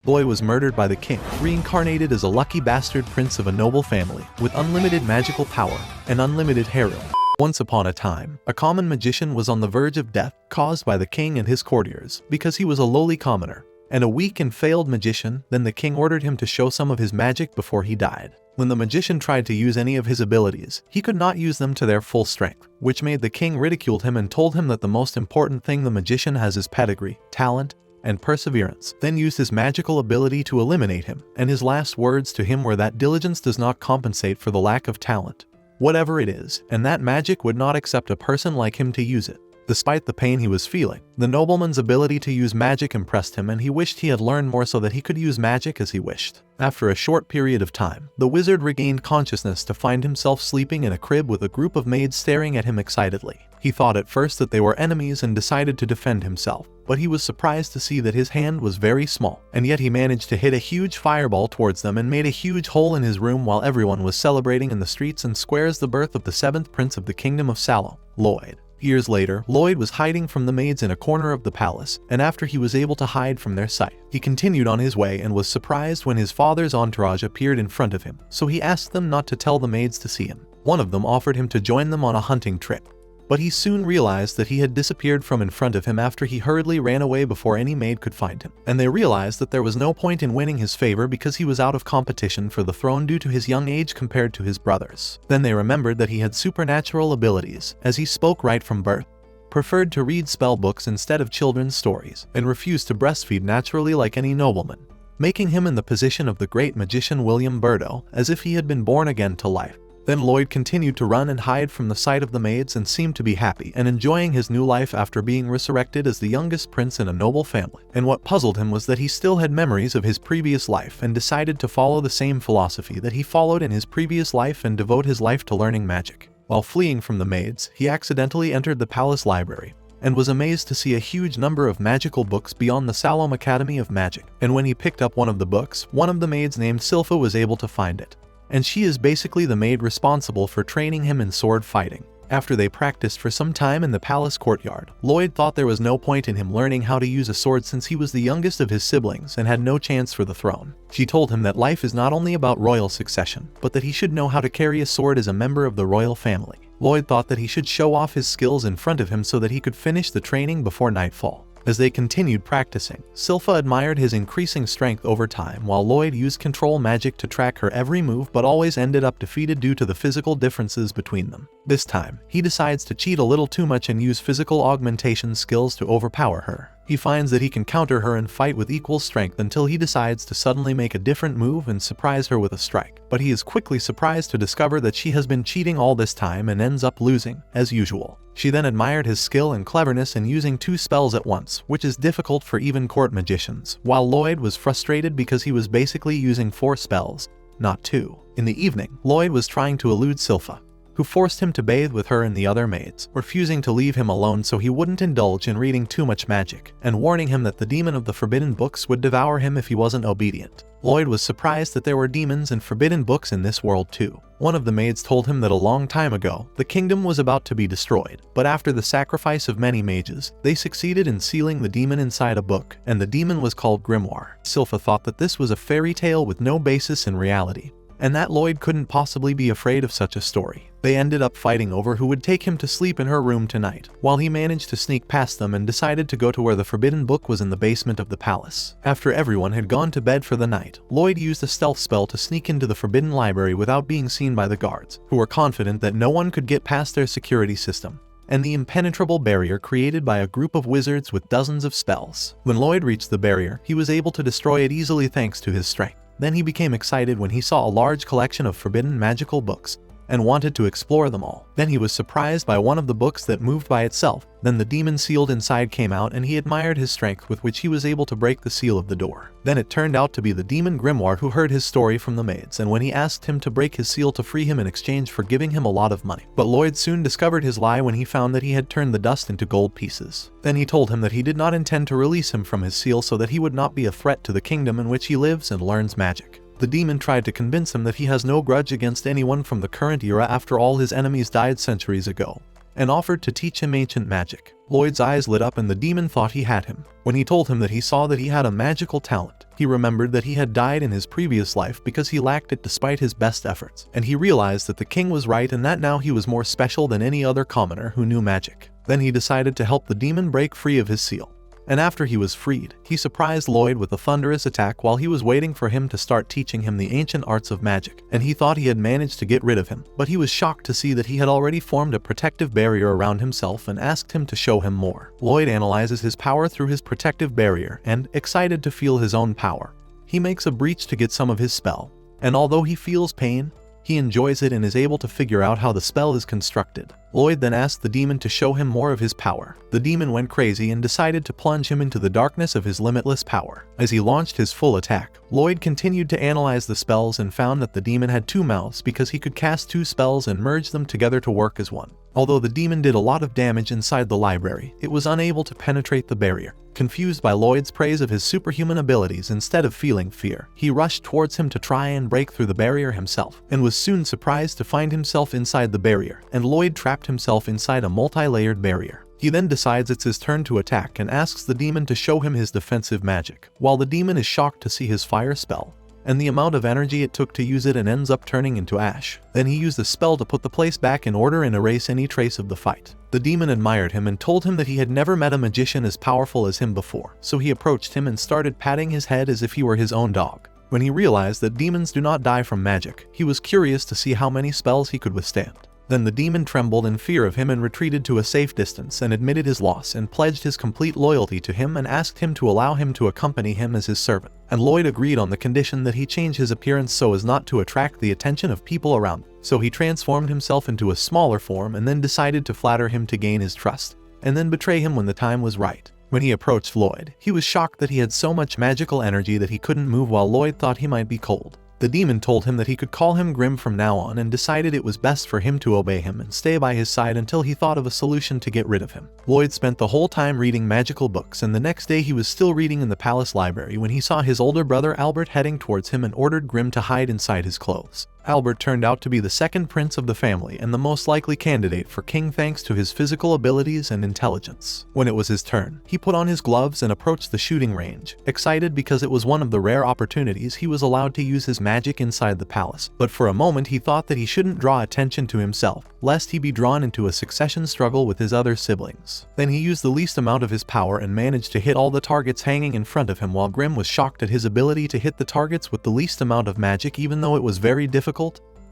Lloyd was murdered by the king, reincarnated as a lucky bastard prince of a noble family, with unlimited magical power and unlimited harem. Once upon a time, a common magician was on the verge of death, caused by the king and his courtiers, because he was a lowly commoner, and a weak and failed magician. Then the king ordered him to show some of his magic before he died. When the magician tried to use any of his abilities, he could not use them to their full strength, which made the king ridicule him and told him that the most important thing the magician has is pedigree, talent, and perseverance, then used his magical ability to eliminate him, and his last words to him were that diligence does not compensate for the lack of talent, whatever it is, and that magic would not accept a person like him to use it. Despite the pain he was feeling, the nobleman's ability to use magic impressed him, and he wished he had learned more so that he could use magic as he wished. After a short period of time, the wizard regained consciousness to find himself sleeping in a crib with a group of maids staring at him excitedly. He thought at first that they were enemies and decided to defend himself, but he was surprised to see that his hand was very small, and yet he managed to hit a huge fireball towards them and made a huge hole in his room while everyone was celebrating in the streets and squares the birth of the 7th prince of the kingdom of Sallow, Lloyd. Years later, Lloyd was hiding from the maids in a corner of the palace, and after he was able to hide from their sight, he continued on his way and was surprised when his father's entourage appeared in front of him, so he asked them not to tell the maids to see him. One of them offered him to join them on a hunting trip, but he soon realized that he had disappeared from in front of him after he hurriedly ran away before any maid could find him, and they realized that there was no point in winning his favor because he was out of competition for the throne due to his young age compared to his brothers. Then they remembered that he had supernatural abilities, as he spoke right from birth, preferred to read spell books instead of children's stories, and refused to breastfeed naturally like any nobleman, making him in the position of the great magician William Burdo, as if he had been born again to life. Then Lloyd continued to run and hide from the sight of the maids and seemed to be happy and enjoying his new life after being resurrected as the youngest prince in a noble family. And what puzzled him was that he still had memories of his previous life and decided to follow the same philosophy that he followed in his previous life and devote his life to learning magic. While fleeing from the maids, he accidentally entered the palace library and was amazed to see a huge number of magical books beyond the Salom Academy of Magic. And when he picked up one of the books, one of the maids named Silpha was able to find it, and she is basically the maid responsible for training him in sword fighting. After they practiced for some time in the palace courtyard, Lloyd thought there was no point in him learning how to use a sword since he was the youngest of his siblings and had no chance for the throne. She told him that life is not only about royal succession, but that he should know how to carry a sword as a member of the royal family. Lloyd thought that he should show off his skills in front of him so that he could finish the training before nightfall. As they continued practicing, Silpha admired his increasing strength over time while Lloyd used control magic to track her every move but always ended up defeated due to the physical differences between them. This time, he decides to cheat a little too much and use physical augmentation skills to overpower her. He finds that he can counter her and fight with equal strength until he decides to suddenly make a different move and surprise her with a strike. But he is quickly surprised to discover that she has been cheating all this time and ends up losing, as usual. She then admired his skill and cleverness in using 2 spells at once, which is difficult for even court magicians, while Lloyd was frustrated because he was basically using 4 spells, not 2. In the evening, Lloyd was trying to elude Silpha, who forced him to bathe with her and the other maids, refusing to leave him alone so he wouldn't indulge in reading too much magic, and warning him that the demon of the forbidden books would devour him if he wasn't obedient. Lloyd was surprised that there were demons and forbidden books in this world too. One of the maids told him that a long time ago, the kingdom was about to be destroyed, but after the sacrifice of many mages, they succeeded in sealing the demon inside a book, and the demon was called Grimoire. Silpha thought that this was a fairy tale with no basis in reality, and that Lloyd couldn't possibly be afraid of such a story. They ended up fighting over who would take him to sleep in her room tonight, while he managed to sneak past them and decided to go to where the forbidden book was in the basement of the palace. After everyone had gone to bed for the night, Lloyd used a stealth spell to sneak into the forbidden library without being seen by the guards, who were confident that no one could get past their security system and the impenetrable barrier created by a group of wizards with dozens of spells. When Lloyd reached the barrier, he was able to destroy it easily thanks to his strength. Then he became excited when he saw a large collection of forbidden magical books and wanted to explore them all. Then he was surprised by one of the books that moved by itself. Then the demon sealed inside came out and he admired his strength with which he was able to break the seal of the door. Then it turned out to be the demon Grimoire who heard his story from the maids, and when he asked him to break his seal to free him in exchange for giving him a lot of money. But Lloyd soon discovered his lie when he found that he had turned the dust into gold pieces. Then he told him that he did not intend to release him from his seal so that he would not be a threat to the kingdom in which he lives and learns magic. The demon tried to convince him that he has no grudge against anyone from the current era after all his enemies died centuries ago, and offered to teach him ancient magic. Lloyd's eyes lit up and the demon thought he had him. When he told him that he saw that he had a magical talent, he remembered that he had died in his previous life because he lacked it despite his best efforts, and he realized that the king was right and that now he was more special than any other commoner who knew magic. Then he decided to help the demon break free of his seal. And after he was freed, he surprised Lloyd with a thunderous attack while he was waiting for him to start teaching him the ancient arts of magic, and he thought he had managed to get rid of him, but he was shocked to see that he had already formed a protective barrier around himself and asked him to show him more. Lloyd analyzes his power through his protective barrier and, excited to feel his own power, he makes a breach to get some of his spell, and although he feels pain, he enjoys it and is able to figure out how the spell is constructed. Lloyd then asked the demon to show him more of his power. The demon went crazy and decided to plunge him into the darkness of his limitless power. As he launched his full attack, Lloyd continued to analyze the spells and found that the demon had two mouths because he could cast two spells and merge them together to work as one. Although the demon did a lot of damage inside the library, it was unable to penetrate the barrier. Confused by Lloyd's praise of his superhuman abilities, instead of feeling fear, he rushed towards him to try and break through the barrier himself, and was soon surprised to find himself inside the barrier, and Lloyd trapped himself inside a multi-layered barrier. He then decides it's his turn to attack and asks the demon to show him his defensive magic. While the demon is shocked to see his fire spell, and the amount of energy it took to use it, and ends up turning into ash. Then he used the spell to put the place back in order and erase any trace of the fight. The demon admired him and told him that he had never met a magician as powerful as him before, so he approached him and started patting his head as if he were his own dog. When he realized that demons do not die from magic, he was curious to see how many spells he could withstand. Then the demon trembled in fear of him and retreated to a safe distance and admitted his loss and pledged his complete loyalty to him and asked him to allow him to accompany him as his servant. And Lloyd agreed on the condition that he change his appearance so as not to attract the attention of people around him. So he transformed himself into a smaller form and then decided to flatter him to gain his trust, and then betray him when the time was right. When he approached Lloyd, he was shocked that he had so much magical energy that he couldn't move while Lloyd thought he might be cold. The demon told him that he could call him Grim from now on and decided it was best for him to obey him and stay by his side until he thought of a solution to get rid of him. Lloyd spent the whole time reading magical books, and the next day he was still reading in the palace library when he saw his older brother Albert heading towards him and ordered Grim to hide inside his clothes. Albert turned out to be the second prince of the family and the most likely candidate for king thanks to his physical abilities and intelligence. When it was his turn, he put on his gloves and approached the shooting range, excited because it was one of the rare opportunities he was allowed to use his magic inside the palace. But for a moment he thought that he shouldn't draw attention to himself, lest he be drawn into a succession struggle with his other siblings. Then he used the least amount of his power and managed to hit all the targets hanging in front of him, while Grim was shocked at his ability to hit the targets with the least amount of magic even though it was very difficult,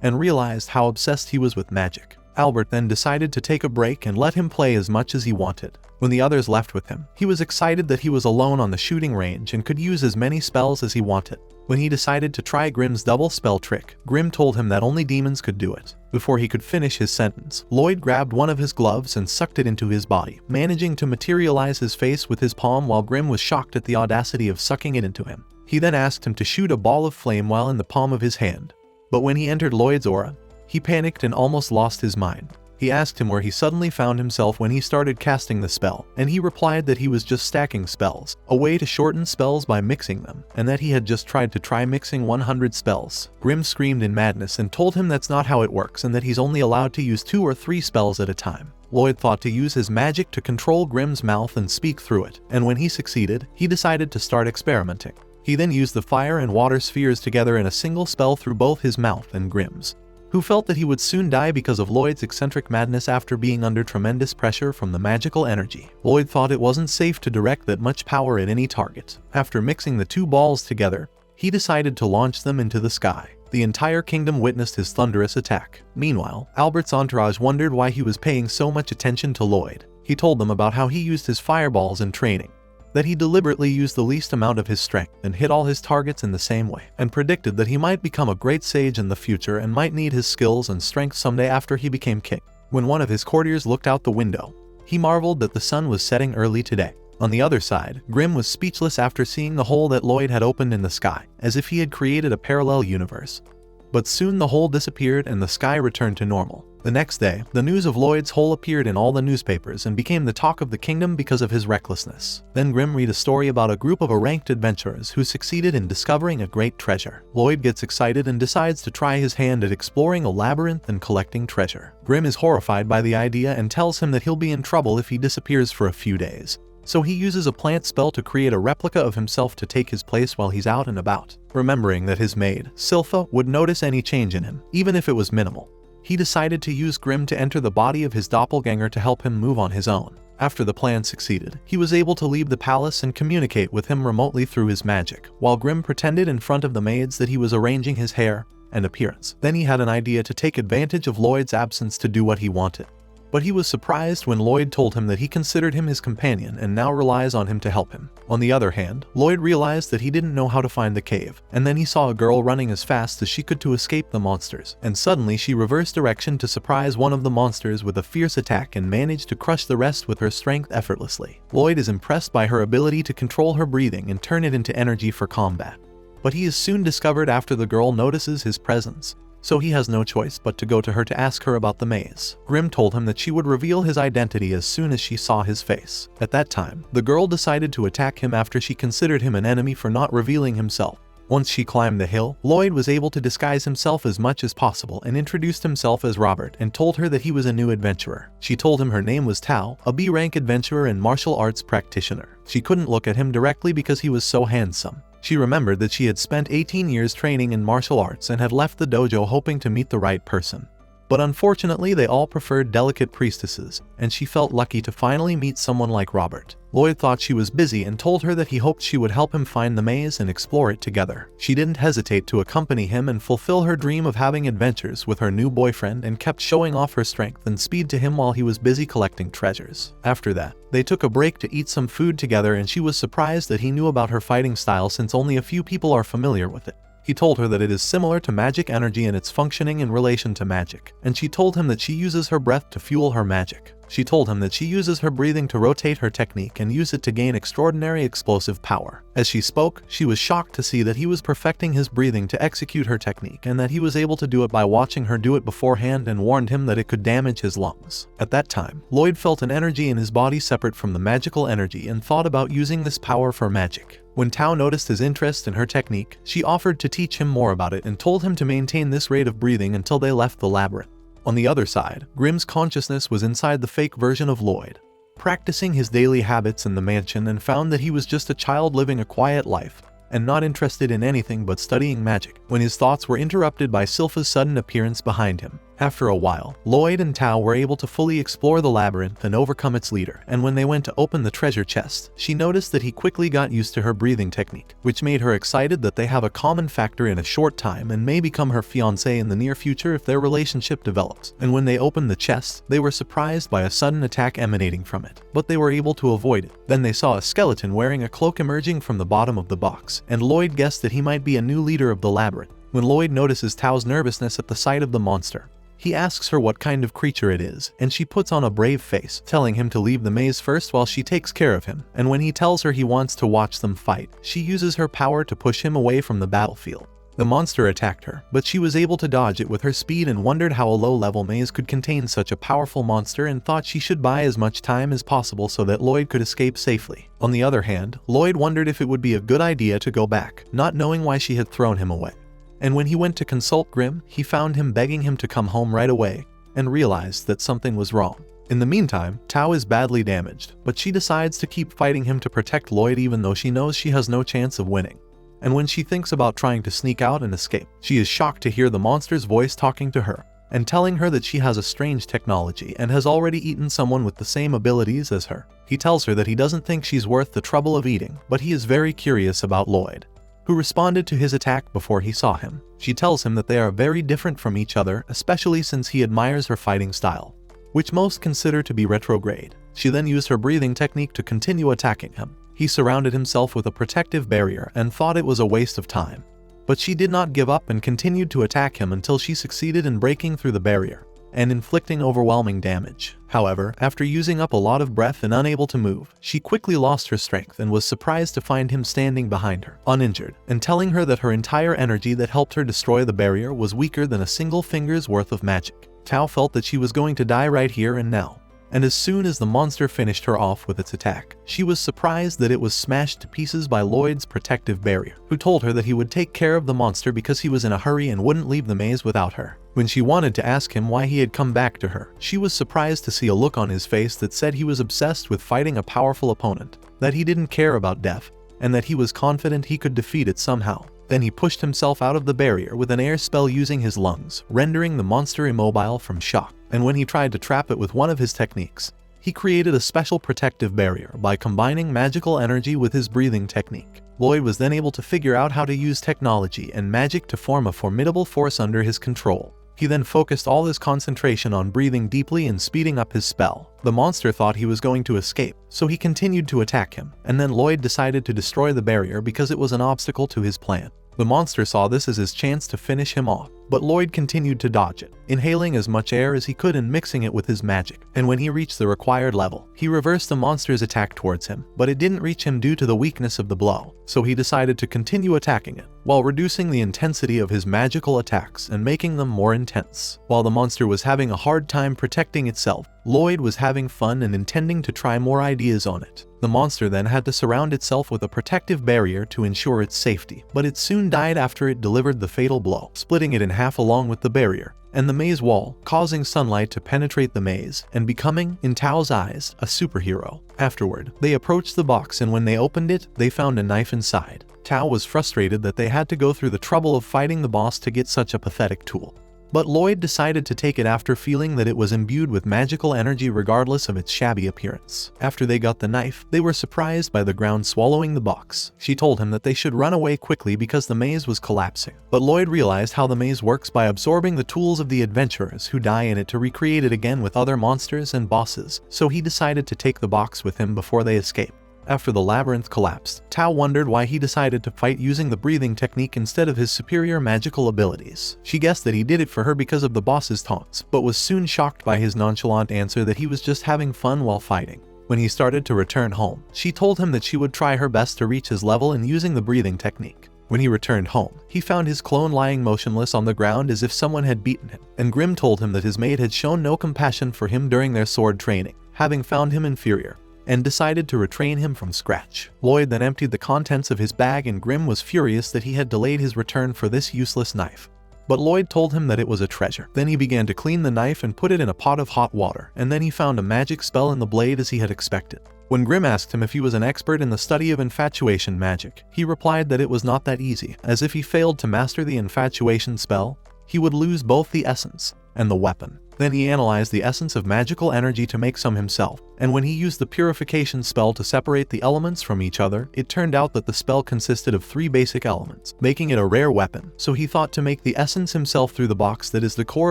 and realized how obsessed he was with magic. Albert then decided to take a break and let him play as much as he wanted. When the others left with him, he was excited that he was alone on the shooting range and could use as many spells as he wanted. When he decided to try Grim's double spell trick, Grim told him that only demons could do it. Before he could finish his sentence, Lloyd grabbed one of his gloves and sucked it into his body, managing to materialize his face with his palm while Grim was shocked at the audacity of sucking it into him. He then asked him to shoot a ball of flame while in the palm of his hand. But when he entered Lloyd's aura, he panicked and almost lost his mind. He asked him where he suddenly found himself when he started casting the spell, and he replied that he was just stacking spells, a way to shorten spells by mixing them, and that he had just tried to try mixing 100 spells. Grim screamed in madness and told him that's not how it works and that he's only allowed to use 2 or 3 spells at a time. Lloyd thought to use his magic to control Grim's mouth and speak through it, and when he succeeded, he decided to start experimenting. He then used the fire and water spheres together in a single spell through both his mouth and Grim's, who felt that he would soon die because of Lloyd's eccentric madness after being under tremendous pressure from the magical energy. Lloyd thought it wasn't safe to direct that much power at any target. After mixing the 2 balls together, he decided to launch them into the sky. The entire kingdom witnessed his thunderous attack. Meanwhile, Albert's entourage wondered why he was paying so much attention to Lloyd. He told them about how he used his fireballs in training, that he deliberately used the least amount of his strength and hit all his targets in the same way, and predicted that he might become a great sage in the future and might need his skills and strength someday after he became king. When one of his courtiers looked out the window, he marveled that the sun was setting early today. On the other side, Grim was speechless after seeing the hole that Lloyd had opened in the sky, as if he had created a parallel universe. But soon the hole disappeared and the sky returned to normal. The next day, the news of Lloyd's hole appeared in all the newspapers and became the talk of the kingdom because of his recklessness. Then Grim read a story about a group of ranked adventurers who succeeded in discovering a great treasure. Lloyd gets excited and decides to try his hand at exploring a labyrinth and collecting treasure. Grim is horrified by the idea and tells him that he'll be in trouble if he disappears for a few days. So he uses a plant spell to create a replica of himself to take his place while he's out and about. Remembering that his maid, Silpha, would notice any change in him, even if it was minimal, he decided to use Grim to enter the body of his doppelganger to help him move on his own. After the plan succeeded, he was able to leave the palace and communicate with him remotely through his magic, while Grim pretended in front of the maids that he was arranging his hair and appearance. Then he had an idea to take advantage of Lloyd's absence to do what he wanted. But he was surprised when Lloyd told him that he considered him his companion and now relies on him to help him. On the other hand, Lloyd realized that he didn't know how to find the cave, and then he saw a girl running as fast as she could to escape the monsters, and suddenly she reversed direction to surprise one of the monsters with a fierce attack and managed to crush the rest with her strength effortlessly. Lloyd is impressed by her ability to control her breathing and turn it into energy for combat. But he is soon discovered after the girl notices his presence, so he has no choice but to go to her to ask her about the maze. Grim told him that she would reveal his identity as soon as she saw his face. At that time, the girl decided to attack him after she considered him an enemy for not revealing himself. Once she climbed the hill, Lloyd was able to disguise himself as much as possible and introduced himself as Robert and told her that he was a new adventurer. She told him her name was Tao, a B-rank adventurer and martial arts practitioner. She couldn't look at him directly because he was so handsome. She remembered that she had spent 18 years training in martial arts and had left the dojo hoping to meet the right person. But unfortunately, they all preferred delicate priestesses, and she felt lucky to finally meet someone like Robert. Lloyd thought she was busy and told her that he hoped she would help him find the maze and explore it together. She didn't hesitate to accompany him and fulfill her dream of having adventures with her new boyfriend and kept showing off her strength and speed to him while he was busy collecting treasures. After that, they took a break to eat some food together, and she was surprised that he knew about her fighting style since only a few people are familiar with it. He told her that it is similar to magic energy in its functioning in relation to magic, and she told him that she uses her breath to fuel her magic. She told him that she uses her breathing to rotate her technique and use it to gain extraordinary explosive power. As she spoke, she was shocked to see that he was perfecting his breathing to execute her technique and that he was able to do it by watching her do it beforehand, and warned him that it could damage his lungs. At that time, Lloyd felt an energy in his body separate from the magical energy and thought about using this power for magic. When Tao noticed his interest in her technique, she offered to teach him more about it and told him to maintain this rate of breathing until they left the labyrinth. On the other side, Grim's consciousness was inside the fake version of Lloyd, practicing his daily habits in the mansion, and found that he was just a child living a quiet life and not interested in anything but studying magic, when his thoughts were interrupted by Silpha's sudden appearance behind him. After a while, Lloyd and Tao were able to fully explore the labyrinth and overcome its leader, and when they went to open the treasure chest, she noticed that he quickly got used to her breathing technique, which made her excited that they have a common factor in a short time and may become her fiancé in the near future if their relationship develops. And when they opened the chest, they were surprised by a sudden attack emanating from it, but they were able to avoid it. Then they saw a skeleton wearing a cloak emerging from the bottom of the box, and Lloyd guessed that he might be a new leader of the labyrinth. When Lloyd notices Tao's nervousness at the sight of the monster, he asks her what kind of creature it is, and she puts on a brave face, telling him to leave the maze first while she takes care of him. And when he tells her he wants to watch them fight, she uses her power to push him away from the battlefield. The monster attacked her, but she was able to dodge it with her speed and wondered how a low-level maze could contain such a powerful monster, and thought she should buy as much time as possible so that Lloyd could escape safely. On the other hand, Lloyd wondered if it would be a good idea to go back, not knowing why she had thrown him away. And when he went to consult Grim, he found him begging him to come home right away, and realized that something was wrong. In the meantime, Tao is badly damaged, but she decides to keep fighting him to protect Lloyd even though she knows she has no chance of winning. And when she thinks about trying to sneak out and escape, she is shocked to hear the monster's voice talking to her, and telling her that she has a strange technology and has already eaten someone with the same abilities as her. He tells her that he doesn't think she's worth the trouble of eating, but he is very curious about Lloyd, who responded to his attack before he saw him. She tells him that they are very different from each other, especially since he admires her fighting style, which most consider to be retrograde. She then used her breathing technique to continue attacking him. He surrounded himself with a protective barrier and thought it was a waste of time. But she did not give up and continued to attack him until she succeeded in breaking through the barrier. and inflicting overwhelming damage. However, after using up a lot of breath and unable to move, she quickly lost her strength and was surprised to find him standing behind her, uninjured, and telling her that her entire energy that helped her destroy the barrier was weaker than a single finger's worth of magic. Tao felt that she was going to die right here and now. And as soon as the monster finished her off with its attack, she was surprised that it was smashed to pieces by Lloyd's protective barrier, who told her that he would take care of the monster because he was in a hurry and wouldn't leave the maze without her. When she wanted to ask him why he had come back to her, she was surprised to see a look on his face that said he was obsessed with fighting a powerful opponent, that he didn't care about death, and that he was confident he could defeat it somehow. Then he pushed himself out of the barrier with an air spell using his lungs, rendering the monster immobile from shock. And when he tried to trap it with one of his techniques, he created a special protective barrier by combining magical energy with his breathing technique. Lloyd was then able to figure out how to use technology and magic to form a formidable force under his control. He then focused all his concentration on breathing deeply and speeding up his spell. The monster thought he was going to escape, so he continued to attack him, and then Lloyd decided to destroy the barrier because it was an obstacle to his plan. The monster saw this as his chance to finish him off, but Lloyd continued to dodge it, inhaling as much air as he could and mixing it with his magic. And when he reached the required level, he reversed the monster's attack towards him, but it didn't reach him due to the weakness of the blow, so he decided to continue attacking it, while reducing the intensity of his magical attacks and making them more intense. While the monster was having a hard time protecting itself, Lloyd was having fun and intending to try more ideas on it. The monster then had to surround itself with a protective barrier to ensure its safety, but it soon died after it delivered the fatal blow, splitting it in half along with the barrier and the maze wall, causing sunlight to penetrate the maze and becoming, in Tao's eyes, a superhero. Afterward, they approached the box, and when they opened it, they found a knife inside. Tao was frustrated that they had to go through the trouble of fighting the boss to get such a pathetic tool. But Lloyd decided to take it after feeling that it was imbued with magical energy regardless of its shabby appearance. After they got the knife, they were surprised by the ground swallowing the box. She told him that they should run away quickly because the maze was collapsing. But Lloyd realized how the maze works by absorbing the tools of the adventurers who die in it to recreate it again with other monsters and bosses, so he decided to take the box with him before they escape. After the labyrinth collapsed, Tao wondered why he decided to fight using the breathing technique instead of his superior magical abilities. She guessed that he did it for her because of the boss's taunts, but was soon shocked by his nonchalant answer that he was just having fun while fighting. When he started to return home, she told him that she would try her best to reach his level in using the breathing technique. When he returned home, he found his clone lying motionless on the ground as if someone had beaten him, and Grim told him that his mate had shown no compassion for him during their sword training, having found him inferior, and decided to retrain him from scratch. Lloyd then emptied the contents of his bag, and Grim was furious that he had delayed his return for this useless knife. But Lloyd told him that it was a treasure. Then he began to clean the knife and put it in a pot of hot water, and then he found a magic spell in the blade as he had expected. When Grim asked him if he was an expert in the study of infatuation magic, he replied that it was not that easy, as if he failed to master the infatuation spell, he would lose both the essence and the weapon. Then he analyzed the essence of magical energy to make some himself, and when he used the purification spell to separate the elements from each other, it turned out that the spell consisted of 3 basic elements, making it a rare weapon. So he thought to make the essence himself through the box that is the core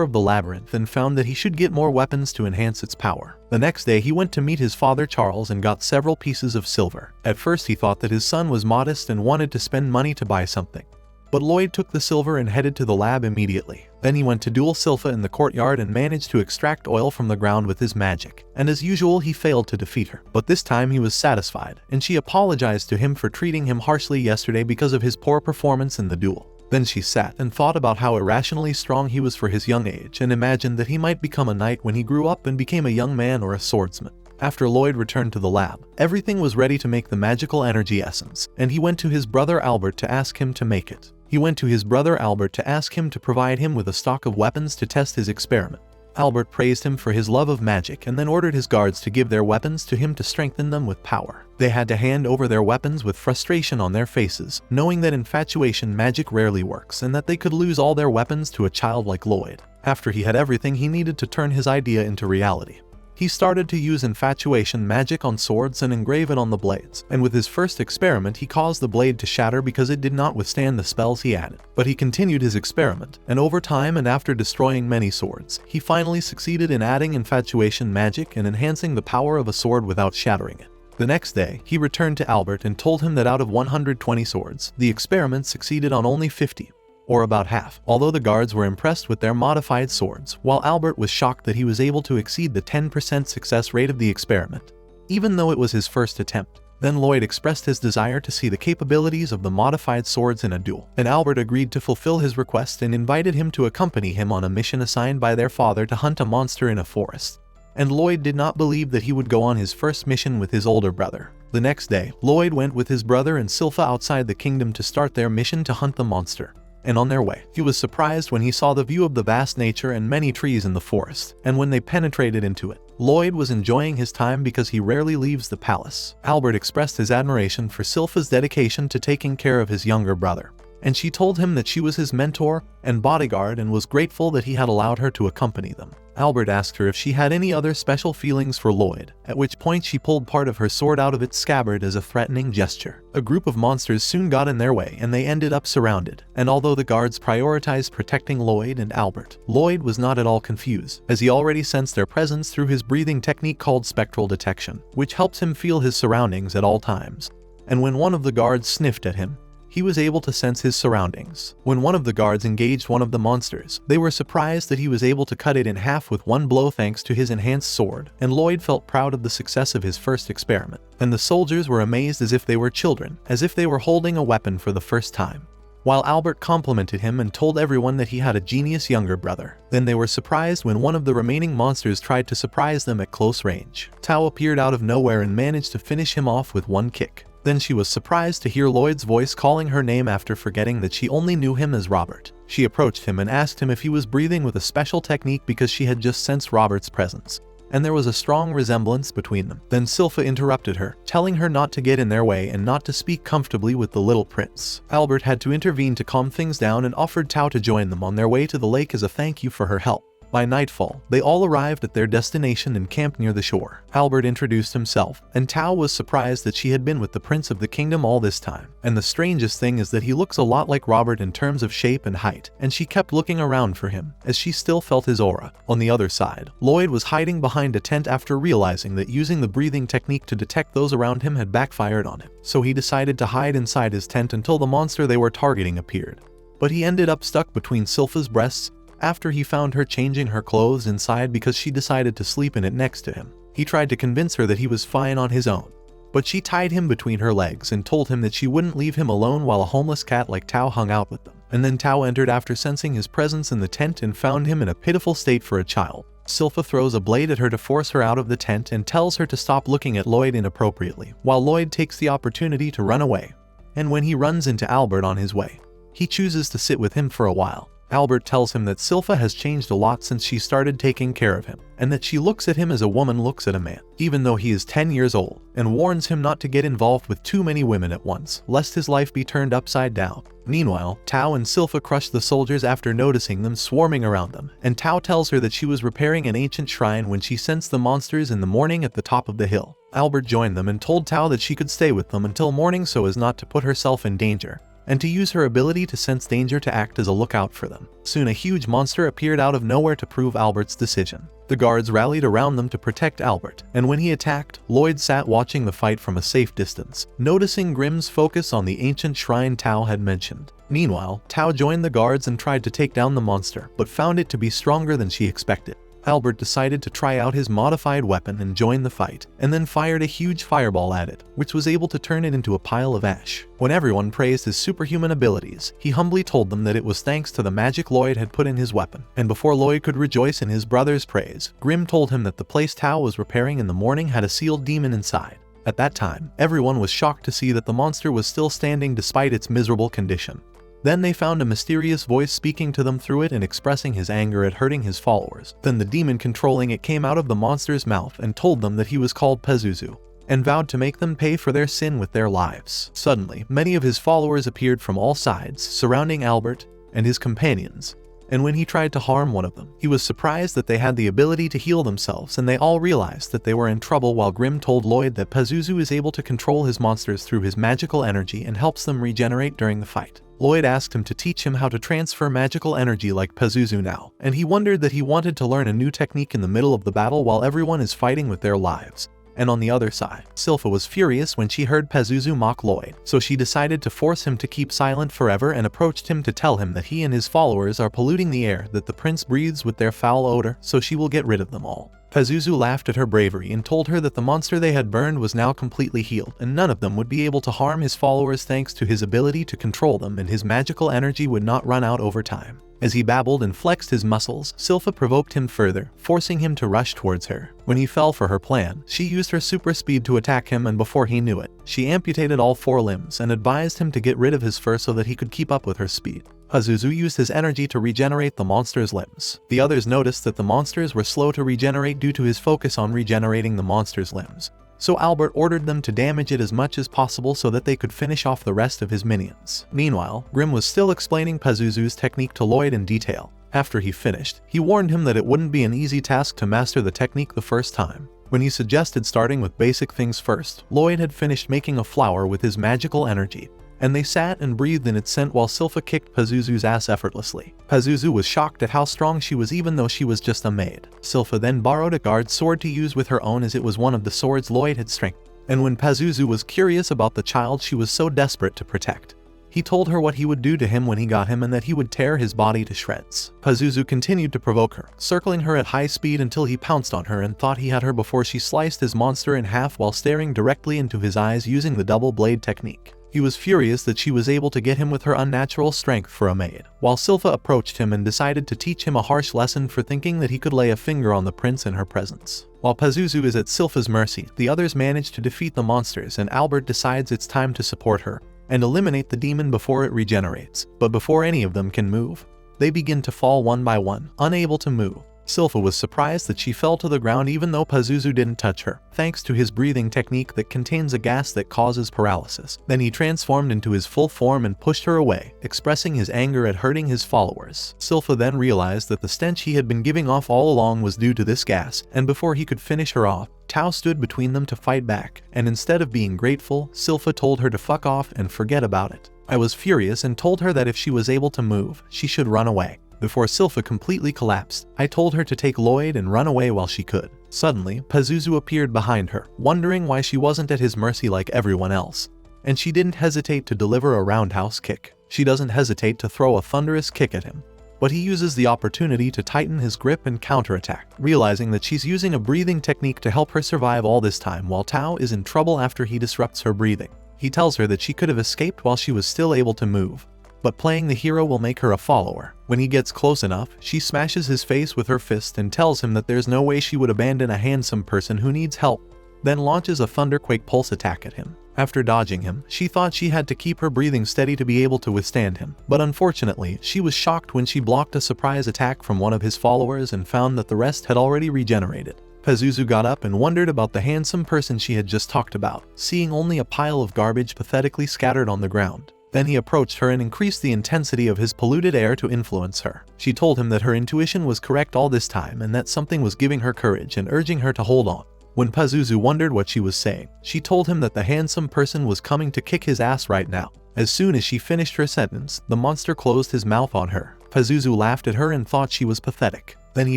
of the labyrinth, and found that he should get more weapons to enhance its power. The next day he went to meet his father Charles and got several pieces of silver. At first he thought that his son was modest and wanted to spend money to buy something. But Lloyd took the silver and headed to the lab immediately. Then he went to duel Silpha in the courtyard and managed to extract oil from the ground with his magic. And as usual, he failed to defeat her. But this time he was satisfied, and she apologized to him for treating him harshly yesterday because of his poor performance in the duel. Then she sat and thought about how irrationally strong he was for his young age, and imagined that he might become a knight when he grew up and became a young man or a swordsman. After Lloyd returned to the lab, everything was ready to make the magical energy essence, and he went to his brother Albert to ask him to make it. He went to his brother Albert to ask him to provide him with a stock of weapons to test his experiment. Albert praised him for his love of magic and then ordered his guards to give their weapons to him to strengthen them with power. They had to hand over their weapons with frustration on their faces, knowing that infatuation magic rarely works and that they could lose all their weapons to a child like Lloyd. After he had everything he needed to turn his idea into reality, he started to use infatuation magic on swords and engrave it on the blades, and with his first experiment he caused the blade to shatter because it did not withstand the spells he added. But he continued his experiment, and over time and after destroying many swords, he finally succeeded in adding infatuation magic and enhancing the power of a sword without shattering it. The next day, he returned to Albert and told him that out of 120 swords, the experiment succeeded on only 50. or about half, although the guards were impressed with their modified swords, while Albert was shocked that he was able to exceed the 10% success rate of the experiment, even though it was his first attempt. Then Lloyd expressed his desire to see the capabilities of the modified swords in a duel, and Albert agreed to fulfill his request and invited him to accompany him on a mission assigned by their father to hunt a monster in a forest. And Lloyd did not believe that he would go on his first mission with his older brother. The next day, Lloyd went with his brother and Sila outside the kingdom to start their mission to hunt the monster. And on their way, he was surprised when he saw the view of the vast nature and many trees in the forest, and when they penetrated into it, Lloyd was enjoying his time because he rarely leaves the palace. Albert expressed his admiration for Sila's dedication to taking care of his younger brother, and she told him that she was his mentor and bodyguard and was grateful that he had allowed her to accompany them. Albert asked her if she had any other special feelings for Lloyd, at which point she pulled part of her sword out of its scabbard as a threatening gesture. A group of monsters soon got in their way and they ended up surrounded, and although the guards prioritized protecting Lloyd and Albert, Lloyd was not at all confused, as he already sensed their presence through his breathing technique called spectral detection, which helps him feel his surroundings at all times. And when one of the guards sniffed at him, he was able to sense his surroundings. When one of the guards engaged one of the monsters, they were surprised that he was able to cut it in half with one blow thanks to his enhanced sword, and Lloyd felt proud of the success of his first experiment. And the soldiers were amazed as if they were children, as if they were holding a weapon for the first time. While Albert complimented him and told everyone that he had a genius younger brother, then they were surprised when one of the remaining monsters tried to surprise them at close range. Tao appeared out of nowhere and managed to finish him off with one kick. Then she was surprised to hear Lloyd's voice calling her name after forgetting that she only knew him as Robert. She approached him and asked him if he was breathing with a special technique because she had just sensed Robert's presence, and there was a strong resemblance between them. Then Sila interrupted her, telling her not to get in their way and not to speak comfortably with the little prince. Albert had to intervene to calm things down and offered Tao to join them on their way to the lake as a thank you for her help. By nightfall, they all arrived at their destination and camped near the shore. Albert introduced himself, and Tao was surprised that she had been with the prince of the kingdom all this time. And the strangest thing is that he looks a lot like Robert in terms of shape and height, and she kept looking around for him, as she still felt his aura. On the other side, Lloyd was hiding behind a tent after realizing that using the breathing technique to detect those around him had backfired on him. So he decided to hide inside his tent until the monster they were targeting appeared. But he ended up stuck between Sila's breasts after he found her changing her clothes inside because she decided to sleep in it next to him. He tried to convince her that he was fine on his own, but she tied him between her legs and told him that she wouldn't leave him alone while a homeless cat like Tao hung out with them. And then Tao entered after sensing his presence in the tent and found him in a pitiful state for a child. Sila throws a blade at her to force her out of the tent and tells her to stop looking at Lloyd inappropriately, while Lloyd takes the opportunity to run away. And when he runs into Albert on his way, he chooses to sit with him for a while. Albert tells him that Sila has changed a lot since she started taking care of him, and that she looks at him as a woman looks at a man, even though he is 10 years old, and warns him not to get involved with too many women at once, lest his life be turned upside down. Meanwhile, Tao and Sila crush the soldiers after noticing them swarming around them, and Tao tells her that she was repairing an ancient shrine when she sensed the monsters in the morning at the top of the hill. Albert joined them and told Tao that she could stay with them until morning so as not to put herself in danger, and to use her ability to sense danger to act as a lookout for them. Soon a huge monster appeared out of nowhere to prove Albert's decision. The guards rallied around them to protect Albert, and when he attacked, Lloyd sat watching the fight from a safe distance, noticing Grimm's focus on the ancient shrine Tao had mentioned. Meanwhile, Tao joined the guards and tried to take down the monster, but found it to be stronger than she expected. Albert decided to try out his modified weapon and join the fight, and then fired a huge fireball at it, which was able to turn it into a pile of ash. When everyone praised his superhuman abilities, he humbly told them that it was thanks to the magic Lloyd had put in his weapon. And before Lloyd could rejoice in his brother's praise, Grimm told him that the place Tao was repairing in the morning had a sealed demon inside. At that time, everyone was shocked to see that the monster was still standing despite its miserable condition. Then they found a mysterious voice speaking to them through it and expressing his anger at hurting his followers. Then the demon controlling it came out of the monster's mouth and told them that he was called Pizuzu, and vowed to make them pay for their sin with their lives. Suddenly, many of his followers appeared from all sides, surrounding Albert and his companions. And when he tried to harm one of them, he was surprised that they had the ability to heal themselves, and they all realized that they were in trouble while Grimm told Lloyd that Pizuzu is able to control his monsters through his magical energy and helps them regenerate during the fight. Lloyd asked him to teach him how to transfer magical energy like Pizuzu now, and he wondered that he wanted to learn a new technique in the middle of the battle while everyone is fighting with their lives. And on the other side, Sila was furious when she heard Pizuzu mock Lloyd, so she decided to force him to keep silent forever and approached him to tell him that he and his followers are polluting the air that the prince breathes with their foul odor, so she will get rid of them all. Pizuzu laughed at her bravery and told her that the monster they had burned was now completely healed, and none of them would be able to harm his followers thanks to his ability to control them, and his magical energy would not run out over time. As he babbled and flexed his muscles, Sila provoked him further, forcing him to rush towards her. When he fell for her plan, she used her super speed to attack him, and before he knew it, she amputated all 4 limbs and advised him to get rid of his fur so that he could keep up with her speed. Pizuzu used his energy to regenerate the monster's limbs. The others noticed that the monsters were slow to regenerate due to his focus on regenerating the monster's limbs. So Albert ordered them to damage it as much as possible so that they could finish off the rest of his minions. Meanwhile, Grim was still explaining Pizuzu's technique to Lloyd in detail. After he finished, he warned him that it wouldn't be an easy task to master the technique the first time. When he suggested starting with basic things first, Lloyd had finished making a flower with his magical energy, and they sat and breathed in its scent while Sila kicked Pizuzu's ass effortlessly. Pizuzu was shocked at how strong she was even though she was just a maid. Sila then borrowed a guard sword to use with her own as it was one of the swords Lloyd had strengthened. And when Pizuzu was curious about the child she was so desperate to protect, he told her what he would do to him when he got him and that he would tear his body to shreds. Pizuzu continued to provoke her, circling her at high speed until he pounced on her and thought he had her before she sliced his monster in half while staring directly into his eyes using the double blade technique. He was furious that she was able to get him with her unnatural strength for a maid, while Sila approached him and decided to teach him a harsh lesson for thinking that he could lay a finger on the prince in her presence. While Pizuzu is at Sila's mercy, the others manage to defeat the monsters and Albert decides it's time to support her and eliminate the demon before it regenerates. But before any of them can move, they begin to fall one by one, unable to move. Sila was surprised that she fell to the ground even though Pizuzu didn't touch her, thanks to his breathing technique that contains a gas that causes paralysis. Then he transformed into his full form and pushed her away, expressing his anger at hurting his followers. Sila then realized that the stench he had been giving off all along was due to this gas, and before he could finish her off, Tao stood between them to fight back, and instead of being grateful, Sila told her to fuck off and forget about it. I was furious and told her that if she was able to move, she should run away. Before Sila completely collapsed, I told her to take Lloyd and run away while she could. Suddenly, Pizuzu appeared behind her, wondering why she wasn't at his mercy like everyone else. And she didn't hesitate to deliver a roundhouse kick. She doesn't hesitate to throw a thunderous kick at him, but he uses the opportunity to tighten his grip and counterattack, realizing that she's using a breathing technique to help her survive all this time while Tao is in trouble after he disrupts her breathing. He tells her that she could have escaped while she was still able to move, but playing the hero will make her a follower. When he gets close enough, she smashes his face with her fist and tells him that there's no way she would abandon a handsome person who needs help, then launches a thunderquake pulse attack at him. After dodging him, she thought she had to keep her breathing steady to be able to withstand him, but unfortunately, she was shocked when she blocked a surprise attack from one of his followers and found that the rest had already regenerated. Pizuzu got up and wondered about the handsome person she had just talked about, seeing only a pile of garbage pathetically scattered on the ground. Then he approached her and increased the intensity of his polluted air to influence her. She told him that her intuition was correct all this time and that something was giving her courage and urging her to hold on. When Pizuzu wondered what she was saying, she told him that the handsome person was coming to kick his ass right now. As soon as she finished her sentence, the monster closed his mouth on her. Pizuzu laughed at her and thought she was pathetic. Then he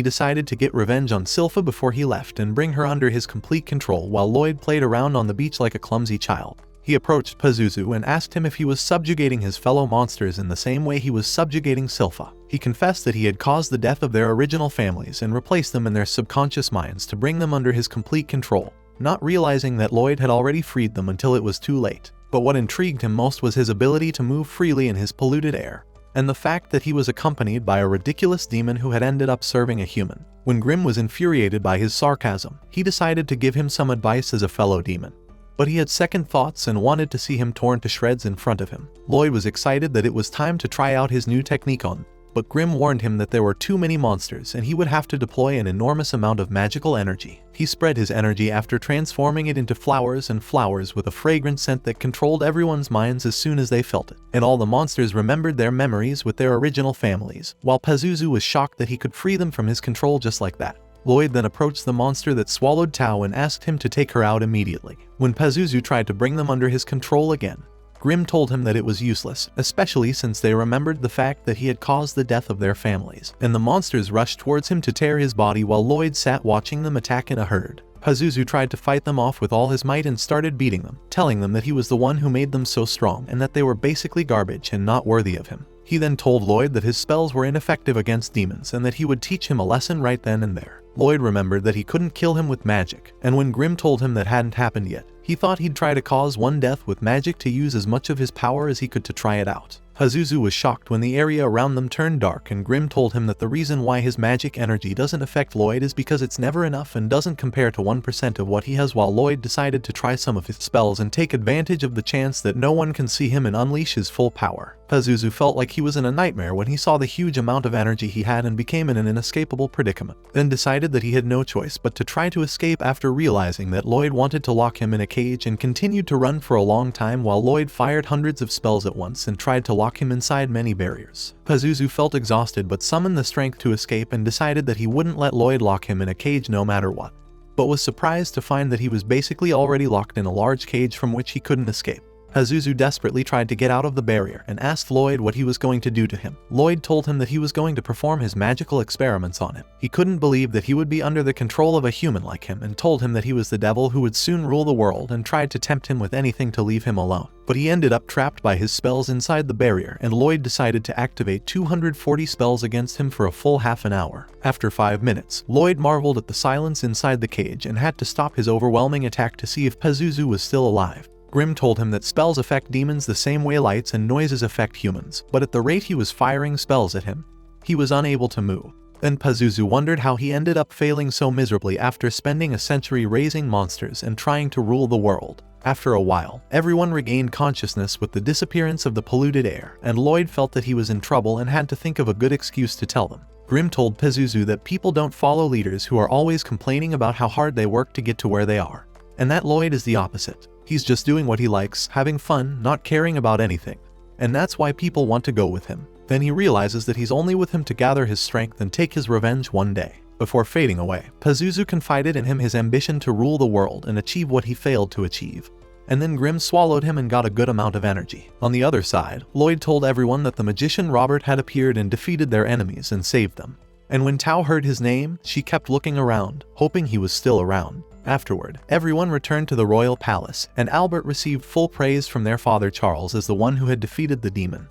decided to get revenge on Sila before he left and bring her under his complete control while Lloyd played around on the beach like a clumsy child. He approached Pizuzu and asked him if he was subjugating his fellow monsters in the same way he was subjugating Sila. He confessed that he had caused the death of their original families and replaced them in their subconscious minds to bring them under his complete control, not realizing that Lloyd had already freed them until it was too late. But what intrigued him most was his ability to move freely in his polluted air, and the fact that he was accompanied by a ridiculous demon who had ended up serving a human. When Grim was infuriated by his sarcasm, he decided to give him some advice as a fellow demon. But he had second thoughts and wanted to see him torn to shreds in front of him. Lloyd was excited that it was time to try out his new technique on, but Grim warned him that there were too many monsters and he would have to deploy an enormous amount of magical energy. He spread his energy after transforming it into flowers and flowers with a fragrant scent that controlled everyone's minds as soon as they felt it. And all the monsters remembered their memories with their original families, while Pizuzu was shocked that he could free them from his control just like that. Lloyd then approached the monster that swallowed Tao and asked him to take her out immediately. When Pizuzu tried to bring them under his control again, Grim told him that it was useless, especially since they remembered the fact that he had caused the death of their families, and the monsters rushed towards him to tear his body while Lloyd sat watching them attack in a herd. Pizuzu tried to fight them off with all his might and started beating them, telling them that he was the one who made them so strong and that they were basically garbage and not worthy of him. He then told Lloyd that his spells were ineffective against demons and that he would teach him a lesson right then and there. Lloyd remembered that he couldn't kill him with magic, and when Grim told him that hadn't happened yet, he thought he'd try to cause one death with magic to use as much of his power as he could to try it out. Pizuzu was shocked when the area around them turned dark and Grim told him that the reason why his magic energy doesn't affect Lloyd is because it's never enough and doesn't compare to 1% of what he has, while Lloyd decided to try some of his spells and take advantage of the chance that no one can see him and unleash his full power. Pizuzu felt like he was in a nightmare when he saw the huge amount of energy he had and became in an inescapable predicament, then decided that he had no choice but to try to escape after realizing that Lloyd wanted to lock him in a cage, and continued to run for a long time while Lloyd fired hundreds of spells at once and tried to lock him inside many barriers. Pizuzu felt exhausted but summoned the strength to escape and decided that he wouldn't let Lloyd lock him in a cage no matter what, but was surprised to find that he was basically already locked in a large cage from which he couldn't escape. Pizuzu desperately tried to get out of the barrier and asked Lloyd what he was going to do to him. Lloyd told him that he was going to perform his magical experiments on him. He couldn't believe that he would be under the control of a human like him and told him that he was the devil who would soon rule the world, and tried to tempt him with anything to leave him alone. But he ended up trapped by his spells inside the barrier, and Lloyd decided to activate 240 spells against him for a full half an hour. After 5 minutes, Lloyd marveled at the silence inside the cage and had to stop his overwhelming attack to see if Pizuzu was still alive. Grim told him that spells affect demons the same way lights and noises affect humans, but at the rate he was firing spells at him, he was unable to move. Then Pizuzu wondered how he ended up failing so miserably after spending a century raising monsters and trying to rule the world. After a while, everyone regained consciousness with the disappearance of the polluted air, and Lloyd felt that he was in trouble and had to think of a good excuse to tell them. Grim told Pizuzu that people don't follow leaders who are always complaining about how hard they work to get to where they are, and that Lloyd is the opposite. He's just doing what he likes, having fun, not caring about anything. And that's why people want to go with him. Then he realizes that he's only with him to gather his strength and take his revenge one day. Before fading away, Pizuzu confided in him his ambition to rule the world and achieve what he failed to achieve. And then Grim swallowed him and got a good amount of energy. On the other side, Lloyd told everyone that the magician Robert had appeared and defeated their enemies and saved them. And when Tao heard his name, she kept looking around, hoping he was still around. Afterward, everyone returned to the royal palace, and Albert received full praise from their father Charles as the one who had defeated the demon.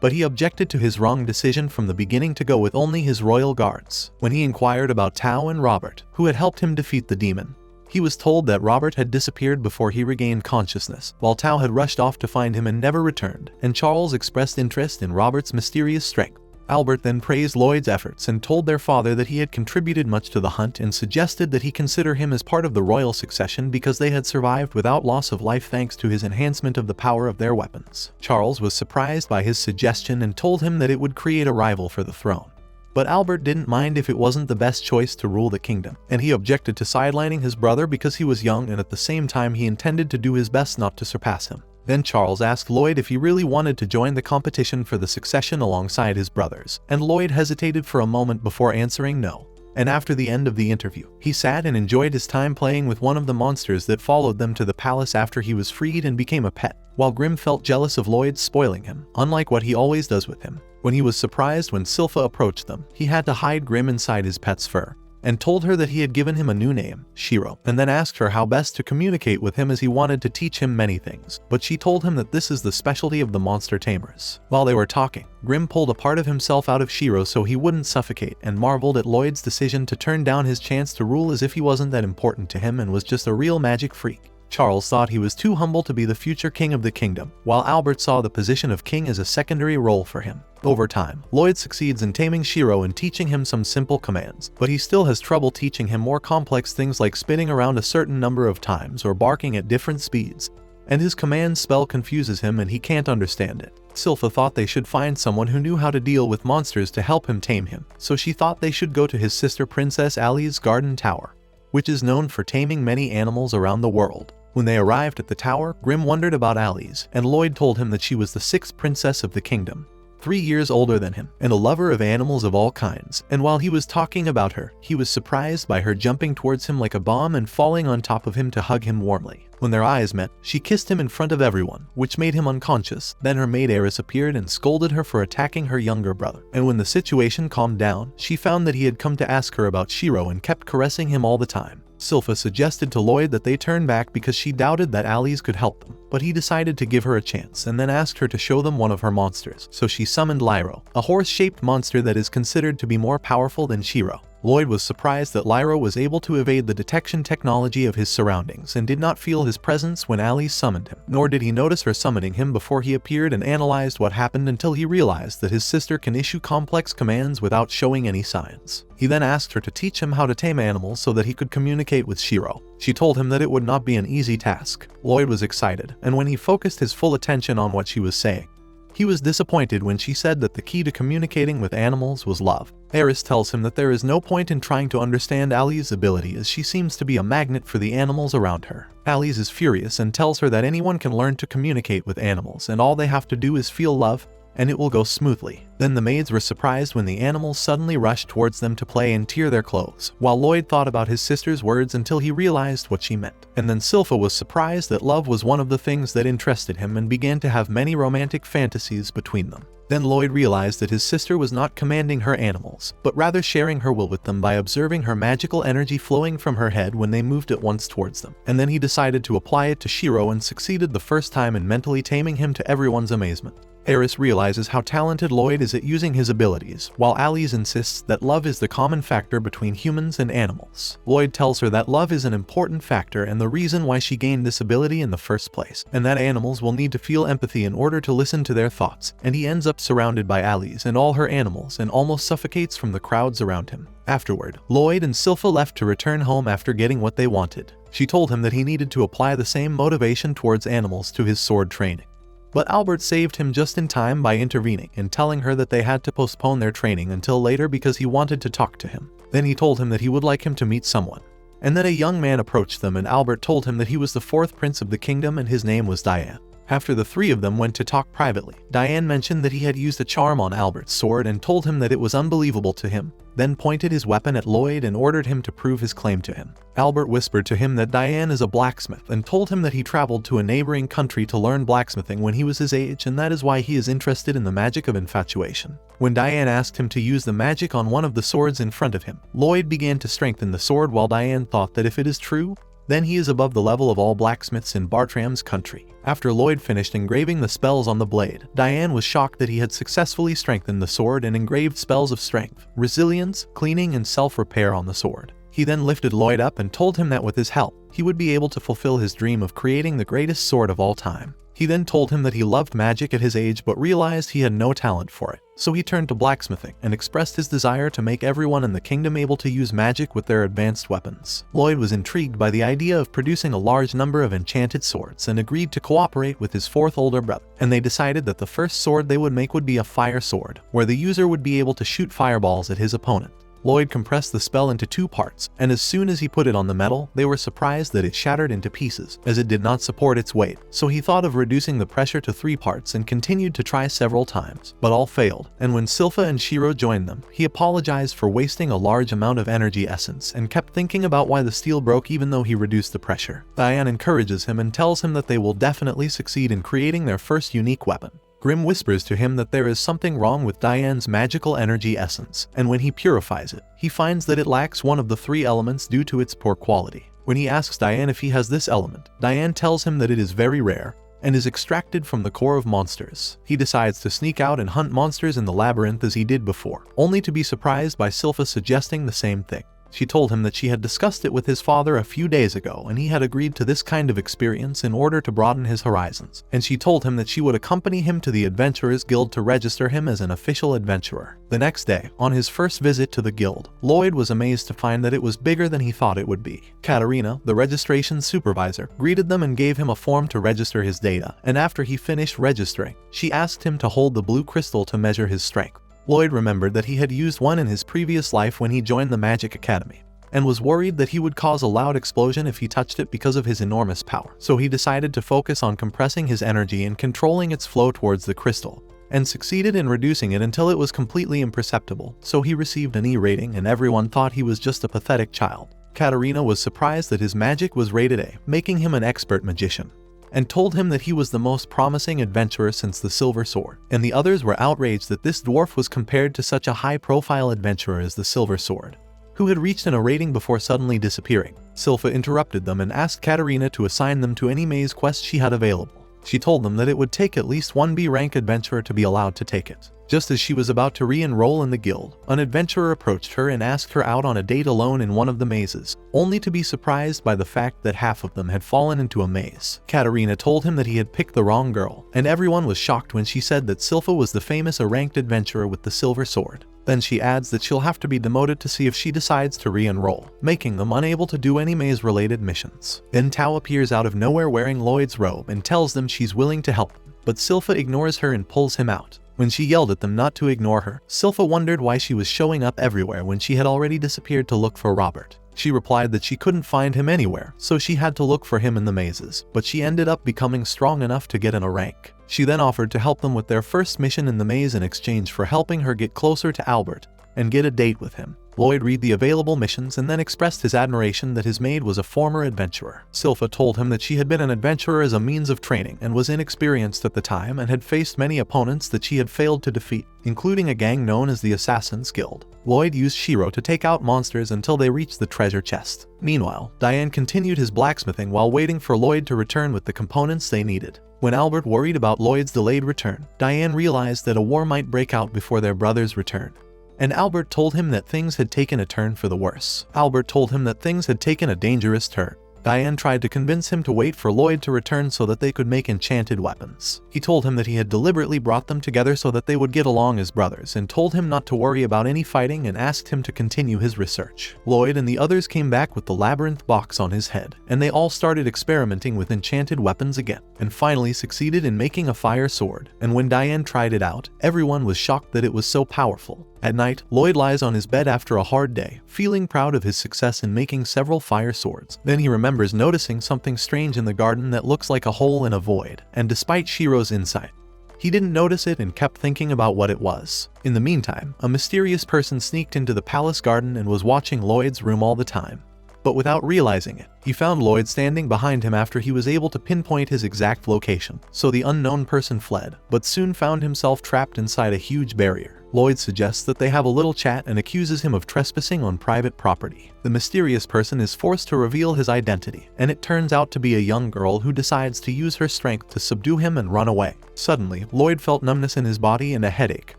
But he objected to his wrong decision from the beginning to go with only his royal guards. When he inquired about Tao and Robert, who had helped him defeat the demon, he was told that Robert had disappeared before he regained consciousness, while Tao had rushed off to find him and never returned, and Charles expressed interest in Robert's mysterious strength. Albert then praised Lloyd's efforts and told their father that he had contributed much to the hunt and suggested that he consider him as part of the royal succession because they had survived without loss of life thanks to his enhancement of the power of their weapons. Charles was surprised by his suggestion and told him that it would create a rival for the throne. But Albert didn't mind if it wasn't the best choice to rule the kingdom, and he objected to sidelining his brother because he was young and at the same time he intended to do his best not to surpass him. Then Charles asked Lloyd if he really wanted to join the competition for the succession alongside his brothers, and Lloyd hesitated for a moment before answering no. And after the end of the interview, he sat and enjoyed his time playing with one of the monsters that followed them to the palace after he was freed and became a pet, while Grim felt jealous of Lloyd spoiling him, unlike what he always does with him. When he was surprised when Silpha approached them, he had to hide Grim inside his pet's fur, and told her that he had given him a new name, Shiro, and then asked her how best to communicate with him as he wanted to teach him many things, but she told him that this is the specialty of the monster tamers. While they were talking, Grim pulled a part of himself out of Shiro so he wouldn't suffocate and marveled at Lloyd's decision to turn down his chance to rule as if he wasn't that important to him and was just a real magic freak. Charles thought he was too humble to be the future king of the kingdom, while Albert saw the position of king as a secondary role for him. Over time, Lloyd succeeds in taming Shiro and teaching him some simple commands, but he still has trouble teaching him more complex things like spinning around a certain number of times or barking at different speeds. And his command spell confuses him and he can't understand it. Silpha thought they should find someone who knew how to deal with monsters to help him tame him, so she thought they should go to his sister Princess Ali's garden tower, which is known for taming many animals around the world. When they arrived at the tower, Grim wondered about Ali's, and Lloyd told him that she was the 6th princess of the kingdom, 3 years older than him, and a lover of animals of all kinds. And while he was talking about her, he was surprised by her jumping towards him like a bomb and falling on top of him to hug him warmly. When their eyes met, she kissed him in front of everyone, which made him unconscious. Then her maid Eris appeared and scolded her for attacking her younger brother. And when the situation calmed down, she found that he had come to ask her about Shiro and kept caressing him all the time. Sylpha suggested to Lloyd that they turn back because she doubted that allies could help them, but he decided to give her a chance and then asked her to show them one of her monsters, so she summoned Lyro, a horse-shaped monster that is considered to be more powerful than Shiro. Lloyd was surprised that Lyro was able to evade the detection technology of his surroundings and did not feel his presence when Alice summoned him, nor did he notice her summoning him before he appeared and analyzed what happened until he realized that his sister can issue complex commands without showing any signs. He then asked her to teach him how to tame animals so that he could communicate with Shiro. She told him that it would not be an easy task. Lloyd was excited, and when he focused his full attention on what she was saying, he was disappointed when she said that the key to communicating with animals was love. Eris tells him that there is no point in trying to understand Ali's ability as she seems to be a magnet for the animals around her. Alice is furious and tells her that anyone can learn to communicate with animals and all they have to do is feel love, and it will go smoothly. Then the maids were surprised when the animals suddenly rushed towards them to play and tear their clothes, while Lloyd thought about his sister's words until he realized what she meant. And then Sylpha was surprised that love was one of the things that interested him and began to have many romantic fantasies between them. Then Lloyd realized that his sister was not commanding her animals, but rather sharing her will with them by observing her magical energy flowing from her head when they moved at once towards them. And then he decided to apply it to Shiro and succeeded the first time in mentally taming him to everyone's amazement. Eris realizes how talented Lloyd is at using his abilities, while Alice insists that love is the common factor between humans and animals. Lloyd tells her that love is an important factor and the reason why she gained this ability in the first place, and that animals will need to feel empathy in order to listen to their thoughts, and he ends up surrounded by Alice and all her animals and almost suffocates from the crowds around him. Afterward, Lloyd and Sylpha left to return home after getting what they wanted. She told him that he needed to apply the same motivation towards animals to his sword training. But Albert saved him just in time by intervening and telling her that they had to postpone their training until later because he wanted to talk to him. Then he told him that he would like him to meet someone, and that a young man approached them, and Albert told him that he was the fourth prince of the kingdom and his name was Diane. After the three of them went to talk privately, Diane mentioned that he had used a charm on Albert's sword and told him that it was unbelievable to him, then pointed his weapon at Lloyd and ordered him to prove his claim to him. Albert whispered to him that Diane is a blacksmith and told him that he traveled to a neighboring country to learn blacksmithing when he was his age, and that is why he is interested in the magic of infatuation. When Diane asked him to use the magic on one of the swords in front of him, Lloyd began to strengthen the sword while Diane thought that if it is true, then he is above the level of all blacksmiths in Bartram's country. After Lloyd finished engraving the spells on the blade, Diane was shocked that he had successfully strengthened the sword and engraved spells of strength, resilience, cleaning, and self-repair on the sword. He then lifted Lloyd up and told him that with his help, he would be able to fulfill his dream of creating the greatest sword of all time. He then told him that he loved magic at his age but realized he had no talent for it. So he turned to blacksmithing and expressed his desire to make everyone in the kingdom able to use magic with their advanced weapons. Lloyd was intrigued by the idea of producing a large number of enchanted swords and agreed to cooperate with his fourth older brother, and they decided that the first sword they would make would be a fire sword, where the user would be able to shoot fireballs at his opponent. Lloyd compressed the spell into 2 parts, and as soon as he put it on the metal, they were surprised that it shattered into pieces, as it did not support its weight. So he thought of reducing the pressure to 3 parts and continued to try several times, but all failed. And when Sylpha and Shiro joined them, he apologized for wasting a large amount of energy essence and kept thinking about why the steel broke even though he reduced the pressure. Diane encourages him and tells him that they will definitely succeed in creating their first unique weapon. Grim whispers to him that there is something wrong with Diane's magical energy essence, and when he purifies it, he finds that it lacks one of the 3 elements due to its poor quality. When he asks Diane if he has this element, Diane tells him that it is very rare and is extracted from the core of monsters. He decides to sneak out and hunt monsters in the labyrinth as he did before, only to be surprised by Sylpha suggesting the same thing. She told him that she had discussed it with his father a few days ago and he had agreed to this kind of experience in order to broaden his horizons, and she told him that she would accompany him to the Adventurers Guild to register him as an official adventurer. The next day, on his first visit to the guild, Lloyd was amazed to find that it was bigger than he thought it would be. Katarina, the registration supervisor, greeted them and gave him a form to register his data, and after he finished registering, she asked him to hold the blue crystal to measure his strength. Lloyd remembered that he had used one in his previous life when he joined the Magic Academy, and was worried that he would cause a loud explosion if he touched it because of his enormous power. So he decided to focus on compressing his energy and controlling its flow towards the crystal, and succeeded in reducing it until it was completely imperceptible, so he received an E rating and everyone thought he was just a pathetic child. Katarina was surprised that his magic was rated A, making him an expert magician, and told him that he was the most promising adventurer since the Silver Sword, and the others were outraged that this dwarf was compared to such a high-profile adventurer as the Silver Sword, who had reached an A rating before suddenly disappearing. Sylpha interrupted them and asked Katarina to assign them to any maze quest she had available. She told them that it would take at least one B rank adventurer to be allowed to take it. Just as she was about to re-enroll in the guild, an adventurer approached her and asked her out on a date alone in one of the mazes, only to be surprised by the fact that half of them had fallen into a maze. Katarina told him that he had picked the wrong girl, and everyone was shocked when she said that Sylpha was the famous ranked adventurer with the silver sword. Then she adds that she'll have to be demoted to see if she decides to re-enroll, making them unable to do any maze-related missions. Then Tao appears out of nowhere wearing Lloyd's robe and tells them she's willing to help them, but Sylpha ignores her and pulls him out. When she yelled at them not to ignore her, Sylpha wondered why she was showing up everywhere when she had already disappeared to look for Robert. She replied that she couldn't find him anywhere, so she had to look for him in the mazes, but she ended up becoming strong enough to get in a rank. She then offered to help them with their first mission in the maze in exchange for helping her get closer to Albert and get a date with him. Lloyd read the available missions and then expressed his admiration that his maid was a former adventurer. Sylpha told him that she had been an adventurer as a means of training and was inexperienced at the time and had faced many opponents that she had failed to defeat, including a gang known as the Assassin's Guild. Lloyd used Shiro to take out monsters until they reached the treasure chest. Meanwhile, Diane continued his blacksmithing while waiting for Lloyd to return with the components they needed. When Albert worried about Lloyd's delayed return, Diane realized that a war might break out before their brother's return. And Albert told him that things had taken a turn for the worse. Albert told him that things had taken a dangerous turn. Diane tried to convince him to wait for Lloyd to return so that they could make enchanted weapons. He told him that he had deliberately brought them together so that they would get along as brothers and told him not to worry about any fighting and asked him to continue his research. Lloyd and the others came back with the labyrinth box on his head, and they all started experimenting with enchanted weapons again, and finally succeeded in making a fire sword. And when Diane tried it out, everyone was shocked that it was so powerful. At night, Lloyd lies on his bed after a hard day, feeling proud of his success in making several fire swords. Then he remembers noticing something strange in the garden that looks like a hole in a void, and despite Shiro's insight, he didn't notice it and kept thinking about what it was. In the meantime, a mysterious person sneaked into the palace garden and was watching Lloyd's room all the time. But without realizing it, he found Lloyd standing behind him after he was able to pinpoint his exact location. So the unknown person fled, but soon found himself trapped inside a huge barrier. Lloyd suggests that they have a little chat and accuses him of trespassing on private property. The mysterious person is forced to reveal his identity, and it turns out to be a young girl who decides to use her strength to subdue him and run away. Suddenly, Lloyd felt numbness in his body and a headache.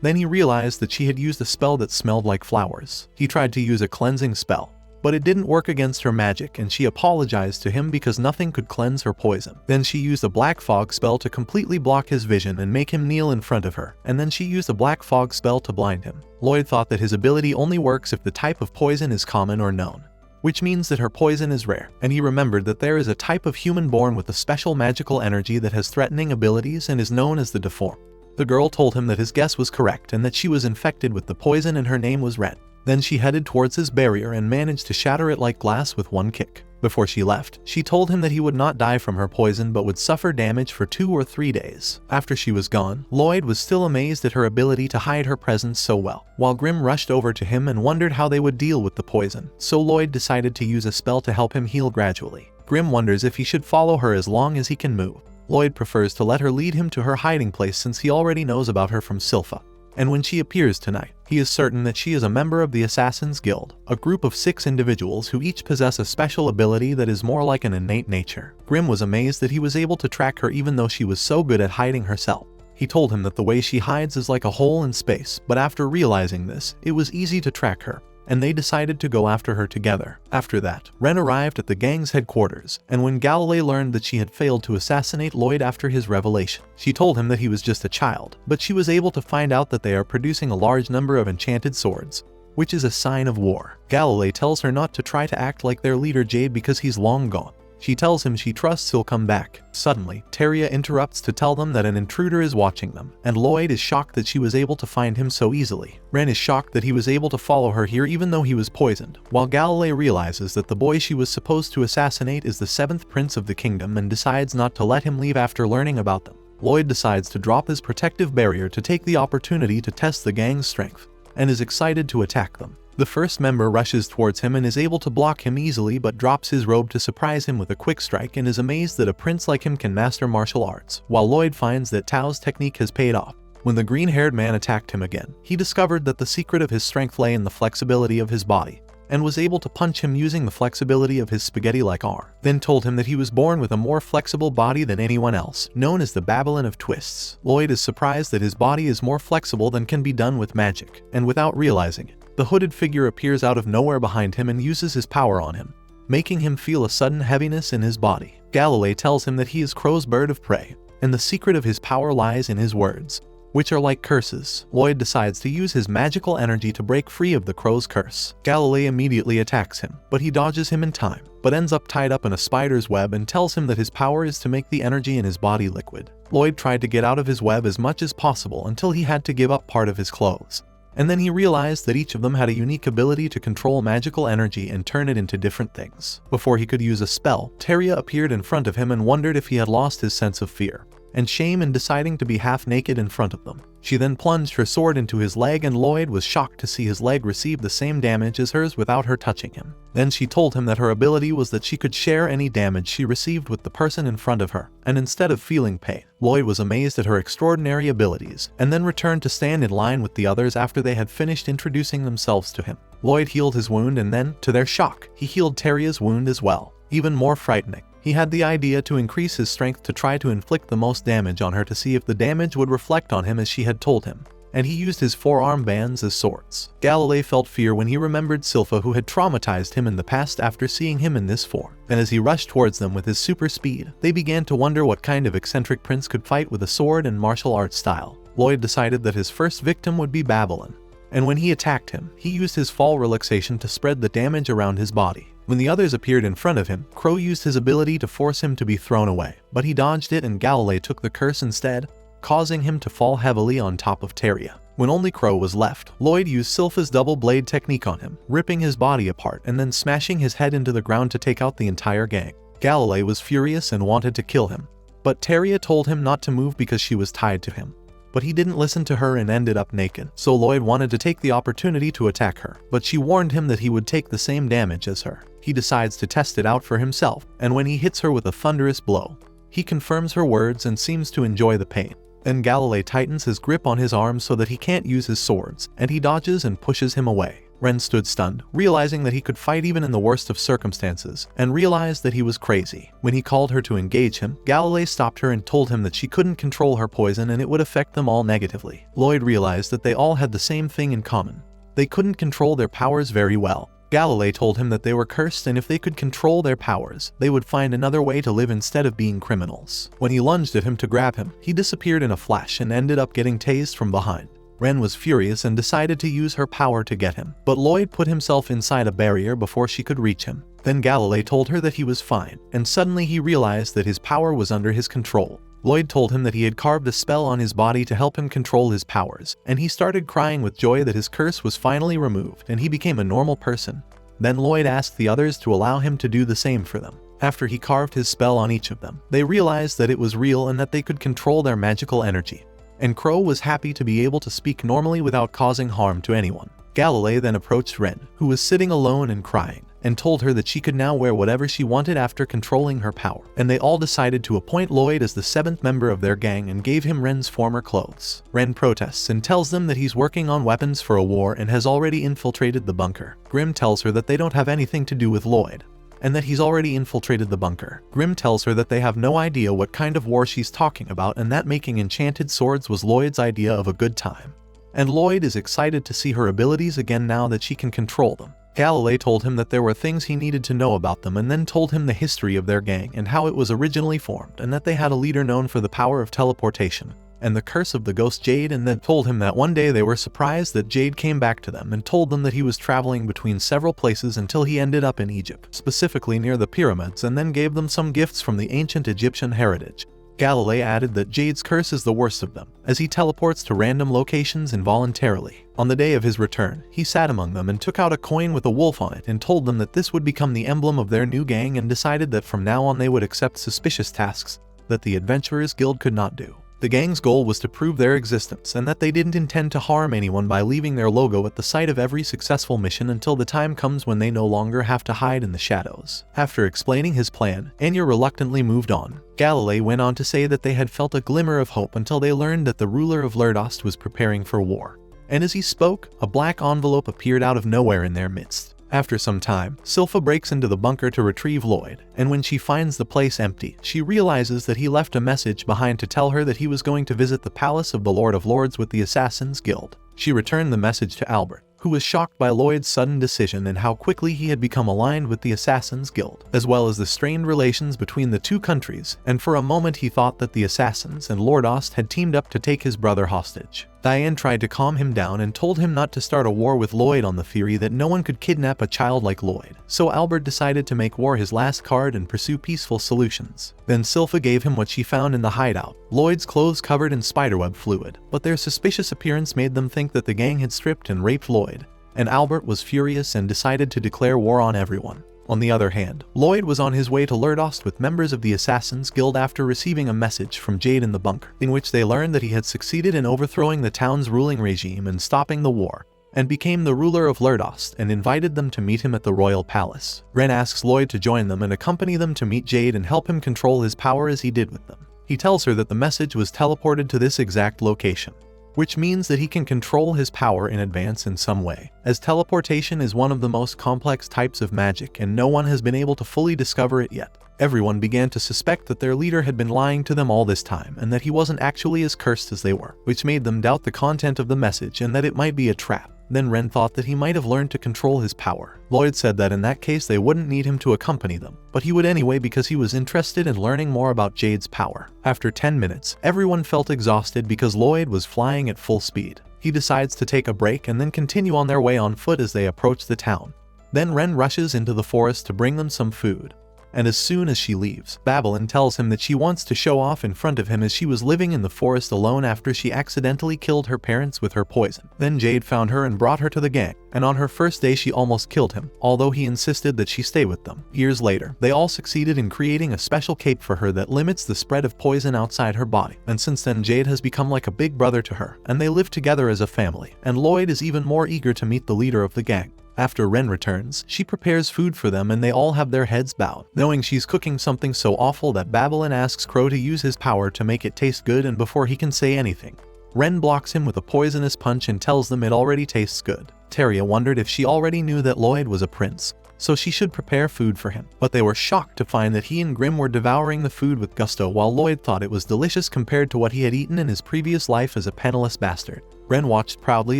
Then he realized that she had used a spell that smelled like flowers. He tried to use a cleansing spell, but it didn't work against her magic, and she apologized to him because nothing could cleanse her poison. Then she used a black fog spell to completely block his vision and make him kneel in front of her, and then she used a black fog spell to blind him. Lloyd thought that his ability only works if the type of poison is common or known, which means that her poison is rare, and he remembered that there is a type of human born with a special magical energy that has threatening abilities and is known as the Deformed. The girl told him that his guess was correct and that she was infected with the poison and her name was Red. Then she headed towards his barrier and managed to shatter it like glass with one kick. Before she left, she told him that he would not die from her poison but would suffer damage for 2 or 3 days. After she was gone, Lloyd was still amazed at her ability to hide her presence so well, while Grim rushed over to him and wondered how they would deal with the poison. So Lloyd decided to use a spell to help him heal gradually. Grim wonders if he should follow her as long as he can move. Lloyd prefers to let her lead him to her hiding place since he already knows about her from Sylpha. And when she appears tonight, he is certain that she is a member of the Assassin's Guild, a group of 6 individuals who each possess a special ability that is more like an innate nature. Grim was amazed that he was able to track her even though she was so good at hiding herself. He told him that the way she hides is like a hole in space, but after realizing this, it was easy to track her, and they decided to go after her together. After that, Ren arrived at the gang's headquarters, and when Galilei learned that she had failed to assassinate Lloyd after his revelation, she told him that he was just a child, but she was able to find out that they are producing a large number of enchanted swords, which is a sign of war. Galilei tells her not to try to act like their leader Jade because he's long gone. She tells him she trusts he'll come back. Suddenly, Teria interrupts to tell them that an intruder is watching them, and Lloyd is shocked that she was able to find him so easily. Ren is shocked that he was able to follow her here even though he was poisoned, while Galilei realizes that the boy she was supposed to assassinate is the 7th prince of the kingdom and decides not to let him leave after learning about them. Lloyd decides to drop his protective barrier to take the opportunity to test the gang's strength, and is excited to attack them. The first member rushes towards him and is able to block him easily but drops his robe to surprise him with a quick strike and is amazed that a prince like him can master martial arts, while Lloyd finds that Tao's technique has paid off. When the green-haired man attacked him again, he discovered that the secret of his strength lay in the flexibility of his body, and was able to punch him using the flexibility of his spaghetti-like arm, then told him that he was born with a more flexible body than anyone else, known as the Babylon of Twists. Lloyd is surprised that his body is more flexible than can be done with magic, and without realizing it, the hooded figure appears out of nowhere behind him and uses his power on him, making him feel a sudden heaviness in his body. Galilei tells him that he is Crow's bird of prey, and the secret of his power lies in his words, which are like curses. Lloyd decides to use his magical energy to break free of the crow's curse. Galilei immediately attacks him, but he dodges him in time, but ends up tied up in a spider's web and tells him that his power is to make the energy in his body liquid. Lloyd tried to get out of his web as much as possible until he had to give up part of his clothes. And then he realized that each of them had a unique ability to control magical energy and turn it into different things. Before he could use a spell, Teria appeared in front of him and wondered if he had lost his sense of fear and shame in deciding to be half naked in front of them. She then plunged her sword into his leg, and Lloyd was shocked to see his leg receive the same damage as hers without her touching him. Then she told him that her ability was that she could share any damage she received with the person in front of her, and instead of feeling pain, Lloyd was amazed at her extraordinary abilities, and then returned to stand in line with the others after they had finished introducing themselves to him. Lloyd healed his wound, and then, to their shock, he healed Teria's wound as well. Even more frightening, he had the idea to increase his strength to try to inflict the most damage on her to see if the damage would reflect on him as she had told him, and he used his forearm bands as swords. Galilei felt fear when he remembered Silpha, who had traumatized him in the past after seeing him in this form, and as he rushed towards them with his super speed, they began to wonder what kind of eccentric prince could fight with a sword and martial arts style. Lloyd decided that his first victim would be Babylon, and when he attacked him, he used his fall relaxation to spread the damage around his body. When the others appeared in front of him, Crow used his ability to force him to be thrown away, but he dodged it and Galilei took the curse instead, causing him to fall heavily on top of Teria. When only Crow was left, Lloyd used Silpha's double blade technique on him, ripping his body apart and then smashing his head into the ground to take out the entire gang. Galilei was furious and wanted to kill him, but Teria told him not to move because she was tied to him. But he didn't listen to her and ended up naked, so Lloyd wanted to take the opportunity to attack her, but she warned him that he would take the same damage as her. He decides to test it out for himself, and when he hits her with a thunderous blow, he confirms her words and seems to enjoy the pain. Then Galilei tightens his grip on his arm so that he can't use his swords, and he dodges and pushes him away. Ren stood stunned, realizing that he could fight even in the worst of circumstances, and realized that he was crazy. When he called her to engage him, Galilei stopped her and told him that she couldn't control her poison and it would affect them all negatively. Lloyd realized that they all had the same thing in common. They couldn't control their powers very well. Galilei told him that they were cursed, and if they could control their powers, they would find another way to live instead of being criminals. When he lunged at him to grab him, he disappeared in a flash and ended up getting tased from behind. Ren was furious and decided to use her power to get him, but Lloyd put himself inside a barrier before she could reach him. Then Galilei told her that he was fine, and suddenly he realized that his power was under his control. Lloyd told him that he had carved a spell on his body to help him control his powers, and he started crying with joy that his curse was finally removed and he became a normal person. Then Lloyd asked the others to allow him to do the same for them. After he carved his spell on each of them, they realized that it was real and that they could control their magical energy. And Crow was happy to be able to speak normally without causing harm to anyone. Galilei then approached Ren, who was sitting alone and crying, and told her that she could now wear whatever she wanted after controlling her power. And they all decided to appoint Lloyd as the 7th member of their gang and gave him Ren's former clothes. Ren protests and tells them that he's working on weapons for a war and has already infiltrated the bunker. Grim tells her that they don't have anything to do with Lloyd, and that he's already infiltrated the bunker. Grim tells her that they have no idea what kind of war she's talking about and that making enchanted swords was Lloyd's idea of a good time. And Lloyd is excited to see her abilities again now that she can control them. Galilei told him that there were things he needed to know about them and then told him the history of their gang and how it was originally formed and that they had a leader known for the power of teleportation and the curse of the ghost Jade, and then told him that one day they were surprised that Jade came back to them and told them that he was traveling between several places until he ended up in Egypt, specifically near the pyramids, and then gave them some gifts from the ancient Egyptian heritage. Galilei added that Jade's curse is the worst of them, as he teleports to random locations involuntarily. On the day of his return, he sat among them and took out a coin with a wolf on it and told them that this would become the emblem of their new gang, and decided that from now on they would accept suspicious tasks that the Adventurers Guild could not do. The gang's goal was to prove their existence and that they didn't intend to harm anyone by leaving their logo at the site of every successful mission until the time comes when they no longer have to hide in the shadows. After explaining his plan, Anya reluctantly moved on. Galilei went on to say that they had felt a glimmer of hope until they learned that the ruler of Lordost was preparing for war. And as he spoke, a black envelope appeared out of nowhere in their midst. After some time, Sylpha breaks into the bunker to retrieve Lloyd, and when she finds the place empty, she realizes that he left a message behind to tell her that he was going to visit the palace of the Lord of Lords with the Assassin's Guild. She returned the message to Albert, who was shocked by Lloyd's sudden decision and how quickly he had become aligned with the Assassin's Guild, as well as the strained relations between the two countries, and for a moment he thought that the Assassins and Lordost had teamed up to take his brother hostage. Diane tried to calm him down and told him not to start a war with Lloyd on the theory that no one could kidnap a child like Lloyd, so Albert decided to make war his last card and pursue peaceful solutions. Then Sylpha gave him what she found in the hideout, Lloyd's clothes covered in spiderweb fluid, but their suspicious appearance made them think that the gang had stripped and raped Lloyd, and Albert was furious and decided to declare war on everyone. On the other hand, Lloyd was on his way to Lordost with members of the Assassin's Guild after receiving a message from Jade in the bunker, in which they learned that he had succeeded in overthrowing the town's ruling regime and stopping the war, and became the ruler of Lordost and invited them to meet him at the royal palace. Ren asks Lloyd to join them and accompany them to meet Jade and help him control his power as he did with them. He tells her that the message was teleported to this exact location, which means that he can control his power in advance in some way, as teleportation is one of the most complex types of magic and no one has been able to fully discover it yet. Everyone began to suspect that their leader had been lying to them all this time and that he wasn't actually as cursed as they were, which made them doubt the content of the message and that it might be a trap. Then Ren thought that he might have learned to control his power. Lloyd said that in that case they wouldn't need him to accompany them, but he would anyway because he was interested in learning more about Jade's power. After 10 minutes, everyone felt exhausted because Lloyd was flying at full speed. He decides to take a break and then continue on their way on foot as they approach the town. Then Ren rushes into the forest to bring them some food. And as soon as she leaves, Babylon tells him that she wants to show off in front of him as she was living in the forest alone after she accidentally killed her parents with her poison. Then Jade found her and brought her to the gang, and on her first day she almost killed him, although he insisted that she stay with them. Years later, they all succeeded in creating a special cape for her that limits the spread of poison outside her body, and since then Jade has become like a big brother to her, and they live together as a family, and Lloyd is even more eager to meet the leader of the gang. After Ren returns, she prepares food for them and they all have their heads bowed, knowing she's cooking something so awful that Babylon asks Crow to use his power to make it taste good, and before he can say anything, Ren blocks him with a poisonous punch and tells them it already tastes good. Teria wondered if she already knew that Lloyd was a prince, so she should prepare food for him, but they were shocked to find that he and Grim were devouring the food with gusto while Lloyd thought it was delicious compared to what he had eaten in his previous life as a penniless bastard. Ren watched proudly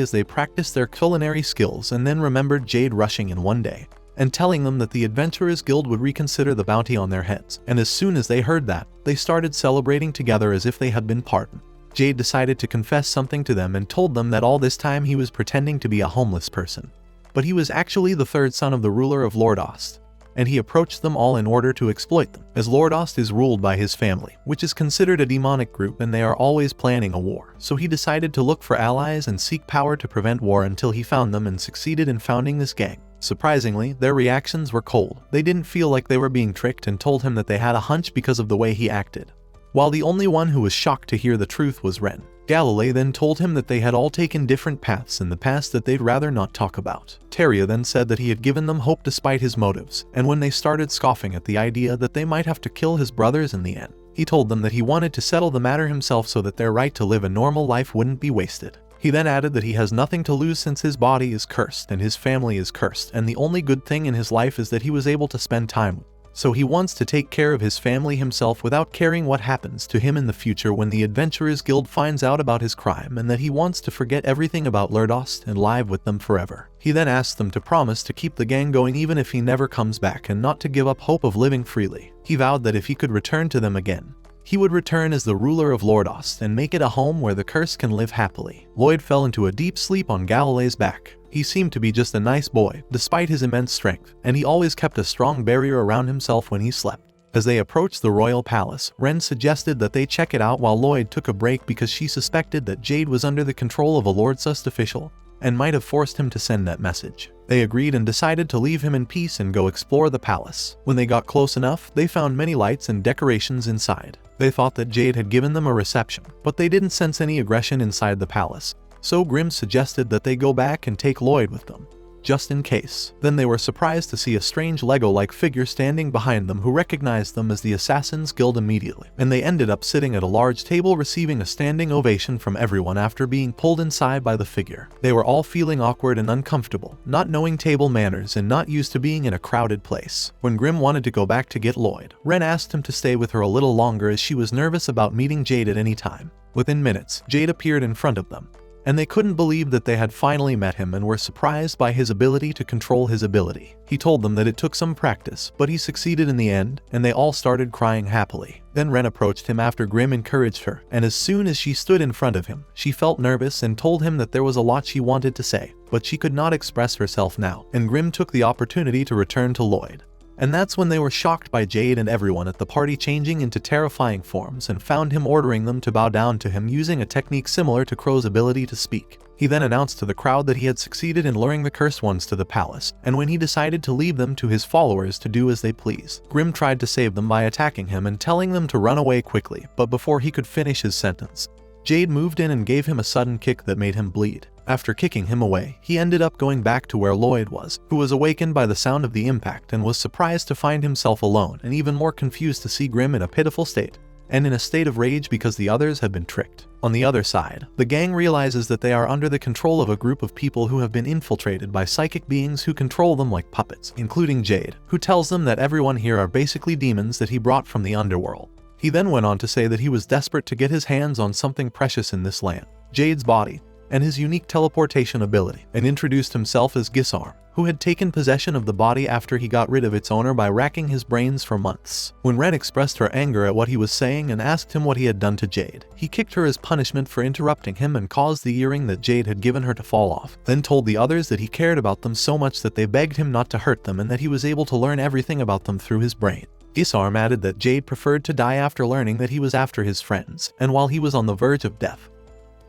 as they practiced their culinary skills and then remembered Jade rushing in one day and telling them that the Adventurers Guild would reconsider the bounty on their heads, and as soon as they heard that, they started celebrating together as if they had been pardoned. Jade decided to confess something to them and told them that all this time he was pretending to be a homeless person, but he was actually the third son of the ruler of Lordost, and he approached them all in order to exploit them, as Lordost is ruled by his family, which is considered a demonic group and they are always planning a war. So he decided to look for allies and seek power to prevent war until he found them and succeeded in founding this gang. Surprisingly, their reactions were cold. They didn't feel like they were being tricked and told him that they had a hunch because of the way he acted, while the only one who was shocked to hear the truth was Ren. Galilei then told him that they had all taken different paths in the past that they'd rather not talk about. Teria then said that he had given them hope despite his motives, and when they started scoffing at the idea that they might have to kill his brothers in the end, he told them that he wanted to settle the matter himself so that their right to live a normal life wouldn't be wasted. He then added that he has nothing to lose since his body is cursed and his family is cursed, and the only good thing in his life is that he was able to spend time with. So he wants to take care of his family himself without caring what happens to him in the future when the Adventurers Guild finds out about his crime, and that he wants to forget everything about Lordost and live with them forever. He then asks them to promise to keep the gang going even if he never comes back and not to give up hope of living freely. He vowed that if he could return to them again, he would return as the ruler of Lordost and make it a home where the curse can live happily. Lloyd fell into a deep sleep on Galilei's back. He seemed to be just a nice boy, despite his immense strength, and he always kept a strong barrier around himself when he slept. As they approached the royal palace, Ren suggested that they check it out while Lloyd took a break because she suspected that Jade was under the control of a Lordost official and might have forced him to send that message. They agreed and decided to leave him in peace and go explore the palace. When they got close enough, they found many lights and decorations inside. They thought that Jade had given them a reception, but they didn't sense any aggression inside the palace. So Grimm suggested that they go back and take Lloyd with them. just in case. Then they were surprised to see a strange Lego-like figure standing behind them who recognized them as the Assassin's Guild immediately, and they ended up sitting at a large table receiving a standing ovation from everyone after being pulled inside by the figure. They were all feeling awkward and uncomfortable, not knowing table manners and not used to being in a crowded place. When Grim wanted to go back to get Lloyd, Ren asked him to stay with her a little longer as she was nervous about meeting Jade at any time. Within minutes, Jade appeared in front of them, and they couldn't believe that they had finally met him and were surprised by his ability to control his ability. He told them that it took some practice, but he succeeded in the end, and they all started crying happily. Then Ren approached him after Grim encouraged her, and as soon as she stood in front of him, she felt nervous and told him that there was a lot she wanted to say, but she could not express herself now, and Grim took the opportunity to return to Lloyd. And that's when they were shocked by Jade and everyone at the party changing into terrifying forms and found him ordering them to bow down to him using a technique similar to Crow's ability to speak. He then announced to the crowd that he had succeeded in luring the cursed ones to the palace, and when he decided to leave them to his followers to do as they please, Grim tried to save them by attacking him and telling them to run away quickly, but before he could finish his sentence, Jade moved in and gave him a sudden kick that made him bleed. After kicking him away, he ended up going back to where Lloyd was, who was awakened by the sound of the impact and was surprised to find himself alone and even more confused to see Grim in a pitiful state, and in a state of rage because the others had been tricked. On the other side, the gang realizes that they are under the control of a group of people who have been infiltrated by psychic beings who control them like puppets, including Jade, who tells them that everyone here are basically demons that he brought from the underworld. He then went on to say that he was desperate to get his hands on something precious in this land, Jade's body, and his unique teleportation ability, and introduced himself as Gizarm, who had taken possession of the body after he got rid of its owner by racking his brains for months. When Ren expressed her anger at what he was saying and asked him what he had done to Jade, he kicked her as punishment for interrupting him and caused the earring that Jade had given her to fall off, then told the others that he cared about them so much that they begged him not to hurt them and that he was able to learn everything about them through his brain. Gizarm added that Jade preferred to die after learning that he was after his friends, and while he was on the verge of death,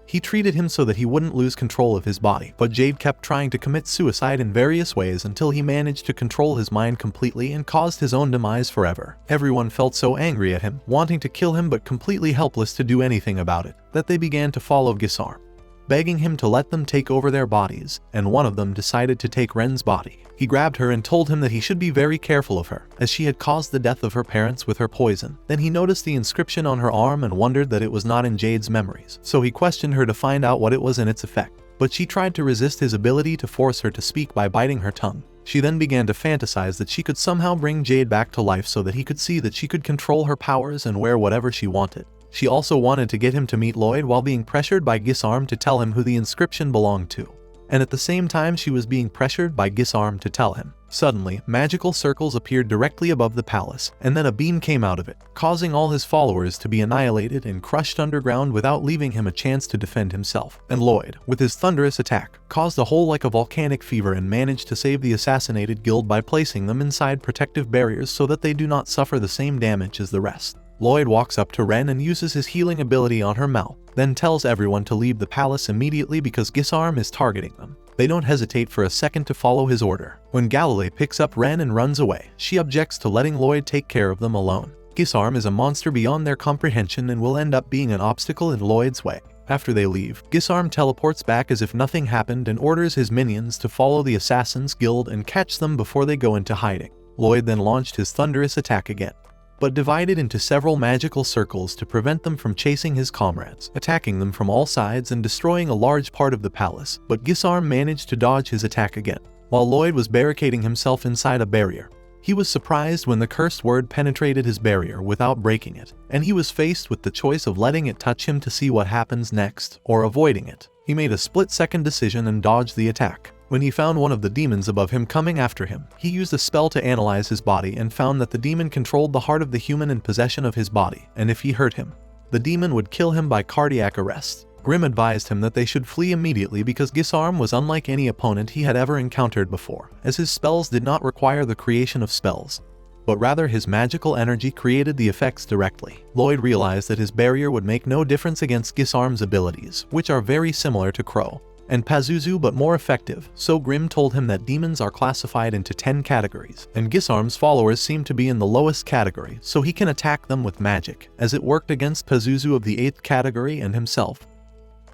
he treated him so that he wouldn't lose control of his body, but Jade kept trying to commit suicide in various ways until he managed to control his mind completely and caused his own demise forever. Everyone felt so angry at him, wanting to kill him but completely helpless to do anything about it, that they began to follow Gizarm, begging him to let them take over their bodies, and one of them decided to take Ren's body. He grabbed her and told him that he should be very careful of her, as she had caused the death of her parents with her poison. Then he noticed the inscription on her arm and wondered that it was not in Jade's memories, so he questioned her to find out what it was and its effect. But she tried to resist his ability to force her to speak by biting her tongue. She then began to fantasize that she could somehow bring Jade back to life so that he could see that she could control her powers and wear whatever she wanted. She also wanted to get him to meet Lloyd while being pressured by Gizarm to tell him who the inscription belonged to. And at the same time she was being pressured by Gizarm to tell him. Suddenly, magical circles appeared directly above the palace, and then a beam came out of it, causing all his followers to be annihilated and crushed underground without leaving him a chance to defend himself. And Lloyd, with his thunderous attack, caused a hole like a volcanic fever and managed to save the assassinated guild by placing them inside protective barriers so that they do not suffer the same damage as the rest. Lloyd walks up to Ren and uses his healing ability on her mouth, then tells everyone to leave the palace immediately because Gizarm is targeting them. They don't hesitate for a second to follow his order. When Galilei picks up Ren and runs away, she objects to letting Lloyd take care of them alone. Gizarm is a monster beyond their comprehension and will end up being an obstacle in Lloyd's way. After they leave, Gizarm teleports back as if nothing happened and orders his minions to follow the Assassin's Guild and catch them before they go into hiding. Lloyd then launched his thunderous attack again, but divided into several magical circles to prevent them from chasing his comrades, attacking them from all sides and destroying a large part of the palace. But Gizarm managed to dodge his attack again, while Lloyd was barricading himself inside a barrier. He was surprised when the cursed word penetrated his barrier without breaking it, and he was faced with the choice of letting it touch him to see what happens next, or avoiding it. He made a split-second decision and dodged the attack. When he found one of the demons above him coming after him, he used a spell to analyze his body and found that the demon controlled the heart of the human in possession of his body, and if he hurt him, the demon would kill him by cardiac arrest. Grim advised him that they should flee immediately because Gizarm was unlike any opponent he had ever encountered before, as his spells did not require the creation of spells, but rather his magical energy created the effects directly. Lloyd realized that his barrier would make no difference against Gizarm's abilities, which are very similar to Crow and Pizuzu but more effective, so Grim told him that demons are classified into 10 categories, and Gizarm's followers seem to be in the lowest category, so he can attack them with magic, as it worked against Pizuzu of the 8th category and himself,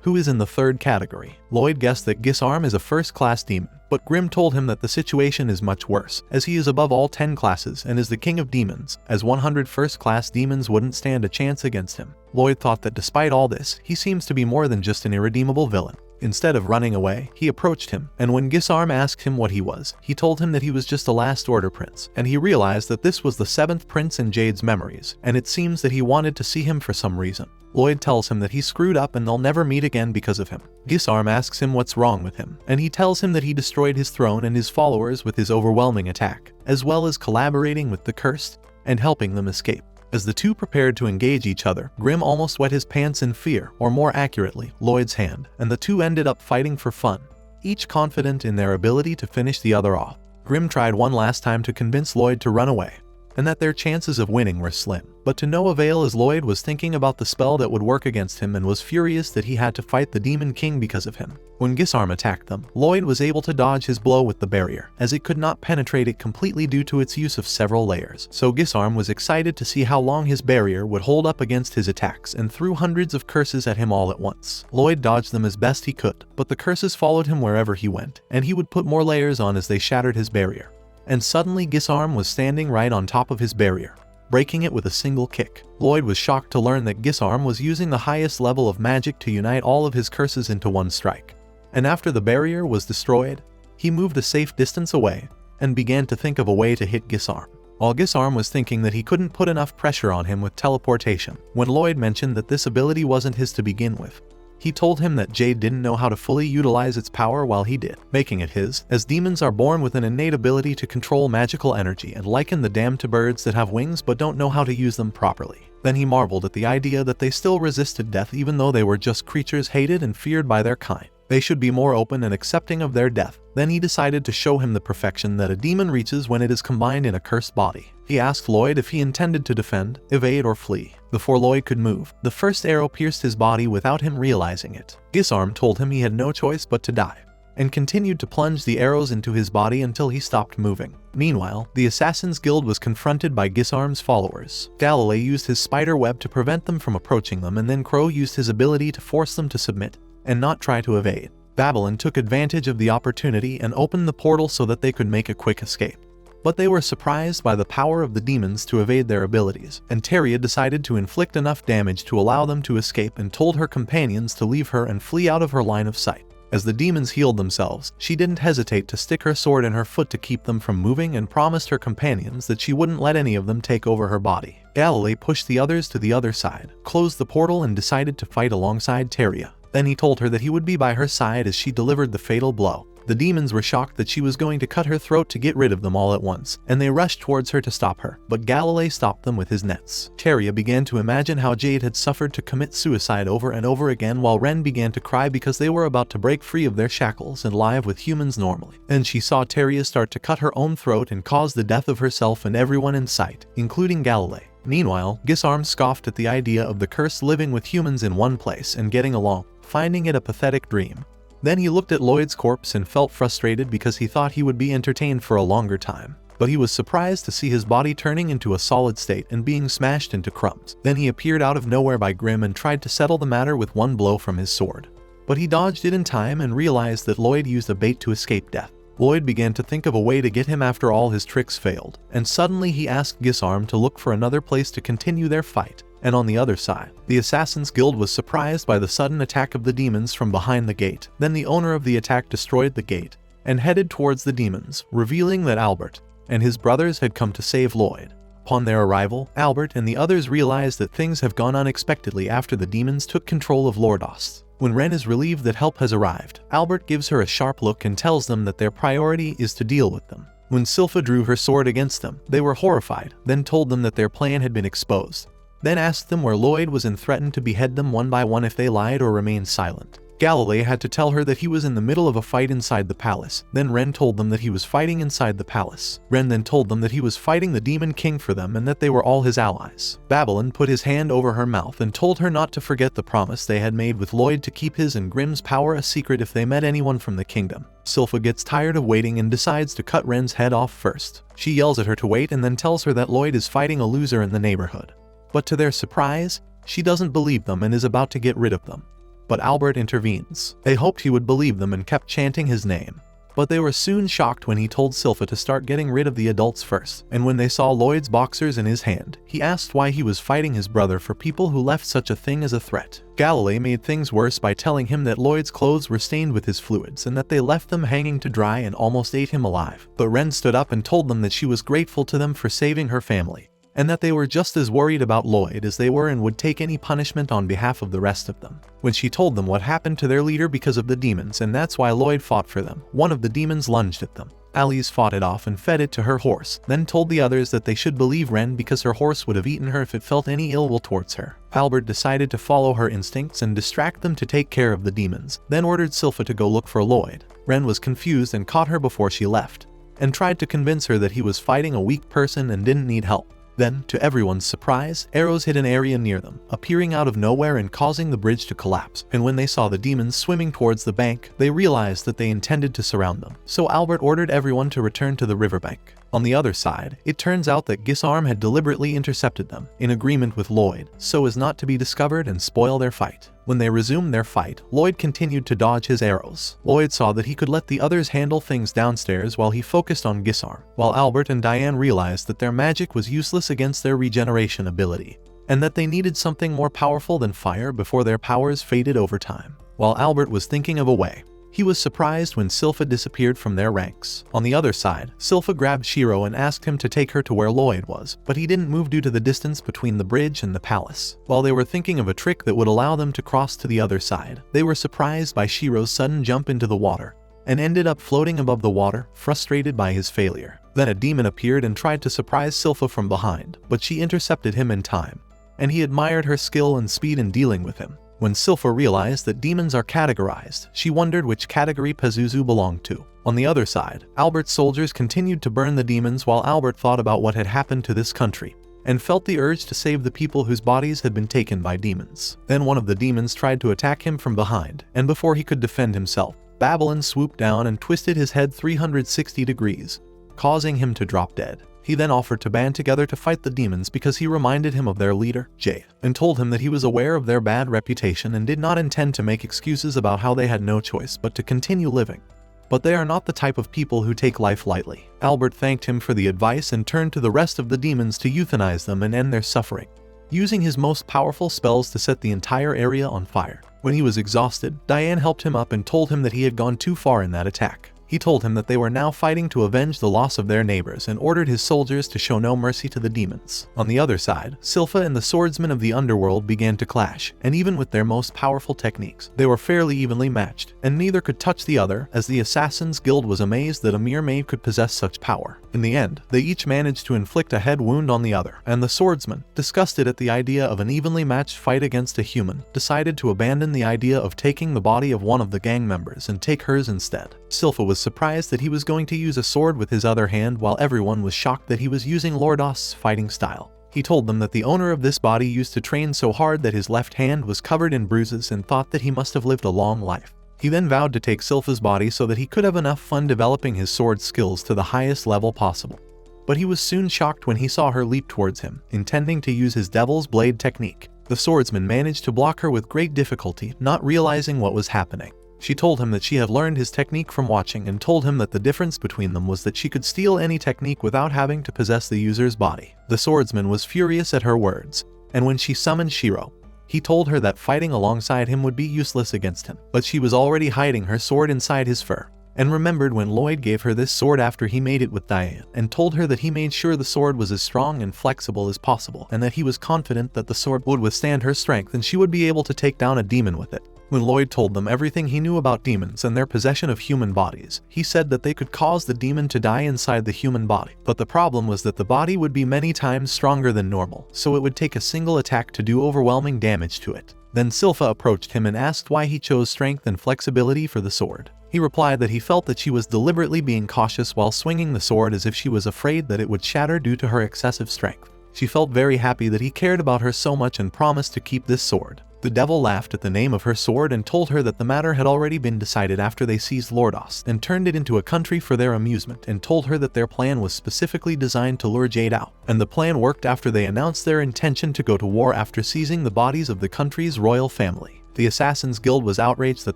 who is in the 3rd category. Lloyd guessed that Gizarm is a first-class demon, But Grim told him that the situation is much worse, as he is above all 10 classes and is the king of demons, as 100 first-class demons wouldn't stand a chance against him. Lloyd thought that despite all this, he seems to be more than just an irredeemable villain. Instead of running away, he approached him, and when Gizarm asked him what he was, he told him that he was just a last order prince, and he realized that this was the 7th prince in Jade's memories, and it seems that he wanted to see him for some reason. Lloyd tells him that he screwed up and they'll never meet again because of him. Gizarm asks him what's wrong with him, and he tells him that he destroyed his throne and his followers with his overwhelming attack, as well as collaborating with the cursed and helping them escape. As the two prepared to engage each other, Grim almost wet his pants in fear, or more accurately, Lloyd's hand, and the two ended up fighting for fun, each confident in their ability to finish the other off. Grim tried one last time to convince Lloyd to run away, and that their chances of winning were slim, but to no avail as Lloyd was thinking about the spell that would work against him and was furious that he had to fight the Demon King because of him. When Gizarm attacked them, Lloyd was able to dodge his blow with the barrier, as it could not penetrate it completely due to its use of several layers. So Gizarm was excited to see how long his barrier would hold up against his attacks and threw hundreds of curses at him all at once. Lloyd dodged them as best he could, but the curses followed him wherever he went, and he would put more layers on as they shattered his barrier. And suddenly Gizarm was standing right on top of his barrier, breaking it with a single kick. Lloyd was shocked to learn that Gizarm was using the highest level of magic to unite all of his curses into one strike. And after the barrier was destroyed, he moved a safe distance away and began to think of a way to hit Gizarm. While Gizarm was thinking that he couldn't put enough pressure on him with teleportation, when Lloyd mentioned that this ability wasn't his to begin with, he told him that Jade didn't know how to fully utilize its power while he did, making it his, as demons are born with an innate ability to control magical energy and liken the damned to birds that have wings but don't know how to use them properly. Then he marveled at the idea that they still resisted death even though they were just creatures hated and feared by their kind. They should be more open and accepting of their death. Then he decided to show him the perfection that a demon reaches when it is combined in a cursed body. He asked Lloyd if he intended to defend, evade, or flee. Before Lloyd could move, the first arrow pierced his body without him realizing it. Gizarm told him he had no choice but to die, and continued to plunge the arrows into his body until he stopped moving. Meanwhile, the Assassin's Guild was confronted by Gizarm's followers. Galilei used his spider web to prevent them from approaching them, and then Crow used his ability to force them to submit and not try to evade. Babylon took advantage of the opportunity and opened the portal so that they could make a quick escape. But they were surprised by the power of the demons to evade their abilities, and Teria decided to inflict enough damage to allow them to escape and told her companions to leave her and flee out of her line of sight. As the demons healed themselves, she didn't hesitate to stick her sword in her foot to keep them from moving and promised her companions that she wouldn't let any of them take over her body. Galilei pushed the others to the other side, closed the portal, and decided to fight alongside Teria. Then he told her that he would be by her side as she delivered the fatal blow. The demons were shocked that she was going to cut her throat to get rid of them all at once, and they rushed towards her to stop her, but Galilei stopped them with his nets. Teria began to imagine how Jade had suffered to commit suicide over and over again, while Ren began to cry because they were about to break free of their shackles and live with humans normally. Then she saw Teria start to cut her own throat and cause the death of herself and everyone in sight, including Galilei. Meanwhile, Gizarm scoffed at the idea of the curse living with humans in one place and getting along, finding it a pathetic dream. Then he looked at Lloyd's corpse and felt frustrated because he thought he would be entertained for a longer time. But he was surprised to see his body turning into a solid state and being smashed into crumbs. Then he appeared out of nowhere by Grim and tried to settle the matter with one blow from his sword. But he dodged it in time and realized that Lloyd used a bait to escape death. Lloyd began to think of a way to get him after all his tricks failed, and suddenly he asked Gizarm to look for another place to continue their fight. And on the other side, the Assassin's Guild was surprised by the sudden attack of the demons from behind the gate. Then the owner of the attack destroyed the gate and headed towards the demons, revealing that Albert and his brothers had come to save Lloyd. Upon their arrival, Albert and the others realized that things have gone unexpectedly after the demons took control of Lordost. When Ren is relieved that help has arrived, Albert gives her a sharp look and tells them that their priority is to deal with them. When Silpha drew her sword against them, they were horrified, then told them that their plan had been exposed. Then asked them where Lloyd was and threatened to behead them one by one if they lied or remained silent. Galilei had to tell her that he was in the middle of a fight inside the palace. Then Ren told them that he was fighting inside the palace. Ren then told them that he was fighting the Demon King for them and that they were all his allies. Babylon put his hand over her mouth and told her not to forget the promise they had made with Lloyd to keep his and Grim's power a secret if they met anyone from the kingdom. Silpha gets tired of waiting and decides to cut Ren's head off first. She yells at her to wait and then tells her that Lloyd is fighting a loser in the neighborhood. But to their surprise, she doesn't believe them and is about to get rid of them. But Albert intervenes. They hoped he would believe them and kept chanting his name. But they were soon shocked when he told Sila to start getting rid of the adults first, and when they saw Lloyd's boxers in his hand, he asked why he was fighting his brother for people who left such a thing as a threat. Galilei made things worse by telling him that Lloyd's clothes were stained with his fluids and that they left them hanging to dry and almost ate him alive. But Ren stood up and told them that she was grateful to them for saving her family, and that they were just as worried about Lloyd as they were and would take any punishment on behalf of the rest of them. When she told them what happened to their leader because of the demons and that's why Lloyd fought for them, one of the demons lunged at them. Alice fought it off and fed it to her horse, then told the others that they should believe Ren because her horse would have eaten her if it felt any ill will towards her. Albert decided to follow her instincts and distract them to take care of the demons, then ordered Sila to go look for Lloyd. Ren was confused and caught her before she left, and tried to convince her that he was fighting a weak person and didn't need help. Then, to everyone's surprise, arrows hit an area near them, appearing out of nowhere and causing the bridge to collapse. And when they saw the demons swimming towards the bank, they realized that they intended to surround them. So Albert ordered everyone to return to the riverbank. On the other side, it turns out that Gizarm had deliberately intercepted them, in agreement with Lloyd, so as not to be discovered and spoil their fight. When they resumed their fight, Lloyd continued to dodge his arrows. Lloyd saw that he could let the others handle things downstairs while he focused on Gizarm, while Albert and Diane realized that their magic was useless against their regeneration ability, and that they needed something more powerful than fire before their powers faded over time. While Albert was thinking of a way, he was surprised when Sila disappeared from their ranks. On the other side, Sila grabbed Shiro and asked him to take her to where Lloyd was, but he didn't move due to the distance between the bridge and the palace. While they were thinking of a trick that would allow them to cross to the other side, they were surprised by Shiro's sudden jump into the water, and ended up floating above the water, frustrated by his failure. Then a demon appeared and tried to surprise Sila from behind, but she intercepted him in time, and he admired her skill and speed in dealing with him. When Sila realized that demons are categorized, she wondered which category Pizuzu belonged to. On the other side, Albert's soldiers continued to burn the demons while Albert thought about what had happened to this country, and felt the urge to save the people whose bodies had been taken by demons. Then one of the demons tried to attack him from behind, and before he could defend himself, Babylon swooped down and twisted his head 360 degrees, causing him to drop dead. He then offered to band together to fight the demons because he reminded him of their leader, Jade, and told him that he was aware of their bad reputation and did not intend to make excuses about how they had no choice but to continue living. But they are not the type of people who take life lightly. Albert thanked him for the advice and turned to the rest of the demons to euthanize them and end their suffering, using his most powerful spells to set the entire area on fire. When he was exhausted, Diane helped him up and told him that he had gone too far in that attack. He told him that they were now fighting to avenge the loss of their neighbors and ordered his soldiers to show no mercy to the demons. On the other side, Sila and the swordsmen of the underworld began to clash, and even with their most powerful techniques, they were fairly evenly matched, and neither could touch the other, as the Assassin's Guild was amazed that a mere maid could possess such power. In the end, they each managed to inflict a head wound on the other, and the swordsman, disgusted at the idea of an evenly matched fight against a human, decided to abandon the idea of taking the body of one of the gang members and take hers instead. Sila was surprised that he was going to use a sword with his other hand, while everyone was shocked that he was using Lordost's fighting style. He told them that the owner of this body used to train so hard that his left hand was covered in bruises and thought that he must have lived a long life. He then vowed to take Sila's body so that he could have enough fun developing his sword skills to the highest level possible. But he was soon shocked when he saw her leap towards him, intending to use his Devil's Blade technique. The swordsman managed to block her with great difficulty, not realizing what was happening. She told him that she had learned his technique from watching and told him that the difference between them was that she could steal any technique without having to possess the user's body. The swordsman was furious at her words, and when she summoned Shiro, he told her that fighting alongside him would be useless against him. But she was already hiding her sword inside his fur, and remembered when Lloyd gave her this sword after he made it with Diane, and told her that he made sure the sword was as strong and flexible as possible, and that he was confident that the sword would withstand her strength and she would be able to take down a demon with it. When Lloyd told them everything he knew about demons and their possession of human bodies, he said that they could cause the demon to die inside the human body. But the problem was that the body would be many times stronger than normal, so it would take a single attack to do overwhelming damage to it. Then Sila approached him and asked why he chose strength and flexibility for the sword. He replied that he felt that she was deliberately being cautious while swinging the sword, as if she was afraid that it would shatter due to her excessive strength. She felt very happy that he cared about her so much and promised to keep this sword. The devil laughed at the name of her sword and told her that the matter had already been decided after they seized Lordost and turned it into a country for their amusement, and told her that their plan was specifically designed to lure Jade out. And the plan worked after they announced their intention to go to war after seizing the bodies of the country's royal family. The Assassin's Guild was outraged that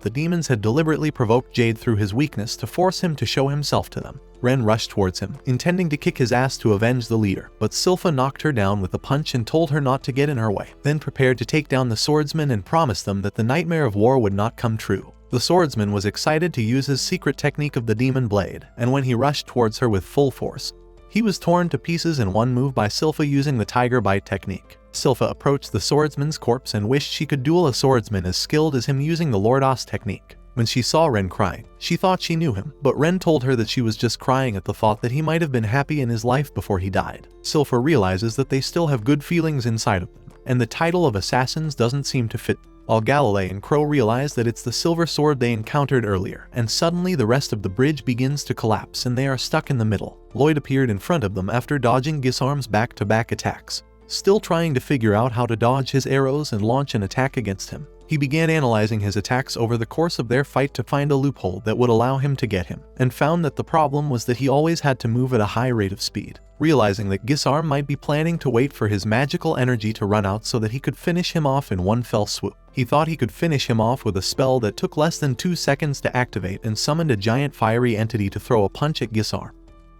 the demons had deliberately provoked Jade through his weakness to force him to show himself to them. Ren rushed towards him, intending to kick his ass to avenge the leader, but Silpha knocked her down with a punch and told her not to get in her way, then prepared to take down the swordsman and promised them that the nightmare of war would not come true. The swordsman was excited to use his secret technique of the demon blade, and when he rushed towards her with full force, he was torn to pieces in one move by Silpha using the tiger bite technique. Silpha approached the swordsman's corpse and wished she could duel a swordsman as skilled as him using the Lordost technique. When she saw Ren crying, she thought she knew him, but Ren told her that she was just crying at the thought that he might have been happy in his life before he died. Silpha realizes that they still have good feelings inside of them, and the title of assassins doesn't seem to fit. While Galilei and Crow realize that it's the silver sword they encountered earlier, and suddenly the rest of the bridge begins to collapse and they are stuck in the middle. Lloyd appeared in front of them after dodging Gizarm's back-to-back attacks. Still trying to figure out how to dodge his arrows and launch an attack against him, he began analyzing his attacks over the course of their fight to find a loophole that would allow him to get him, and found that the problem was that he always had to move at a high rate of speed. Realizing that Gizarm might be planning to wait for his magical energy to run out so that he could finish him off in one fell swoop. He thought he could finish him off with a spell that took less than 2 seconds to activate and summoned a giant fiery entity to throw a punch at Gizarm,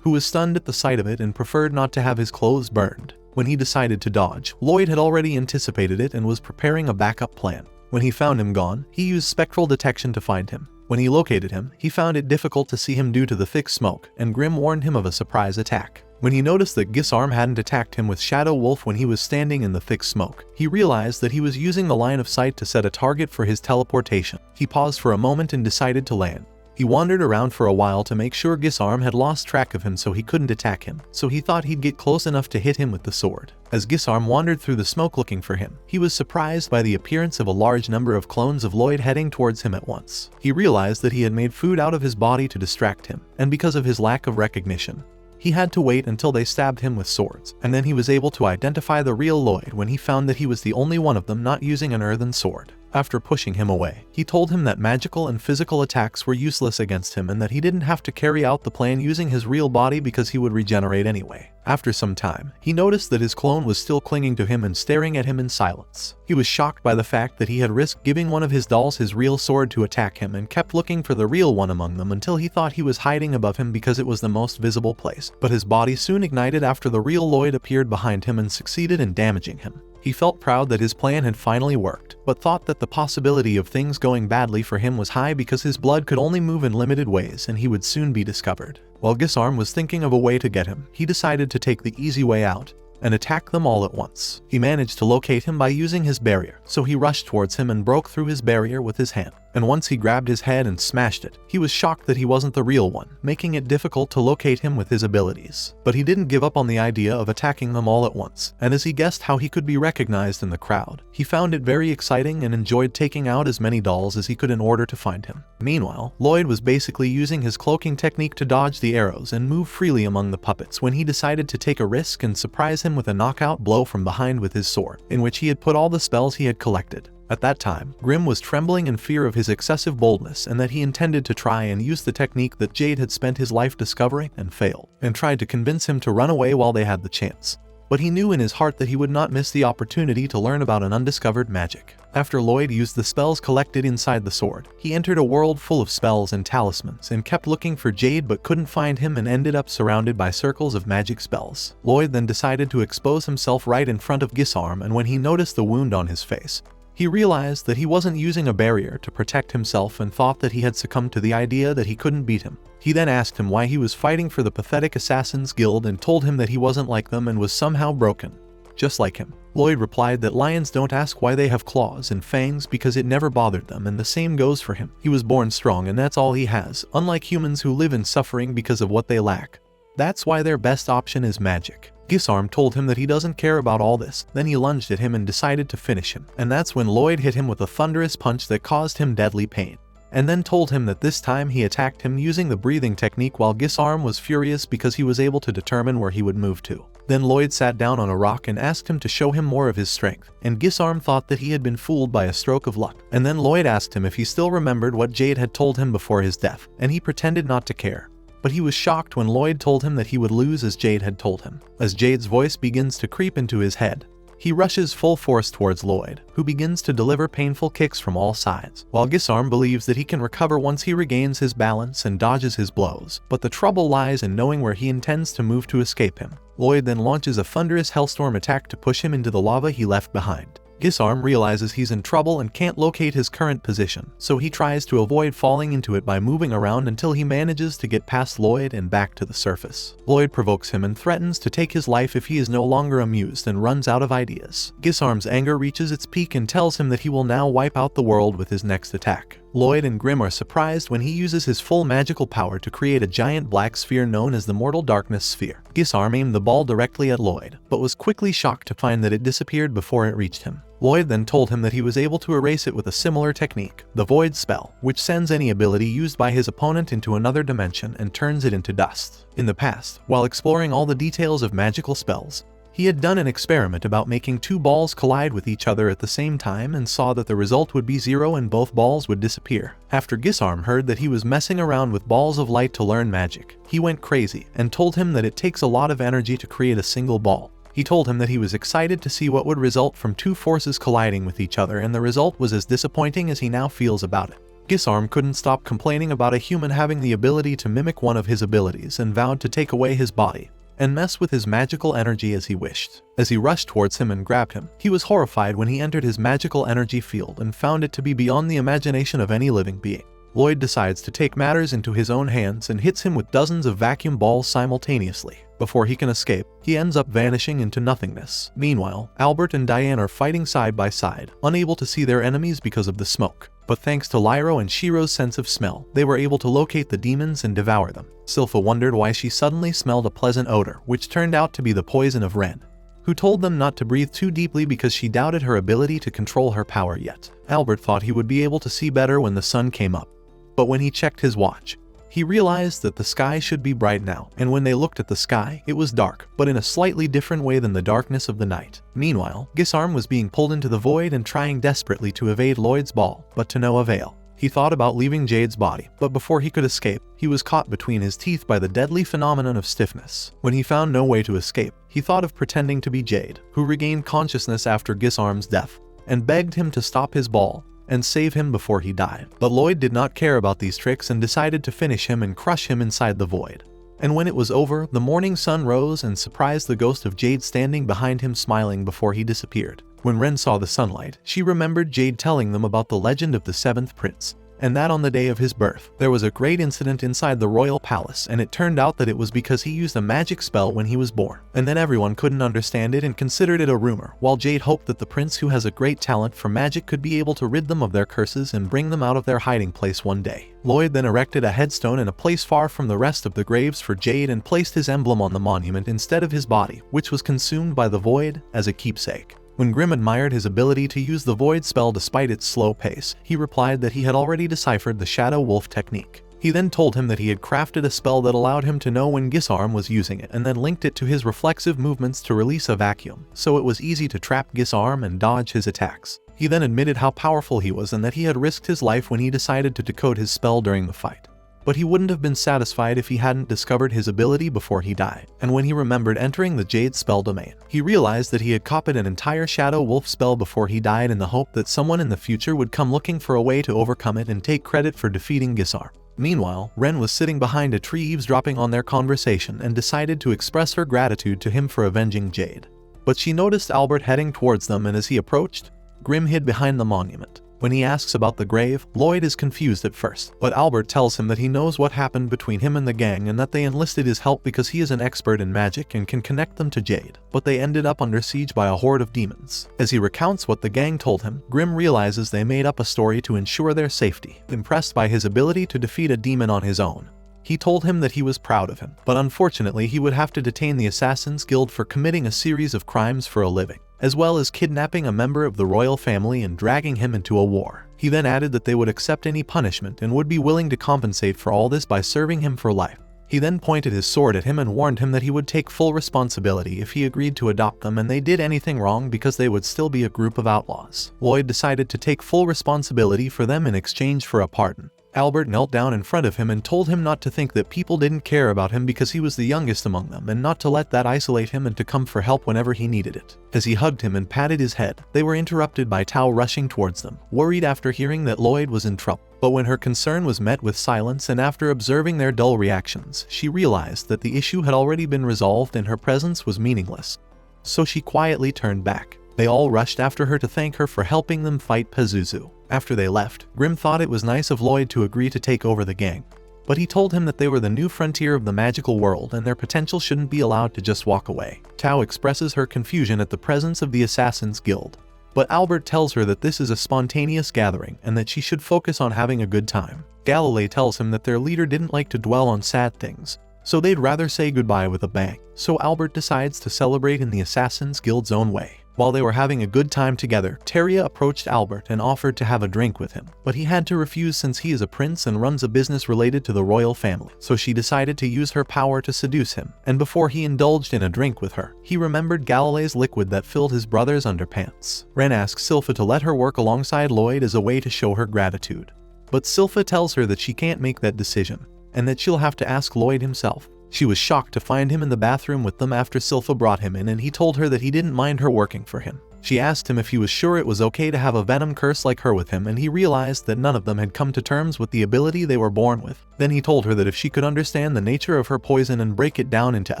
who was stunned at the sight of it and preferred not to have his clothes burned. When he decided to dodge, Lloyd had already anticipated it and was preparing a backup plan. When he found him gone, he used spectral detection to find him. When he located him, he found it difficult to see him due to the thick smoke, and Grim warned him of a surprise attack. When he noticed that Gizarm hadn't attacked him with Shadow Wolf when he was standing in the thick smoke, he realized that he was using the line of sight to set a target for his teleportation. He paused for a moment and decided to land. He wandered around for a while to make sure Gizarm had lost track of him so he couldn't attack him, so he thought he'd get close enough to hit him with the sword. As Gizarm wandered through the smoke looking for him, he was surprised by the appearance of a large number of clones of Lloyd heading towards him at once. He realized that he had made food out of his body to distract him, and because of his lack of recognition, he had to wait until they stabbed him with swords, and then he was able to identify the real Lloyd when he found that he was the only one of them not using an earthen sword. After pushing him away, he told him that magical and physical attacks were useless against him and that he didn't have to carry out the plan using his real body because he would regenerate anyway. After some time, he noticed that his clone was still clinging to him and staring at him in silence. He was shocked by the fact that he had risked giving one of his dolls his real sword to attack him and kept looking for the real one among them until he thought he was hiding above him because it was the most visible place. But his body soon ignited after the real Lloyd appeared behind him and succeeded in damaging him. He felt proud that his plan had finally worked, but thought that the possibility of things going badly for him was high because his blood could only move in limited ways and he would soon be discovered. While Gizarm was thinking of a way to get him, he decided to take the easy way out and attack them all at once. He managed to locate him by using his barrier, so he rushed towards him and broke through his barrier with his hand. And once he grabbed his head and smashed it, he was shocked that he wasn't the real one, making it difficult to locate him with his abilities. But he didn't give up on the idea of attacking them all at once, and as he guessed how he could be recognized in the crowd, he found it very exciting and enjoyed taking out as many dolls as he could in order to find him. Meanwhile, Lloyd was basically using his cloaking technique to dodge the arrows and move freely among the puppets when he decided to take a risk and surprise him with a knockout blow from behind with his sword, in which he had put all the spells he had collected. At that time, Grim was trembling in fear of his excessive boldness and that he intended to try and use the technique that Jade had spent his life discovering and failed, and tried to convince him to run away while they had the chance. But he knew in his heart that he would not miss the opportunity to learn about an undiscovered magic. After Lloyd used the spells collected inside the sword, he entered a world full of spells and talismans and kept looking for Jade but couldn't find him and ended up surrounded by circles of magic spells. Lloyd then decided to expose himself right in front of Gizarm, and when he noticed the wound on his face, he realized that he wasn't using a barrier to protect himself and thought that he had succumbed to the idea that he couldn't beat him. He then asked him why he was fighting for the pathetic Assassin's Guild and told him that he wasn't like them and was somehow broken, just like him. Lloyd replied that lions don't ask why they have claws and fangs because it never bothered them, and the same goes for him. He was born strong and that's all he has, unlike humans who live in suffering because of what they lack. That's why their best option is magic. Gizarm told him that he doesn't care about all this. Then he lunged at him and decided to finish him, and that's when Lloyd hit him with a thunderous punch that caused him deadly pain, and then told him that this time he attacked him using the breathing technique while Gizarm was furious because he was able to determine where he would move to. Then Lloyd sat down on a rock and asked him to show him more of his strength, and Gizarm thought that he had been fooled by a stroke of luck. And then Lloyd asked him if he still remembered what Jade had told him before his death, and he pretended not to care. But he was shocked when Lloyd told him that he would lose as Jade had told him. As Jade's voice begins to creep into his head, He rushes full force towards Lloyd, who begins to deliver painful kicks from all sides, while Gizarm believes that he can recover once he regains his balance and dodges his blows, but the trouble lies in knowing where he intends to move to escape him. Lloyd then launches a thunderous hellstorm attack to push him into the lava he left behind. Gizarm realizes he's in trouble and can't locate his current position, so he tries to avoid falling into it by moving around until he manages to get past Lloyd and back to the surface. Lloyd provokes him and threatens to take his life if he is no longer amused and runs out of ideas. Gizarm's anger reaches its peak and tells him that he will now wipe out the world with his next attack. Lloyd and Grim are surprised when he uses his full magical power to create a giant black sphere known as the Mortal Darkness Sphere. Gizarm aimed the ball directly at Lloyd, but was quickly shocked to find that it disappeared before it reached him. Lloyd then told him that he was able to erase it with a similar technique, the Void Spell, which sends any ability used by his opponent into another dimension and turns it into dust. In the past, while exploring all the details of magical spells, he had done an experiment about making two balls collide with each other at the same time and saw that the result would be 0 and both balls would disappear. After Gizarm heard that he was messing around with balls of light to learn magic, he went crazy and told him that it takes a lot of energy to create a single ball. He told him that he was excited to see what would result from two forces colliding with each other, and the result was as disappointing as he now feels about it. Gizarm couldn't stop complaining about a human having the ability to mimic one of his abilities and vowed to take away his body and mess with his magical energy as he wished. As he rushed towards him and grabbed him, he was horrified when he entered his magical energy field and found it to be beyond the imagination of any living being. Lloyd decides to take matters into his own hands and hits him with dozens of vacuum balls simultaneously. Before he can escape, he ends up vanishing into nothingness. Meanwhile, Albert and Diane are fighting side by side, unable to see their enemies because of the smoke. But thanks to Lyro and Shiro's sense of smell, they were able to locate the demons and devour them. Silpha wondered why she suddenly smelled a pleasant odor, which turned out to be the poison of Ren, who told them not to breathe too deeply because she doubted her ability to control her power yet. Albert thought he would be able to see better when the sun came up, but when he checked his watch, he realized that the sky should be bright now, and when they looked at the sky, it was dark, but in a slightly different way than the darkness of the night. Meanwhile, Gizarm was being pulled into the void and trying desperately to evade Lloyd's ball, but to no avail. He thought about leaving Jade's body, but before he could escape, he was caught between his teeth by the deadly phenomenon of stiffness. When he found no way to escape, he thought of pretending to be Jade, who regained consciousness after Gizarm's death, and begged him to stop his ball and save him before he died. But Lloyd did not care about these tricks and decided to finish him and crush him inside the void. And when it was over, the morning sun rose and surprised the ghost of Jade standing behind him smiling before he disappeared. When Ren saw the sunlight, she remembered Jade telling them about the legend of the seventh prince, and that on the day of his birth, there was a great incident inside the royal palace, and it turned out that it was because he used a magic spell when he was born. And then everyone couldn't understand it and considered it a rumor, while Jade hoped that the prince who has a great talent for magic could be able to rid them of their curses and bring them out of their hiding place one day. Lloyd then erected a headstone in a place far from the rest of the graves for Jade and placed his emblem on the monument instead of his body, which was consumed by the void, as a keepsake. When Grim admired his ability to use the Void spell despite its slow pace, he replied that he had already deciphered the Shadow Wolf technique. He then told him that he had crafted a spell that allowed him to know when Gizarm was using it and then linked it to his reflexive movements to release a vacuum, so it was easy to trap Gizarm and dodge his attacks. He then admitted how powerful he was and that he had risked his life when he decided to decode his spell during the fight. But he wouldn't have been satisfied if he hadn't discovered his ability before he died, and when he remembered entering the Jade spell domain, he realized that he had copied an entire Shadow Wolf spell before he died in the hope that someone in the future would come looking for a way to overcome it and take credit for defeating Gizarm. Meanwhile, Ren was sitting behind a tree eavesdropping on their conversation and decided to express her gratitude to him for avenging Jade. But she noticed Albert heading towards them, and as he approached, Grim hid behind the monument. When he asks about the grave, Lloyd is confused at first, but Albert tells him that he knows what happened between him and the gang and that they enlisted his help because he is an expert in magic and can connect them to Jade, but they ended up under siege by a horde of demons. As he recounts what the gang told him, Grim realizes they made up a story to ensure their safety. Impressed by his ability to defeat a demon on his own, he told him that he was proud of him, but unfortunately he would have to detain the Assassin's Guild for committing a series of crimes for a living, as well as kidnapping a member of the royal family and dragging him into a war. He then added that they would accept any punishment and would be willing to compensate for all this by serving him for life. He then pointed his sword at him and warned him that he would take full responsibility if he agreed to adopt them and they did anything wrong because they would still be a group of outlaws. Lloyd decided to take full responsibility for them in exchange for a pardon. Albert knelt down in front of him and told him not to think that people didn't care about him because he was the youngest among them, and not to let that isolate him and to come for help whenever he needed it. As he hugged him and patted his head, they were interrupted by Tao rushing towards them, worried after hearing that Lloyd was in trouble. But when her concern was met with silence, and after observing their dull reactions, she realized that the issue had already been resolved and her presence was meaningless. So she quietly turned back. They all rushed after her to thank her for helping them fight Pizuzu. After they left, Grim thought it was nice of Lloyd to agree to take over the gang. But he told him that they were the new frontier of the magical world and their potential shouldn't be allowed to just walk away. Tao expresses her confusion at the presence of the Assassin's Guild. But Albert tells her that this is a spontaneous gathering and that she should focus on having a good time. Galilei tells him that their leader didn't like to dwell on sad things, so they'd rather say goodbye with a bang. So Albert decides to celebrate in the Assassin's Guild's own way. While they were having a good time together, Teria approached Albert and offered to have a drink with him. But he had to refuse since he is a prince and runs a business related to the royal family. So she decided to use her power to seduce him. And before he indulged in a drink with her, he remembered Galilei's liquid that filled his brother's underpants. Ren asks Silpha to let her work alongside Lloyd as a way to show her gratitude. But Silpha tells her that she can't make that decision, and that she'll have to ask Lloyd himself. She was shocked to find him in the bathroom with them after Silpha brought him in, and he told her that he didn't mind her working for him. She asked him if he was sure it was okay to have a venom curse like her with him, and he realized that none of them had come to terms with the ability they were born with. Then he told her that if she could understand the nature of her poison and break it down into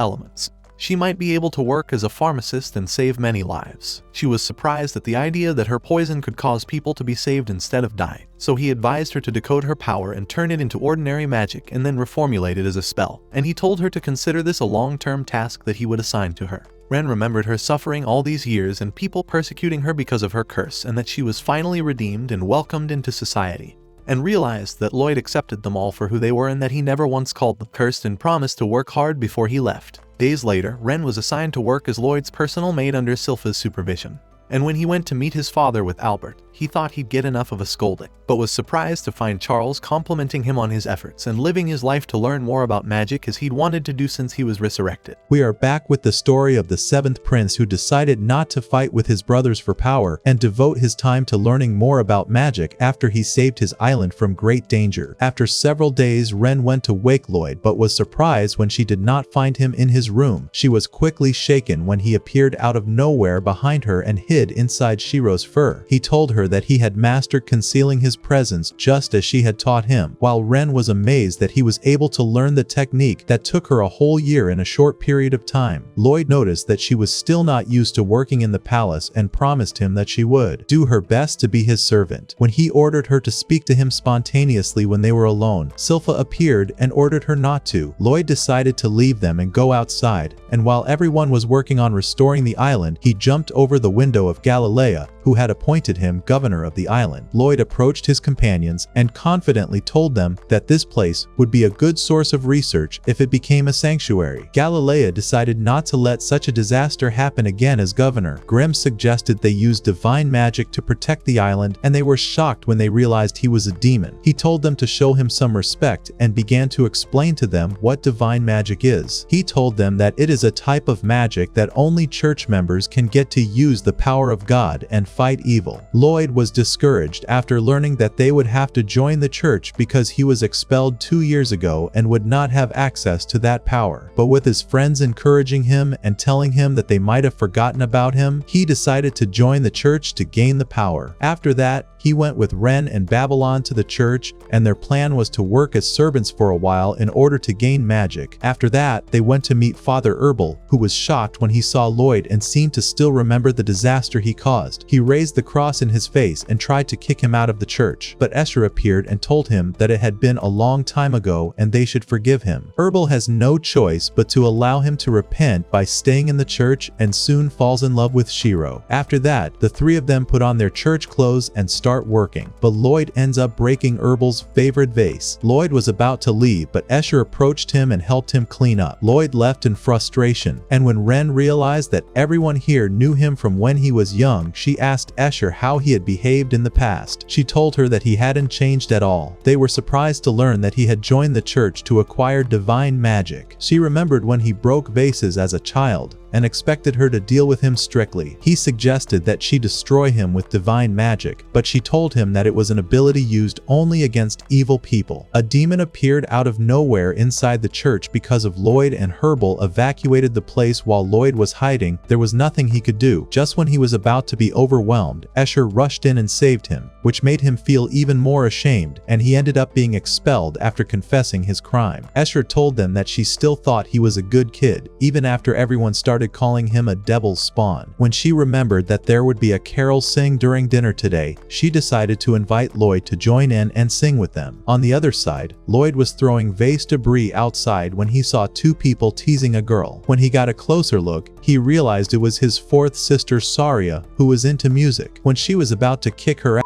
elements, she might be able to work as a pharmacist and save many lives. She was surprised at the idea that her poison could cause people to be saved instead of die. So he advised her to decode her power and turn it into ordinary magic and then reformulate it as a spell. And he told her to consider this a long-term task that he would assign to her. Ren remembered her suffering all these years and people persecuting her because of her curse, and that she was finally redeemed and welcomed into society. And realized that Lloyd accepted them all for who they were and that he never once called them cursed, and promised to work hard before he left. Days later, Ren was assigned to work as Lloyd's personal maid under Silpha's supervision. And when he went to meet his father with Albert, he thought he'd get enough of a scolding, but was surprised to find Charles complimenting him on his efforts and living his life to learn more about magic as he'd wanted to do since he was resurrected. We are back with the story of the 7th prince who decided not to fight with his brothers for power and devote his time to learning more about magic after he saved his island from great danger. After several days, Ren went to wake Lloyd but was surprised when she did not find him in his room. She was quickly shaken when he appeared out of nowhere behind her and hid inside Shiro's fur. He told her that he had mastered concealing his presence just as she had taught him, while Ren was amazed that he was able to learn the technique that took her a whole year in a short period of time. Lloyd noticed that she was still not used to working in the palace and promised him that she would do her best to be his servant. When he ordered her to speak to him spontaneously when they were alone, Silpha appeared and ordered her not to. Lloyd decided to leave them and go outside, and while everyone was working on restoring the island, he jumped over the window of Galilea, who had appointed him governor of the island. Lloyd approached his companions and confidently told them that this place would be a good source of research if it became a sanctuary. Galilea decided not to let such a disaster happen again as governor. Grimm suggested they use divine magic to protect the island, and they were shocked when they realized he was a demon. He told them to show him some respect and began to explain to them what divine magic is. He told them that it is a type of magic that only church members can get to use the power of God and fight evil. Lloyd was discouraged after learning that they would have to join the church because he was expelled 2 years ago and would not have access to that power. But with his friends encouraging him and telling him that they might have forgotten about him, he decided to join the church to gain the power. After that, he went with Ren and Babylon to the church, and their plan was to work as servants for a while in order to gain magic. After that, they went to meet Father Herbal, who was shocked when he saw Lloyd and seemed to still remember the disaster he caused. He raised the cross in his face and tried to kick him out of the church, but Escher appeared and told him that it had been a long time ago and they should forgive him. Herbal has no choice but to allow him to repent by staying in the church and soon falls in love with Shiro. After that, the three of them put on their church clothes and start working, but Lloyd ends up breaking Herbal's favorite vase. Lloyd was about to leave, but Escher approached him and helped him clean up. Lloyd left in frustration, and when Ren realized that everyone here knew him from when he was young, she asked Escher how he had behaved in the past. She told her that he hadn't changed at all. They were surprised to learn that he had joined the church to acquire divine magic. She remembered when he broke vases as a child, and expected her to deal with him strictly. He suggested that she destroy him with divine magic, but she told him that it was an ability used only against evil people. A demon appeared out of nowhere inside the church because of Lloyd, and Herbal evacuated the place while Lloyd was hiding. There was nothing he could do. Just when he was about to be overwhelmed, Escher rushed in and saved him, which made him feel even more ashamed, and he ended up being expelled after confessing his crime. Escher told them that she still thought he was a good kid, even after everyone started calling him a devil's spawn. When she remembered that there would be a carol sing during dinner today, she decided to invite Lloyd to join in and sing with them. On the other side, Lloyd was throwing vase debris outside when he saw two people teasing a girl. When he got a closer look, he realized it was his fourth sister Saria, who was into music. When she was about to kick her ass,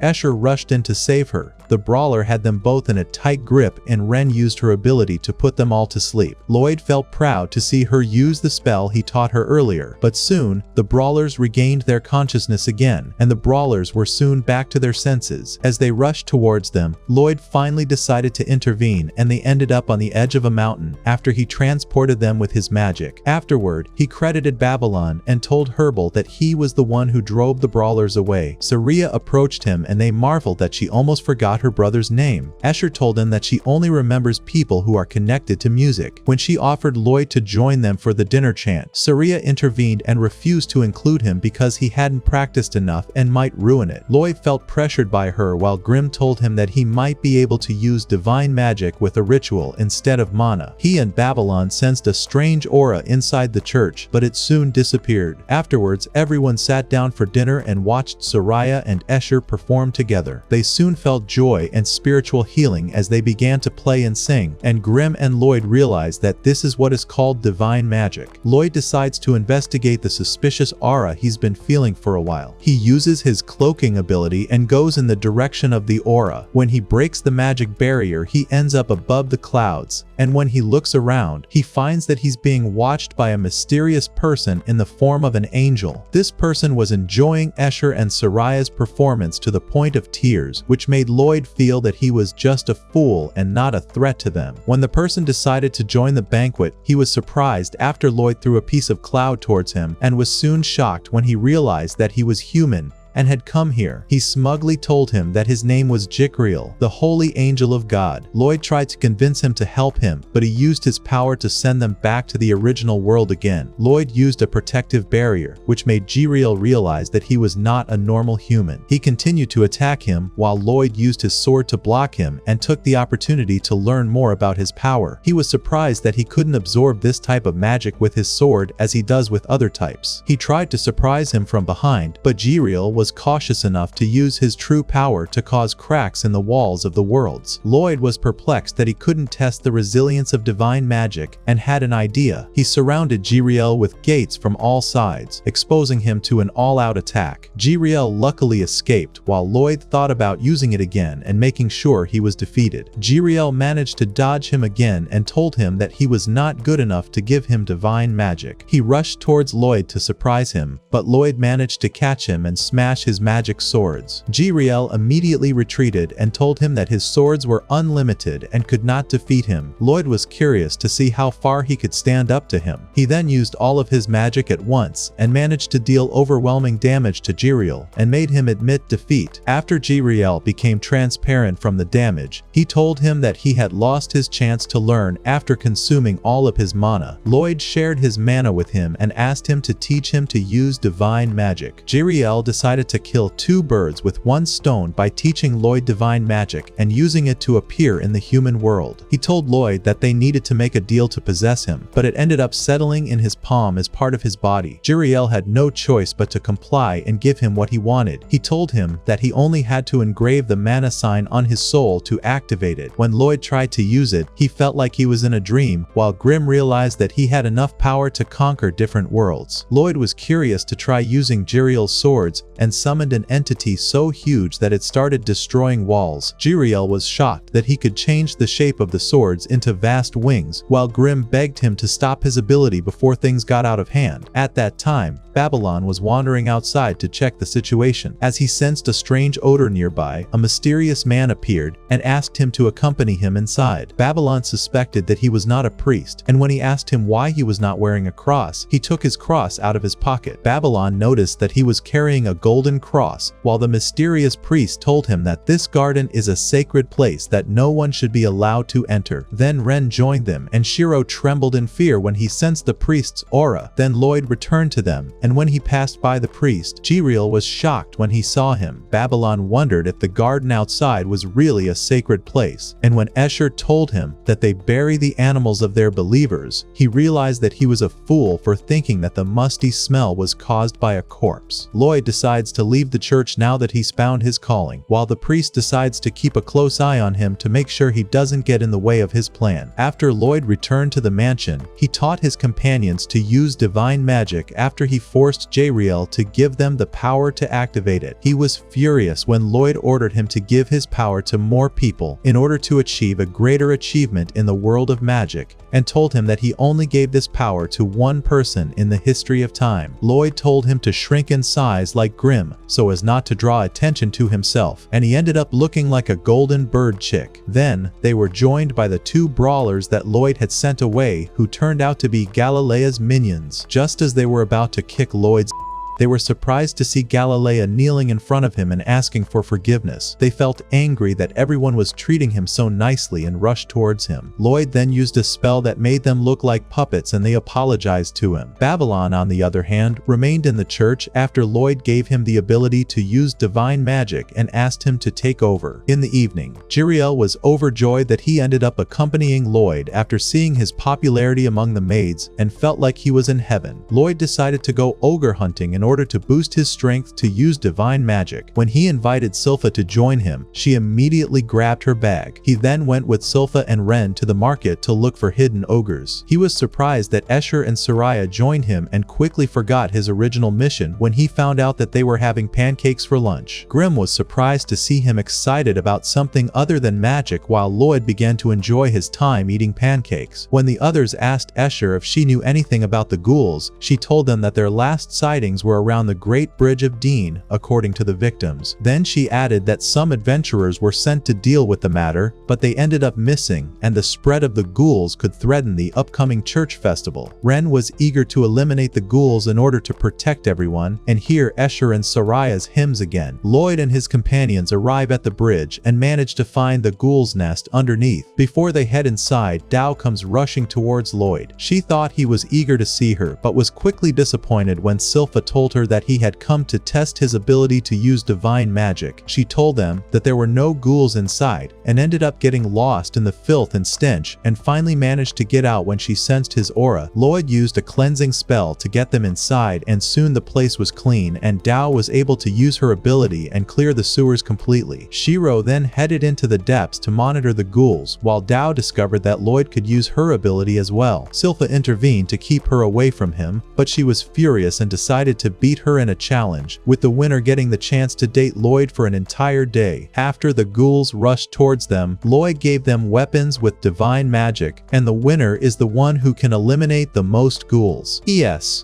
Escher rushed in to save her. The brawler had them both in a tight grip, and Ren used her ability to put them all to sleep. Lloyd felt proud to see her use the spell he taught her earlier, but soon, the brawlers regained their consciousness again, and the brawlers were soon back to their senses. As they rushed towards them, Lloyd finally decided to intervene, and they ended up on the edge of a mountain after he transported them with his magic. Afterward, he credited Babylon and told Herbal that he was the one who drove the brawlers away. Saria approached him, and they marveled that she almost forgot her brother's name. Escher told him that she only remembers people who are connected to music. When she offered Lloyd to join them for the dinner chant, Saria intervened and refused to include him because he hadn't practiced enough and might ruin it. Lloyd felt pressured by her, while Grim told him that he might be able to use divine magic with a ritual instead of mana. He and Babylon sensed a strange aura inside the church, but it soon disappeared. Afterwards, everyone sat down for dinner and watched Saria and Escher perform together. They soon felt joy and spiritual healing as they began to play and sing, and Grim and Lloyd realized that this is what is called divine magic. Lloyd decides to investigate the suspicious aura he's been feeling for a while. He uses his cloaking ability and goes in the direction of the aura. When he breaks the magic barrier, he ends up above the clouds, and when he looks around, he finds that he's being watched by a mysterious person in the form of an angel. This person was enjoying Escher and Saria's performance to the point of tears, which made Lloyd feel that he was just a fool and not a threat to them. When the person decided to join the banquet, he was surprised after Lloyd threw a piece of cloud towards him, and was soon shocked when he realized that he was human and had come here. He smugly told him that his name was Giriel, the holy angel of God. Lloyd tried to convince him to help him, but he used his power to send them back to the original world again. Lloyd used a protective barrier, which made Giriel realize that he was not a normal human. He continued to attack him, while Lloyd used his sword to block him and took the opportunity to learn more about his power. He was surprised that he couldn't absorb this type of magic with his sword as he does with other types. He tried to surprise him from behind, but Giriel was cautious enough to use his true power to cause cracks in the walls of the worlds. Lloyd was perplexed that he couldn't test the resilience of divine magic and had an idea. He surrounded Giriel with gates from all sides, exposing him to an all-out attack. Giriel luckily escaped, while Lloyd thought about using it again and making sure he was defeated. Giriel managed to dodge him again and told him that he was not good enough to give him divine magic. He rushed towards Lloyd to surprise him, but Lloyd managed to catch him and smash his magic swords. Giriel immediately retreated and told him that his swords were unlimited and could not defeat him. Lloyd was curious to see how far he could stand up to him. He then used all of his magic at once and managed to deal overwhelming damage to Giriel and made him admit defeat. After Giriel became transparent from the damage, he told him that he had lost his chance to learn after consuming all of his mana. Lloyd shared his mana with him and asked him to teach him to use divine magic. Giriel decided to kill two birds with one stone by teaching Lloyd divine magic and using it to appear in the human world. He told Lloyd that they needed to make a deal to possess him, but it ended up settling in his palm as part of his body. Giriel had no choice but to comply and give him what he wanted. He told him that he only had to engrave the mana sign on his soul to activate it. When Lloyd tried to use it, he felt like he was in a dream, while Grim realized that he had enough power to conquer different worlds. Lloyd was curious to try using Giriel's swords and summoned an entity so huge that it started destroying walls. Giriel was shocked that he could change the shape of the swords into vast wings, while Grim begged him to stop his ability before things got out of hand. At that time, Babylon was wandering outside to check the situation. As he sensed a strange odor nearby, a mysterious man appeared and asked him to accompany him inside. Babylon suspected that he was not a priest, and when he asked him why he was not wearing a cross, he took his cross out of his pocket. Babylon noticed that he was carrying a golden cross, while the mysterious priest told him that this garden is a sacred place that no one should be allowed to enter. Then Ren joined them, and Shiro trembled in fear when he sensed the priest's aura. Then Lloyd returned to them, and when he passed by the priest, Giriel was shocked when he saw him. Babylon wondered if the garden outside was really a sacred place, and when Escher told him that they bury the animals of their believers, he realized that he was a fool for thinking that the musty smell was caused by a corpse. Lloyd decides to leave the church now that he's found his calling, while the priest decides to keep a close eye on him to make sure he doesn't get in the way of his plan. After Lloyd returned to the mansion, he taught his companions to use divine magic after he forced Giriel to give them the power to activate it. He was furious when Lloyd ordered him to give his power to more people in order to achieve a greater achievement in the world of magic, and told him that he only gave this power to one person in the history of time. Lloyd told him to shrink in size like Grimm so as not to draw attention to himself, and he ended up looking like a golden bird chick. Then, they were joined by the two brawlers that Lloyd had sent away, who turned out to be Galilea's minions. Just as they were about to kick Lloyd's, they were surprised to see Galilea kneeling in front of him and asking for forgiveness. They felt angry that everyone was treating him so nicely and rushed towards him. Lloyd then used a spell that made them look like puppets and they apologized to him. Babylon, on the other hand, remained in the church after Lloyd gave him the ability to use divine magic and asked him to take over. In the evening, Giriel was overjoyed that he ended up accompanying Lloyd after seeing his popularity among the maids and felt like he was in heaven. Lloyd decided to go ogre hunting in order to boost his strength to use divine magic. When he invited Silpha to join him, she immediately grabbed her bag. He then went with Silpha and Ren to the market to look for hidden ogres. He was surprised that Escher and Soraya joined him and quickly forgot his original mission when he found out that they were having pancakes for lunch. Grimm was surprised to see him excited about something other than magic, while Lloyd began to enjoy his time eating pancakes. When the others asked Escher if she knew anything about the ghouls, she told them that their last sightings were around the Great Bridge of Dean, according to the victims. Then she added that some adventurers were sent to deal with the matter, but they ended up missing, and the spread of the ghouls could threaten the upcoming church festival. Ren was eager to eliminate the ghouls in order to protect everyone, and hear Escher and Soraya's hymns again. Lloyd and his companions arrive at the bridge and manage to find the ghoul's nest underneath. Before they head inside, Dao comes rushing towards Lloyd. She thought he was eager to see her, but was quickly disappointed when Silpha told her that he had come to test his ability to use divine magic. She told them that there were no ghouls inside, and ended up getting lost in the filth and stench, and finally managed to get out when she sensed his aura. Lloyd used a cleansing spell to get them inside, and soon the place was clean, and Dao was able to use her ability and clear the sewers completely. Shiro then headed into the depths to monitor the ghouls, while Dao discovered that Lloyd could use her ability as well. Silpha intervened to keep her away from him, but she was furious and decided to beat her in a challenge, with the winner getting the chance to date Lloyd for an entire day. After the ghouls rushed towards them, Lloyd gave them weapons with divine magic, and the winner is the one who can eliminate the most ghouls.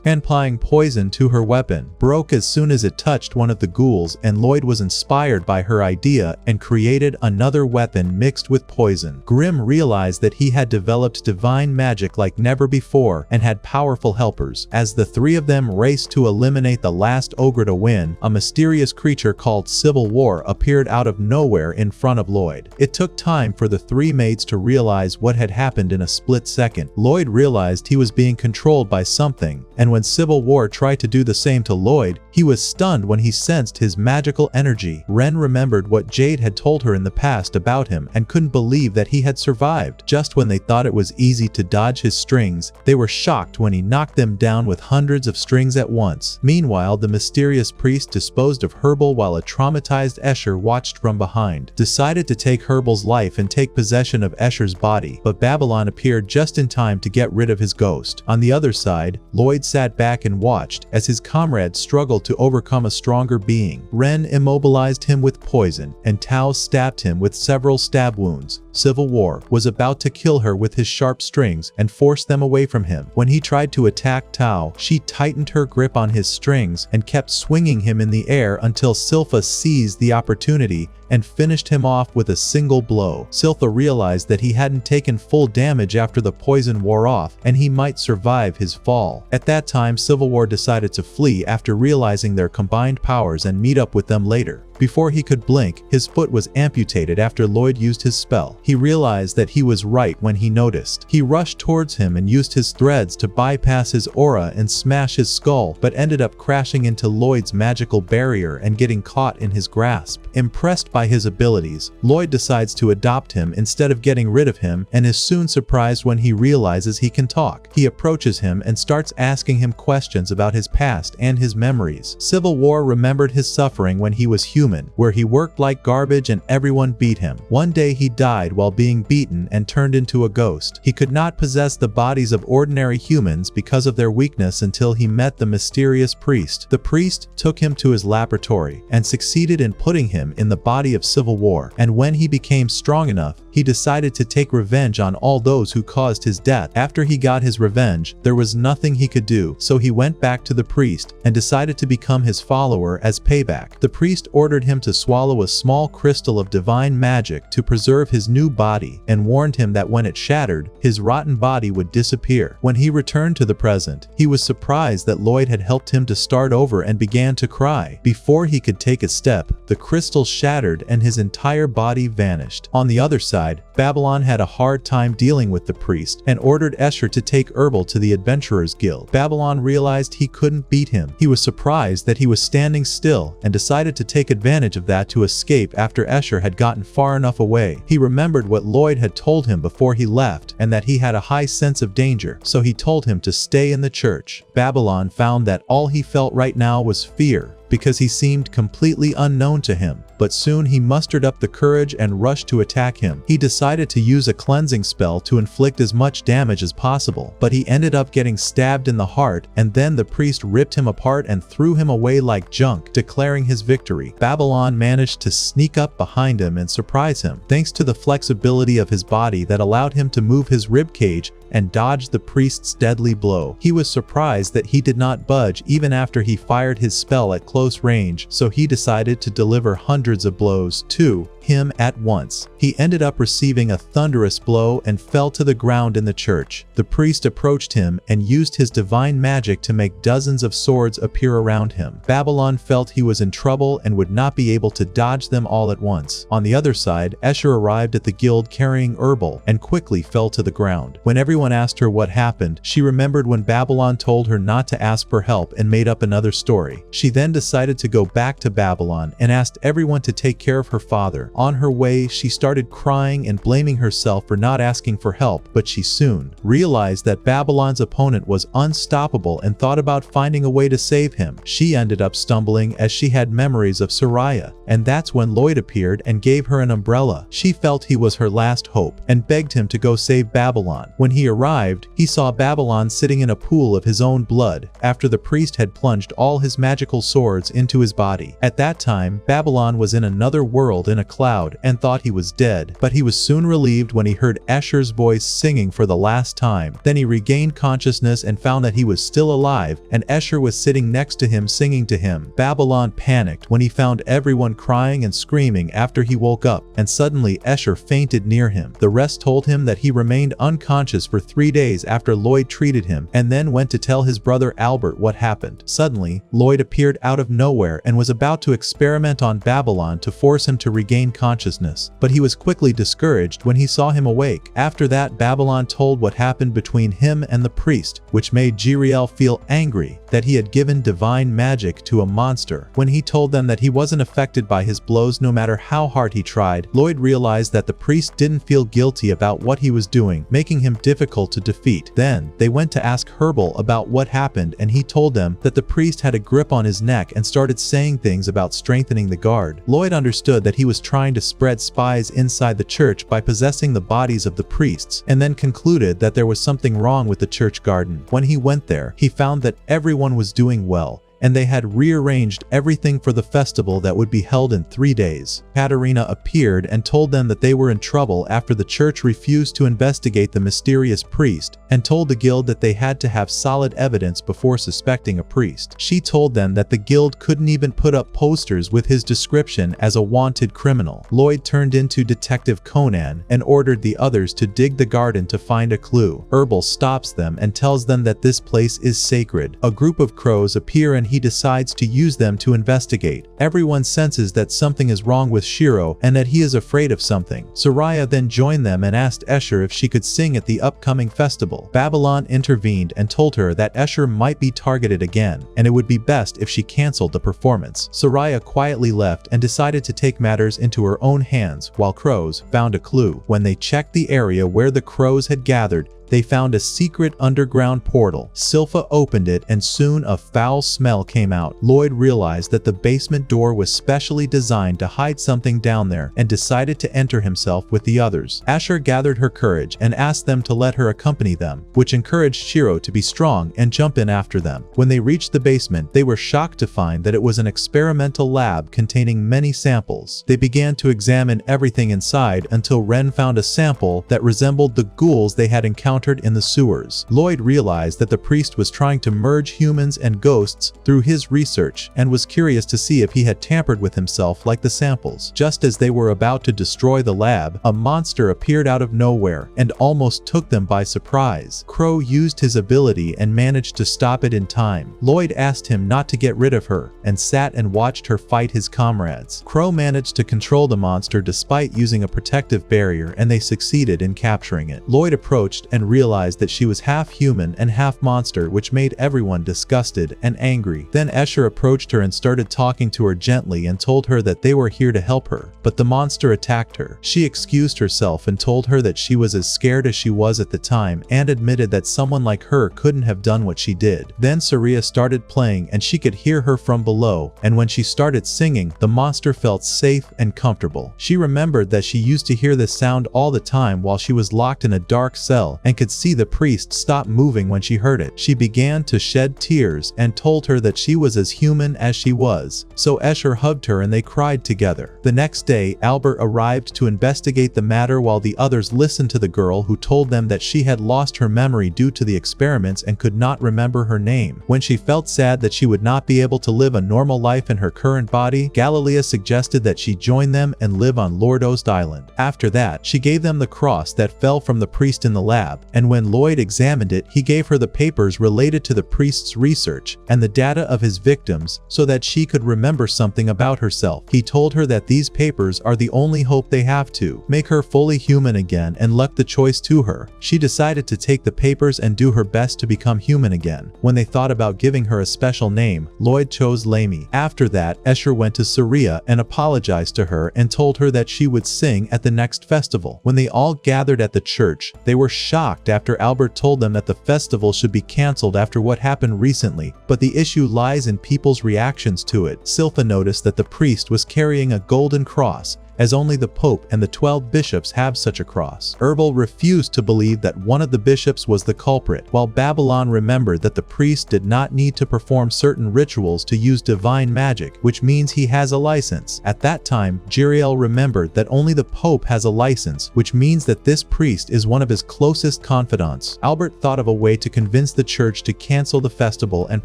And applying poison to her weapon, broke as soon as it touched one of the ghouls, and Lloyd was inspired by her idea and created another weapon mixed with poison. Grimm realized that he had developed divine magic like never before and had powerful helpers. As the three of them raced to eliminate the last ogre to win, a mysterious creature called Civil War appeared out of nowhere in front of Lloyd. It took time for the three maids to realize what had happened in a split second. Lloyd realized he was being controlled by something, and when Civil War tried to do the same to Lloyd, he was stunned when he sensed his magical energy. Ren remembered what Jade had told her in the past about him and couldn't believe that he had survived. Just when they thought it was easy to dodge his strings, they were shocked when he knocked them down with hundreds of strings at once. Meanwhile, the mysterious priest disposed of Herbal while a traumatized Escher watched from behind. Decided to take Herbal's life and take possession of Escher's body, but Babylon appeared just in time to get rid of his ghost. On the other side, Lloyd sat back and watched as his comrades struggled to overcome a stronger being. Ren immobilized him with poison, and Tao stabbed him with several stab wounds. Civil War was about to kill her with his sharp strings and force them away from him. When he tried to attack Tao, she tightened her grip on his strings and kept swinging him in the air until Silpha seized the opportunity and finished him off with a single blow. Silpha realized that he hadn't taken full damage after the poison wore off and he might survive his fall. At that time, Civil War decided to flee after realizing their combined powers and meet up with them later. Before he could blink, his foot was amputated after Lloyd used his spell. He realized that he was right when he noticed. He rushed towards him and used his threads to bypass his aura and smash his skull, but ended up crashing into Lloyd's magical barrier and getting caught in his grasp. Impressed by his abilities, Lloyd decides to adopt him instead of getting rid of him and is soon surprised when he realizes he can talk. He approaches him and starts asking him questions about his past and his memories. Civil War remembered his suffering when he was human, where he worked like garbage and everyone beat him. One day he died while being beaten and turned into a ghost. He could not possess the bodies of ordinary humans because of their weakness until he met the mysterious priest. The priest took him to his laboratory and succeeded in putting him in the body of Civil War. And when he became strong enough, he decided to take revenge on all those who caused his death. After he got his revenge, there was nothing he could do, so he went back to the priest and decided to become his follower as payback. The priest ordered him to swallow a small crystal of divine magic to preserve his new body and warned him that when it shattered, his rotten body would disappear. When he returned to the present, he was surprised that Lloyd had helped him to start over and began to cry. Before he could take a step, the crystal shattered and his entire body vanished. On the other side, Babylon had a hard time dealing with the priest and ordered Escher to take Herbal to the Adventurers Guild. Babylon realized he couldn't beat him. He was surprised that he was standing still and decided to take advantage of that to escape after Escher had gotten far enough away. He remembered what Lloyd had told him before he left and that he had a high sense of danger, so he told him to stay in the church. Babylon found that all he felt right now was fear, because he seemed completely unknown to him, but soon he mustered up the courage and rushed to attack him. He decided to use a cleansing spell to inflict as much damage as possible, but he ended up getting stabbed in the heart, and then the priest ripped him apart and threw him away like junk, declaring his victory. Babylon managed to sneak up behind him and surprise him, thanks to the flexibility of his body that allowed him to move his ribcage and dodge the priest's deadly blow. He was surprised that he did not budge even after he fired his spell at close range, so he decided to deliver hundreds of blows to him at once. He ended up receiving a thunderous blow and fell to the ground in the church. The priest approached him and used his divine magic to make dozens of swords appear around him. Babylon felt he was in trouble and would not be able to dodge them all at once. On the other side, Escher arrived at the guild carrying Herbal and quickly fell to the ground. When everyone asked her what happened, she remembered when Babylon told her not to ask for help and made up another story. She then decided to go back to Babylon and asked everyone to take care of her father. On her way, she started crying and blaming herself for not asking for help, but she soon realized that Babylon's opponent was unstoppable and thought about finding a way to save him. She ended up stumbling as she had memories of Soraya, and that's when Lloyd appeared and gave her an umbrella. She felt he was her last hope and begged him to go save Babylon. When he arrived, he saw Babylon sitting in a pool of his own blood after the priest had plunged all his magical swords into his body. At that time, Babylon was in another world in a cloud and thought he was dead, but he was soon relieved when he heard Escher's voice singing for the last time. Then he regained consciousness and found that he was still alive and Escher was sitting next to him singing to him. Babylon panicked when he found everyone crying and screaming after he woke up, and suddenly Escher fainted near him. The rest told him that he remained unconscious for 3 days after Lloyd treated him and then went to tell his brother Albert what happened. Suddenly, Lloyd appeared out of nowhere and was about to experiment on Babylon to force him to regain consciousness, but he was quickly discouraged when he saw him awake. After that, Babylon told what happened between him and the priest, which made Giriel feel angry that he had given divine magic to a monster. When he told them that he wasn't affected by his blows no matter how hard he tried, Lloyd realized that the priest didn't feel guilty about what he was doing, making him difficult to defeat. Then, they went to ask Herbal about what happened and he told them that the priest had a grip on his neck and started saying things about strengthening the guard. Lloyd understood that he was trying to spread spies inside the church by possessing the bodies of the priests, and then concluded that there was something wrong with the church garden. When he went there, he found that everyone was doing well, and they had rearranged everything for the festival that would be held in 3 days. Katerina appeared and told them that they were in trouble after the church refused to investigate the mysterious priest and told the guild that they had to have solid evidence before suspecting a priest. She told them that the guild couldn't even put up posters with his description as a wanted criminal. Lloyd turned into Detective Conan and ordered the others to dig the garden to find a clue. Herbal stops them and tells them that this place is sacred. A group of crows appear and he decides to use them to investigate. Everyone senses that something is wrong with Shiro and that he is afraid of something. Soraya then joined them and asked Escher if she could sing at the upcoming festival. Babylon intervened and told her that Escher might be targeted again, and it would be best if she cancelled the performance. Soraya quietly left and decided to take matters into her own hands, while crows found a clue. When they checked the area where the crows had gathered, they found a secret underground portal. Silpha opened it and soon a foul smell came out. Lloyd realized that the basement door was specially designed to hide something down there and decided to enter himself with the others. Escher gathered her courage and asked them to let her accompany them, which encouraged Shiro to be strong and jump in after them. When they reached the basement, they were shocked to find that it was an experimental lab containing many samples. They began to examine everything inside until Ren found a sample that resembled the ghouls they had encountered in the sewers. Lloyd realized that the priest was trying to merge humans and ghosts through his research and was curious to see if he had tampered with himself like the samples. Just as they were about to destroy the lab, a monster appeared out of nowhere and almost took them by surprise. Crow used his ability and managed to stop it in time. Lloyd asked him not to get rid of her and sat and watched her fight his comrades. Crow managed to control the monster despite using a protective barrier, and they succeeded in capturing it. Lloyd approached and realized that she was half human and half monster, which made everyone disgusted and angry. Then Escher approached her and started talking to her gently and told her that they were here to help her, but the monster attacked her. She excused herself and told her that she was as scared as she was at the time and admitted that someone like her couldn't have done what she did. Then Saria started playing and she could hear her from below, and when she started singing, the monster felt safe and comfortable. She remembered that she used to hear this sound all the time while she was locked in a dark cell and could see the priest stop moving when she heard it. She began to shed tears and told her that she was as human as she was. So Escher hugged her and they cried together. The next day, Albert arrived to investigate the matter while the others listened to the girl who told them that she had lost her memory due to the experiments and could not remember her name. When she felt sad that she would not be able to live a normal life in her current body, Galilea suggested that she join them and live on Lordost Island. After that, she gave them the cross that fell from the priest in the lab, and when Lloyd examined it, he gave her the papers related to the priest's research and the data of his victims so that she could remember something about herself. He told her that these papers are the only hope they have to make her fully human again and left the choice to her. She decided to take the papers and do her best to become human again. When they thought about giving her a special name, Lloyd chose Lamy. After that, Escher went to Saria and apologized to her and told her that she would sing at the next festival. When they all gathered at the church, they were shocked after Albert told them that the festival should be cancelled after what happened recently, but the issue lies in people's reactions to it. Silpha noticed that the priest was carrying a golden cross, as only the Pope and the 12 bishops have such a cross. Herbal refused to believe that one of the bishops was the culprit, while Babylon remembered that the priest did not need to perform certain rituals to use divine magic, which means he has a license. At that time, Giriel remembered that only the Pope has a license, which means that this priest is one of his closest confidants. Albert thought of a way to convince the church to cancel the festival and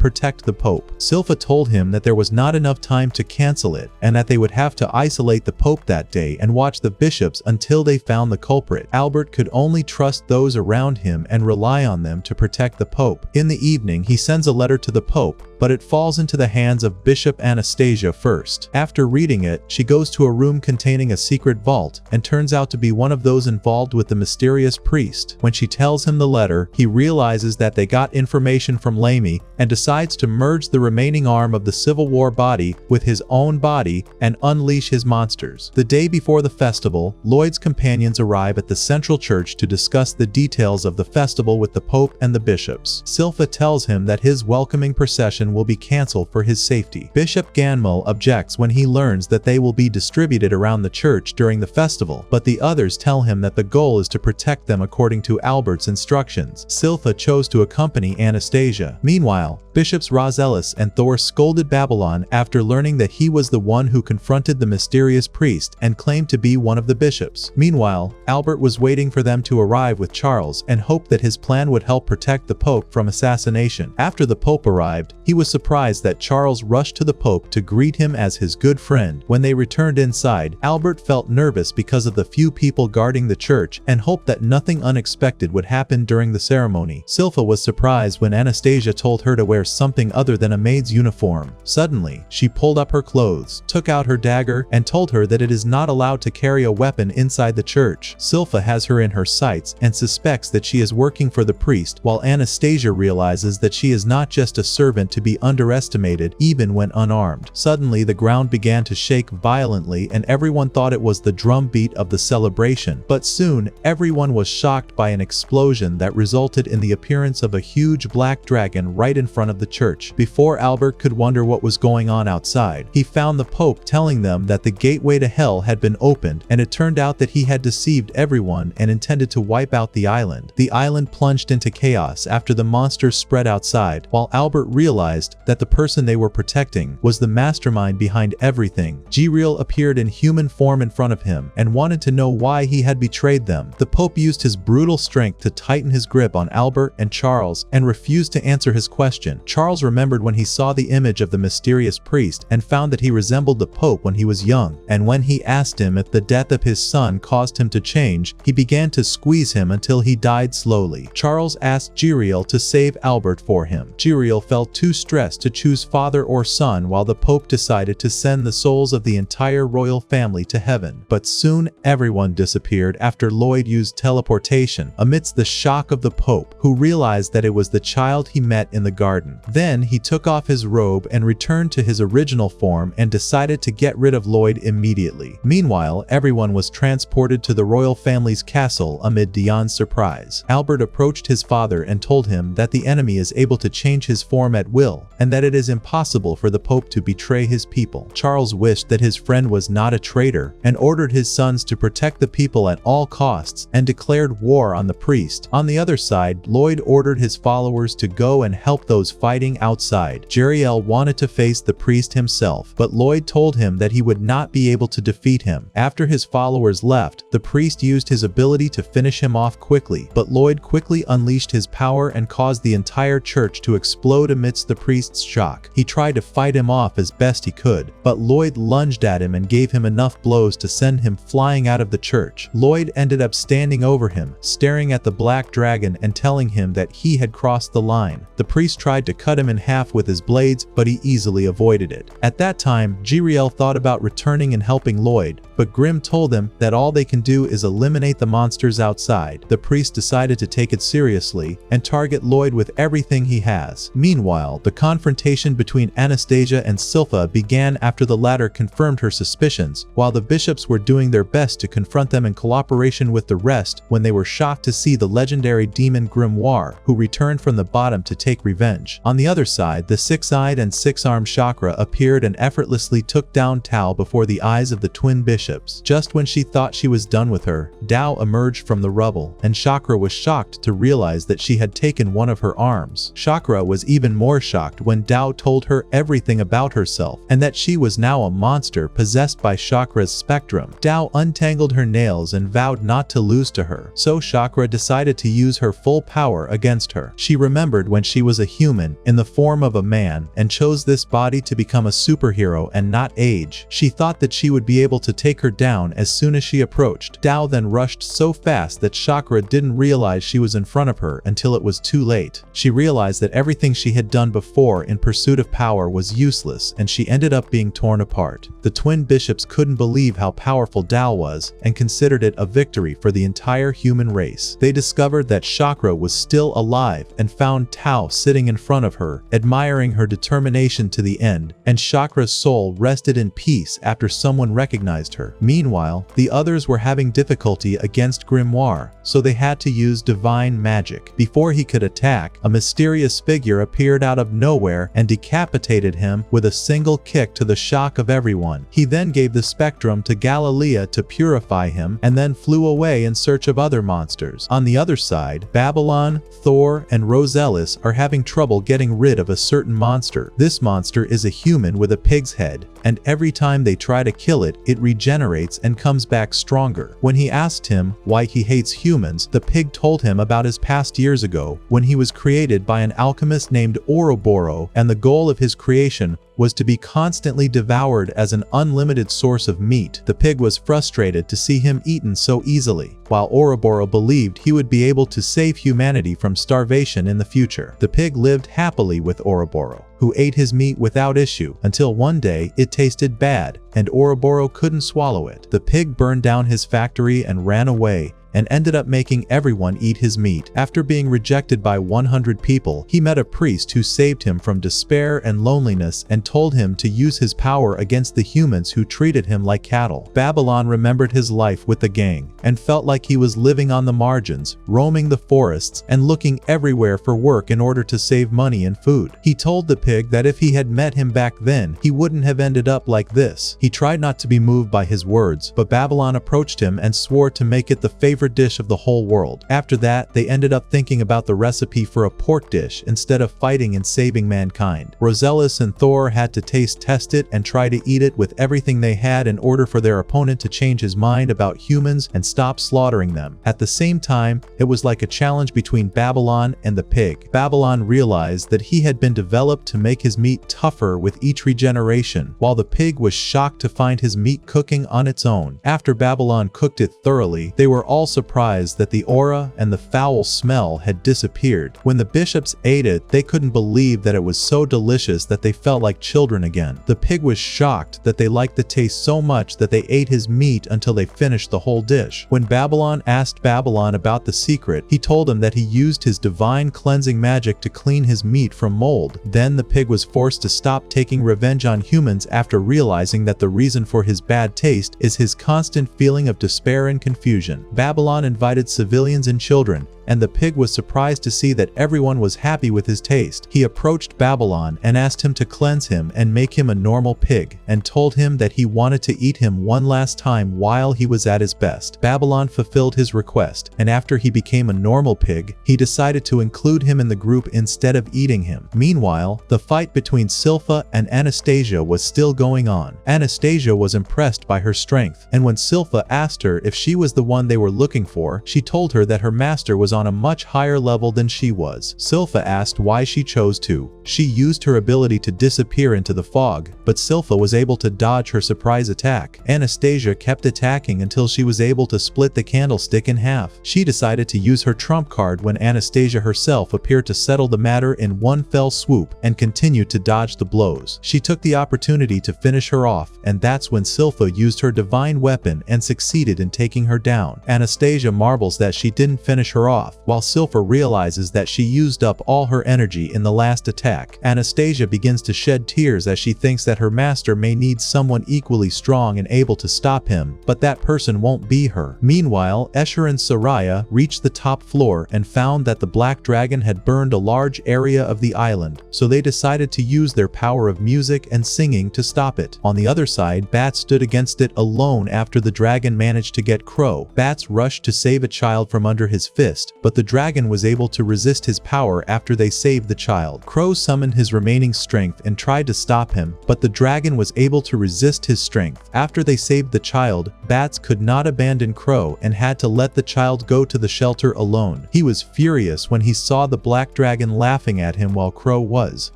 protect the Pope. Silpha told him that there was not enough time to cancel it, and that they would have to isolate the Pope that day and watch the bishops until they found the culprit. Albert could only trust those around him and rely on them to protect the Pope. In the evening, he sends a letter to the Pope, but it falls into the hands of Bishop Anastasia first. After reading it, she goes to a room containing a secret vault and turns out to be one of those involved with the mysterious priest. When she tells him the letter, he realizes that they got information from Lamy and decides to merge the remaining arm of the Civil War body with his own body and unleash his monsters. The day before the festival, Lloyd's companions arrive at the central church to discuss the details of the festival with the Pope and the bishops. Silpha tells him that his welcoming procession will be cancelled for his safety. Bishop Ganmul objects when he learns that they will be distributed around the church during the festival, but the others tell him that the goal is to protect them according to Albert's instructions. Silpha chose to accompany Anastasia. Meanwhile, Bishops Roselis and Thor scolded Babylon after learning that he was the one who confronted the mysterious priest and claimed to be one of the bishops. Meanwhile, Albert was waiting for them to arrive with Charles and hoped that his plan would help protect the Pope from assassination. After the Pope arrived, he was surprised that Charles rushed to the Pope to greet him as his good friend. When they returned inside, Albert felt nervous because of the few people guarding the church and hoped that nothing unexpected would happen during the ceremony. Silpha was surprised when Anastasia told her to wear something other than a maid's uniform. Suddenly, she pulled up her clothes, took out her dagger, and told her that it is not allowed to carry a weapon inside the church. Silpha has her in her sights and suspects that she is working for the priest, while Anastasia realizes that she is not just a servant to be underestimated even when unarmed. Suddenly, the ground began to shake violently and everyone thought it was the drum beat of the celebration, but soon everyone was shocked by an explosion that resulted in the appearance of a huge black dragon right in front of the church. Before Albert could wonder what was going on outside, he found the Pope telling them that the gateway to hell had been opened, and it turned out that he had deceived everyone and intended to wipe out the island. The island plunged into chaos after the monsters spread outside, while Albert realized that the person they were protecting was the mastermind behind everything. Giriel appeared in human form in front of him and wanted to know why he had betrayed them. The Pope used his brutal strength to tighten his grip on Albert and Charles and refused to answer his question. Charles remembered when he saw the image of the mysterious priest and found that he resembled the Pope when he was young, and when he asked him if the death of his son caused him to change, he began to squeeze him until he died slowly. Charles asked Giriel to save Albert for him. Giriel felt too stressed to choose father or son, while the Pope decided to send the souls of the entire royal family to heaven. But soon everyone disappeared after Lloyd used teleportation, amidst the shock of the Pope, who realized that it was the child he met in the garden. Then he took off his robe and returned to his original form and decided to get rid of Lloyd immediately. Meanwhile, everyone was transported to the royal family's castle amid Dion's surprise. Albert approached his father and told him that the enemy is able to change his form at will, and that it is impossible for the Pope to betray his people. Charles wished that his friend was not a traitor and ordered his sons to protect the people at all costs and declared war on the priest. On the other side, Lloyd ordered his followers to go and help those fighting outside. Giriel wanted to face the priest himself, but Lloyd told him that he would not be able to defeat him. After his followers left, the priest used his ability to finish him off quickly, but Lloyd quickly unleashed his power and caused the entire church to explode amidst the priest's shock. He tried to fight him off as best he could, but Lloyd lunged at him and gave him enough blows to send him flying out of the church. Lloyd ended up standing over him, staring at the black dragon and telling him that he had crossed the line. The priest tried to cut him in half with his blades, but he easily avoided it. At that time, Giriel thought about returning and helping Lloyd, but Grimm told them that all they can do is eliminate the monsters outside. The priest decided to take it seriously and target Lloyd with everything he has. Meanwhile, the confrontation between Anastasia and Silpha began after the latter confirmed her suspicions, while the bishops were doing their best to confront them in cooperation with the rest when they were shocked to see the legendary demon Grimoire, who returned from the bottom to take revenge. On the other side, the six-eyed and six-armed Chakra appeared and effortlessly took down Tao before the eyes of the twin bishops. Just when she thought she was done with her, Dao emerged from the rubble, and Chakra was shocked to realize that she had taken one of her arms. Chakra was even more shocked when Dao told her everything about herself, and that she was now a monster possessed by Chakra's spectrum. Dao untangled her nails and vowed not to lose to her, so Chakra decided to use her full power against her. She remembered when she was a human, in the form of a man, and chose this body to become a superhero and not age. She thought that she would be able to take her down as soon as she approached. Dao then rushed so fast that Chakra didn't realize she was in front of her until it was too late. She realized that everything she had done before in pursuit of power was useless, and she ended up being torn apart. The twin bishops couldn't believe how powerful Dao was and considered it a victory for the entire human race. They discovered that Chakra was still alive and found Tao sitting in front of her, admiring her determination to the end, and Chakra's soul rested in peace after someone recognized her. monster. Meanwhile, the others were having difficulty against Grimoire, so they had to use divine magic. Before he could attack, a mysterious figure appeared out of nowhere and decapitated him with a single kick, to the shock of everyone. He then gave the spectrum to Galilea to purify him and then flew away in search of other monsters. On the other side, Babylon, Thor, and Rosellis are having trouble getting rid of a certain monster. This monster is a human with a pig's head, and every time they try to kill it, it regenerates and comes back stronger. When he asked him why he hates humans, the pig told him about his past years ago when he was created by an alchemist named Ouroboros, and the goal of his creation was to be constantly devoured as an unlimited source of meat. The pig was frustrated to see him eaten so easily, while Ouroboros believed he would be able to save humanity from starvation in the future. The pig lived happily with Ouroboros, who ate his meat without issue, until one day it tasted bad, and Ouroboros couldn't swallow it. The pig burned down his factory and ran away, and ended up making everyone eat his meat. After being rejected by 100 people, he met a priest who saved him from despair and loneliness and told him to use his power against the humans who treated him like cattle. Babylon remembered his life with the gang and felt like he was living on the margins, roaming the forests and looking everywhere for work in order to save money and food. He told the pig that if he had met him back then, he wouldn't have ended up like this. He tried not to be moved by his words, but Babylon approached him and swore to make it the favorite dish of the whole world. After that, they ended up thinking about the recipe for a pork dish instead of fighting and saving mankind. Rosellis and Thor had to taste test it and try to eat it with everything they had in order for their opponent to change his mind about humans and stop slaughtering them. At the same time, it was like a challenge between Babylon and the pig. Babylon realized that he had been developed to make his meat tougher with each regeneration, while the pig was shocked to find his meat cooking on its own. After Babylon cooked it thoroughly, they were all surprised that the aura and the foul smell had disappeared. When the bishops ate it, they couldn't believe that it was so delicious that they felt like children again. The pig was shocked that they liked the taste so much that they ate his meat until they finished the whole dish. When Babylon asked Babylon about the secret, he told him that he used his divine cleansing magic to clean his meat from mold. Then the pig was forced to stop taking revenge on humans after realizing that the reason for his bad taste is his constant feeling of despair and confusion. Babylon invited civilians and children, and the pig was surprised to see that everyone was happy with his taste. He approached Babylon and asked him to cleanse him and make him a normal pig, and told him that he wanted to eat him one last time while he was at his best. Babylon fulfilled his request, and after he became a normal pig, he decided to include him in the group instead of eating him. Meanwhile, the fight between Silpha and Anastasia was still going on. Anastasia was impressed by her strength, and when Silpha asked her if she was the one they were looking for, she told her that her master was on a much higher level than she was. Silpha asked why she chose to. She used her ability to disappear into the fog, but Silpha was able to dodge her surprise attack. Anastasia kept attacking until she was able to split the candlestick in half. She decided to use her trump card when Anastasia herself appeared to settle the matter in one fell swoop and continued to dodge the blows. She took the opportunity to finish her off, and that's when Silpha used her divine weapon and succeeded in taking her down. Anastasia marvels that she didn't finish her off, while Silpha realizes that she used up all her energy in the last attack. Anastasia begins to shed tears as she thinks that her master may need someone equally strong and able to stop him, but that person won't be her. Meanwhile, Escher and Soraya reached the top floor and found that the black dragon had burned a large area of the island, so they decided to use their power of music and singing to stop it. On the other side, Bats stood against it alone after the dragon managed to get Crow. Bats rushed to save a child from under his fist, but the dragon was able to resist his power after they saved the child. Crow summoned his remaining strength and tried to stop him, but the dragon was able to resist his strength. After they saved the child, Bats could not abandon Crow and had to let the child go to the shelter alone. He was furious when he saw the black dragon laughing at him while Crow was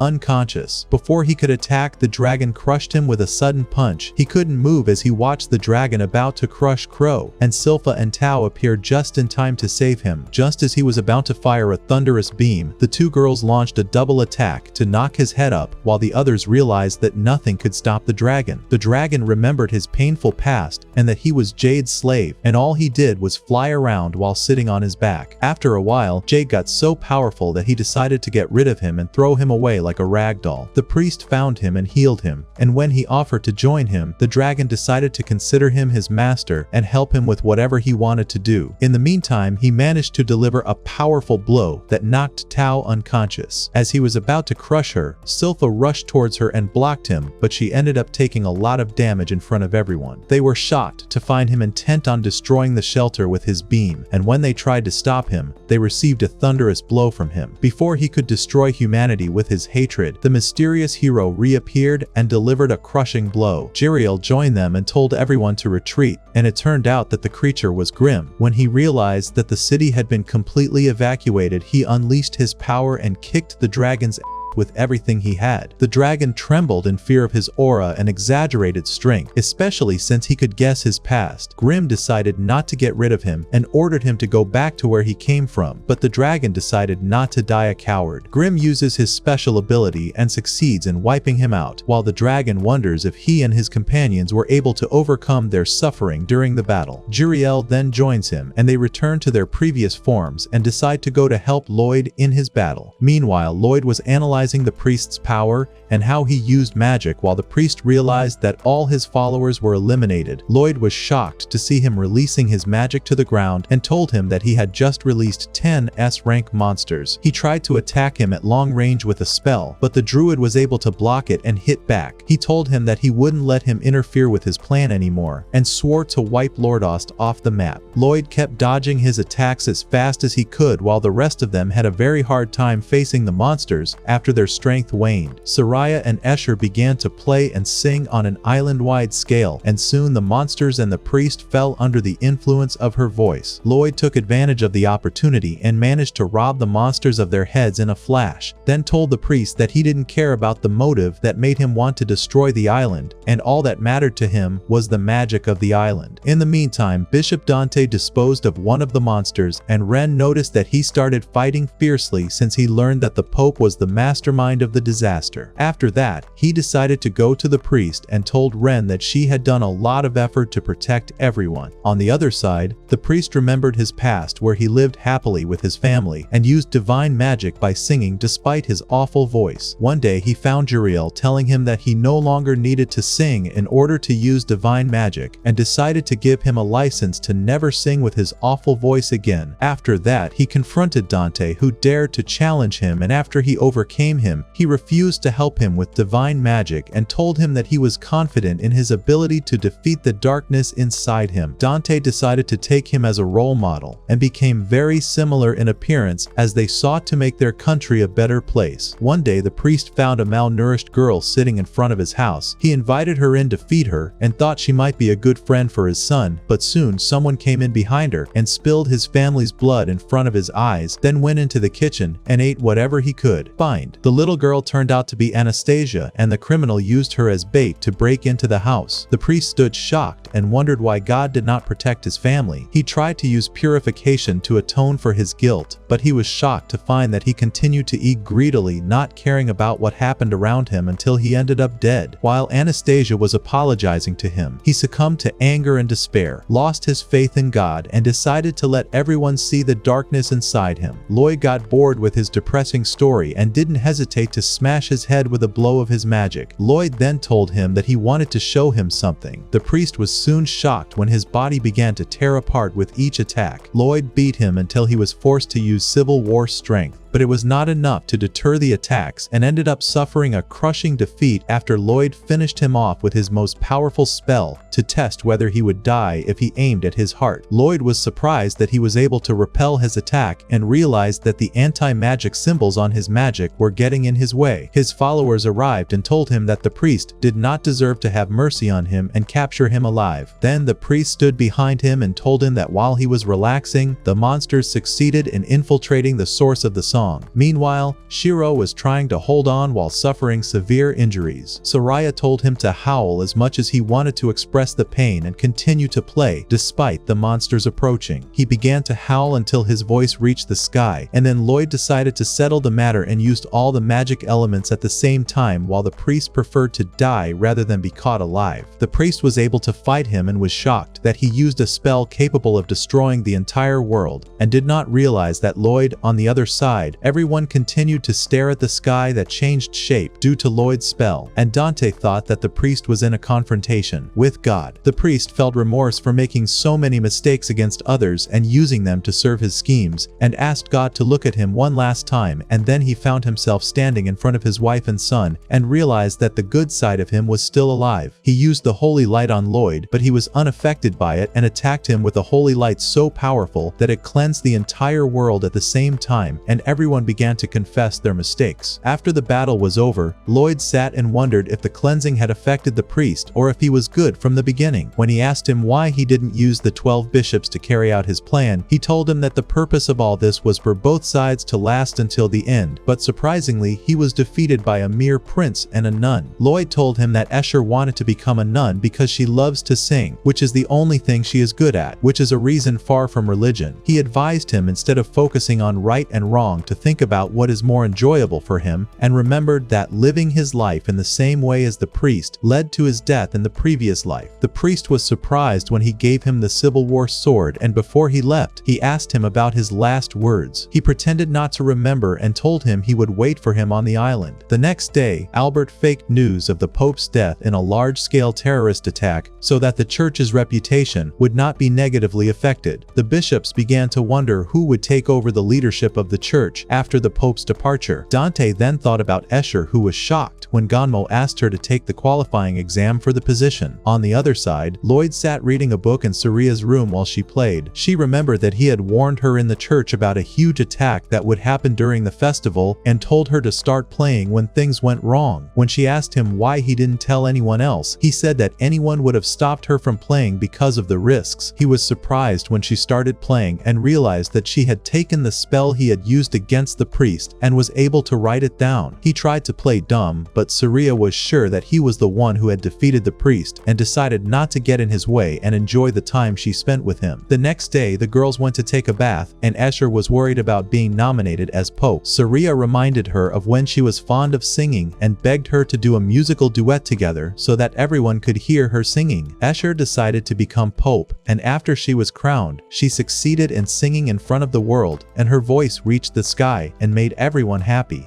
unconscious. Before he could attack, the dragon crushed him with a sudden punch. He couldn't move as he watched the dragon about to crush Crow, and Silpha and Tao appeared just in time to save him. just as he was about to fire a thunderous beam, the two girls launched a double attack to knock his head up, while the others realized that nothing could stop the dragon. The dragon remembered his painful past and that he was Jade's slave, and all he did was fly around while sitting on his back. After a while, Jade got so powerful that he decided to get rid of him and throw him away like a rag doll. The priest found him and healed him, and when he offered to join him, the dragon decided to consider him his master and help him with whatever he wanted to do. In the meantime, he managed to deliver a powerful blow that knocked Tao unconscious. As he was about to crush her, Silpha rushed towards her and blocked him, but she ended up taking a lot of damage in front of everyone. They were shocked to find him intent on destroying the shelter with his beam, and when they tried to stop him, they received a thunderous blow from him. Before he could destroy humanity with his hatred, the mysterious hero reappeared and delivered a crushing blow. Giriel joined them and told everyone to retreat, and it turned out that the creature was Grim. When he realized that the city had been completely evacuated, he unleashed his power and kicked the dragon's with everything he had. The dragon trembled in fear of his aura and exaggerated strength, especially since he could guess his past. Grim decided not to get rid of him and ordered him to go back to where he came from, but the dragon decided not to die a coward. Grim uses his special ability and succeeds in wiping him out, while the dragon wonders if he and his companions were able to overcome their suffering during the battle. Giriel then joins him, and they return to their previous forms and decide to go to help Lloyd in his battle. Meanwhile, Lloyd was analyzing the priest's power and how he used magic while the priest realized that all his followers were eliminated. Lloyd was shocked to see him releasing his magic to the ground and told him that he had just released 10 S-rank monsters. He tried to attack him at long range with a spell, but the druid was able to block it and hit back. He told him that he wouldn't let him interfere with his plan anymore and swore to wipe Lordost off the map. Lloyd kept dodging his attacks as fast as he could while the rest of them had a very hard time facing the monsters after their strength waned. Soraya and Escher began to play and sing on an island-wide scale, and soon the monsters and the priest fell under the influence of her voice. Lloyd took advantage of the opportunity and managed to rob the monsters of their heads in a flash, then told the priest that he didn't care about the motive that made him want to destroy the island, and all that mattered to him was the magic of the island. In the meantime, Bishop Dante disposed of one of the monsters, and Ren noticed that he started fighting fiercely since he learned that the Pope was the mastermind of the disaster. After that, he decided to go to the priest and told Ren that she had done a lot of effort to protect everyone. On the other side, the priest remembered his past where he lived happily with his family and used divine magic by singing despite his awful voice. One day he found Giriel telling him that he no longer needed to sing in order to use divine magic and decided to give him a license to never sing with his awful voice again. After that, he confronted Dante, who dared to challenge him, and after he overcame him, he refused to help him with divine magic and told him that he was confident in his ability to defeat the darkness inside him. Dante decided to take him as a role model and became very similar in appearance as they sought to make their country a better place. One day, the priest found a malnourished girl sitting in front of his house. He invited her in to feed her and thought she might be a good friend for his son, but soon someone came in behind her and spilled his family's blood in front of his eyes, then went into the kitchen and ate whatever he could find. The little girl turned out to be Anastasia, and the criminal used her as bait to break into the house. The priest stood shocked and wondered why God did not protect his family. He tried to use purification to atone for his guilt, but he was shocked to find that he continued to eat greedily, not caring about what happened around him until he ended up dead. While Anastasia was apologizing to him, he succumbed to anger and despair, lost his faith in God, and decided to let everyone see the darkness inside him. Lloyd got bored with his depressing story and didn't hesitate to smash his head with a blow of his magic. Lloyd then told him that he wanted to show him something. The priest was soon shocked when his body began to tear apart with each attack. Lloyd beat him until he was forced to use Civil War strength, but it was not enough to deter the attacks and ended up suffering a crushing defeat after Lloyd finished him off with his most powerful spell to test whether he would die if he aimed at his heart. Lloyd was surprised that he was able to repel his attack and realized that the anti-magic symbols on his magic were getting in his way. His followers arrived and told him that the priest did not deserve to have mercy on him and capture him alive. Then the priest stood behind him and told him that while he was relaxing, the monsters succeeded in infiltrating the source of the song. song. Meanwhile, Shiro was trying to hold on while suffering severe injuries. Soraya told him to howl as much as he wanted to express the pain and continue to play, despite the monsters approaching. He began to howl until his voice reached the sky, and then Lloyd decided to settle the matter and used all the magic elements at the same time, while the priest preferred to die rather than be caught alive. The priest was able to fight him and was shocked that he used a spell capable of destroying the entire world, and did not realize that Lloyd, on the other side, everyone continued to stare at the sky that changed shape due to Lloyd's spell, and Dante thought that the priest was in a confrontation with God. The priest felt remorse for making so many mistakes against others and using them to serve his schemes, and asked God to look at him one last time, and then he found himself standing in front of his wife and son, and realized that the good side of him was still alive. He used the holy light on Lloyd, but he was unaffected by it and attacked him with a holy light so powerful that it cleansed the entire world at the same time, and everyone began to confess their mistakes. After the battle was over, Lloyd sat and wondered if the cleansing had affected the priest or if he was good from the beginning. When he asked him why he didn't use the 12 bishops to carry out his plan, he told him that the purpose of all this was for both sides to last until the end, but surprisingly, he was defeated by a mere prince and a nun. Lloyd told him that Escher wanted to become a nun because she loves to sing, which is the only thing she is good at, which is a reason far from religion. He advised him, instead of focusing on right and wrong, to think about what is more enjoyable for him, and remembered that living his life in the same way as the priest led to his death in the previous life. The priest was surprised when he gave him the Civil War sword, and before he left, he asked him about his last words. He pretended not to remember and told him he would wait for him on the island. The next day, Albert faked news of the Pope's death in a large-scale terrorist attack so that the church's reputation would not be negatively affected. The bishops began to wonder who would take over the leadership of the church after the Pope's departure. Dante then thought about Escher, who was shocked when Gonmo asked her to take the qualifying exam for the position. On the other side, Lloyd sat reading a book in Saria's room while she played. She remembered that he had warned her in the church about a huge attack that would happen during the festival and told her to start playing when things went wrong. When she asked him why he didn't tell anyone else, he said that anyone would have stopped her from playing because of the risks. He was surprised when she started playing and realized that she had taken the spell he had used against the priest and was able to write it down. He tried to play dumb, but Saria was sure that he was the one who had defeated the priest and decided not to get in his way and enjoy the time she spent with him. The next day, the girls went to take a bath, and Escher was worried about being nominated as Pope. Saria reminded her of when she was fond of singing and begged her to do a musical duet together so that everyone could hear her singing. Escher decided to become Pope, and after she was crowned, she succeeded in singing in front of the world, and her voice reached the sky and made everyone happy.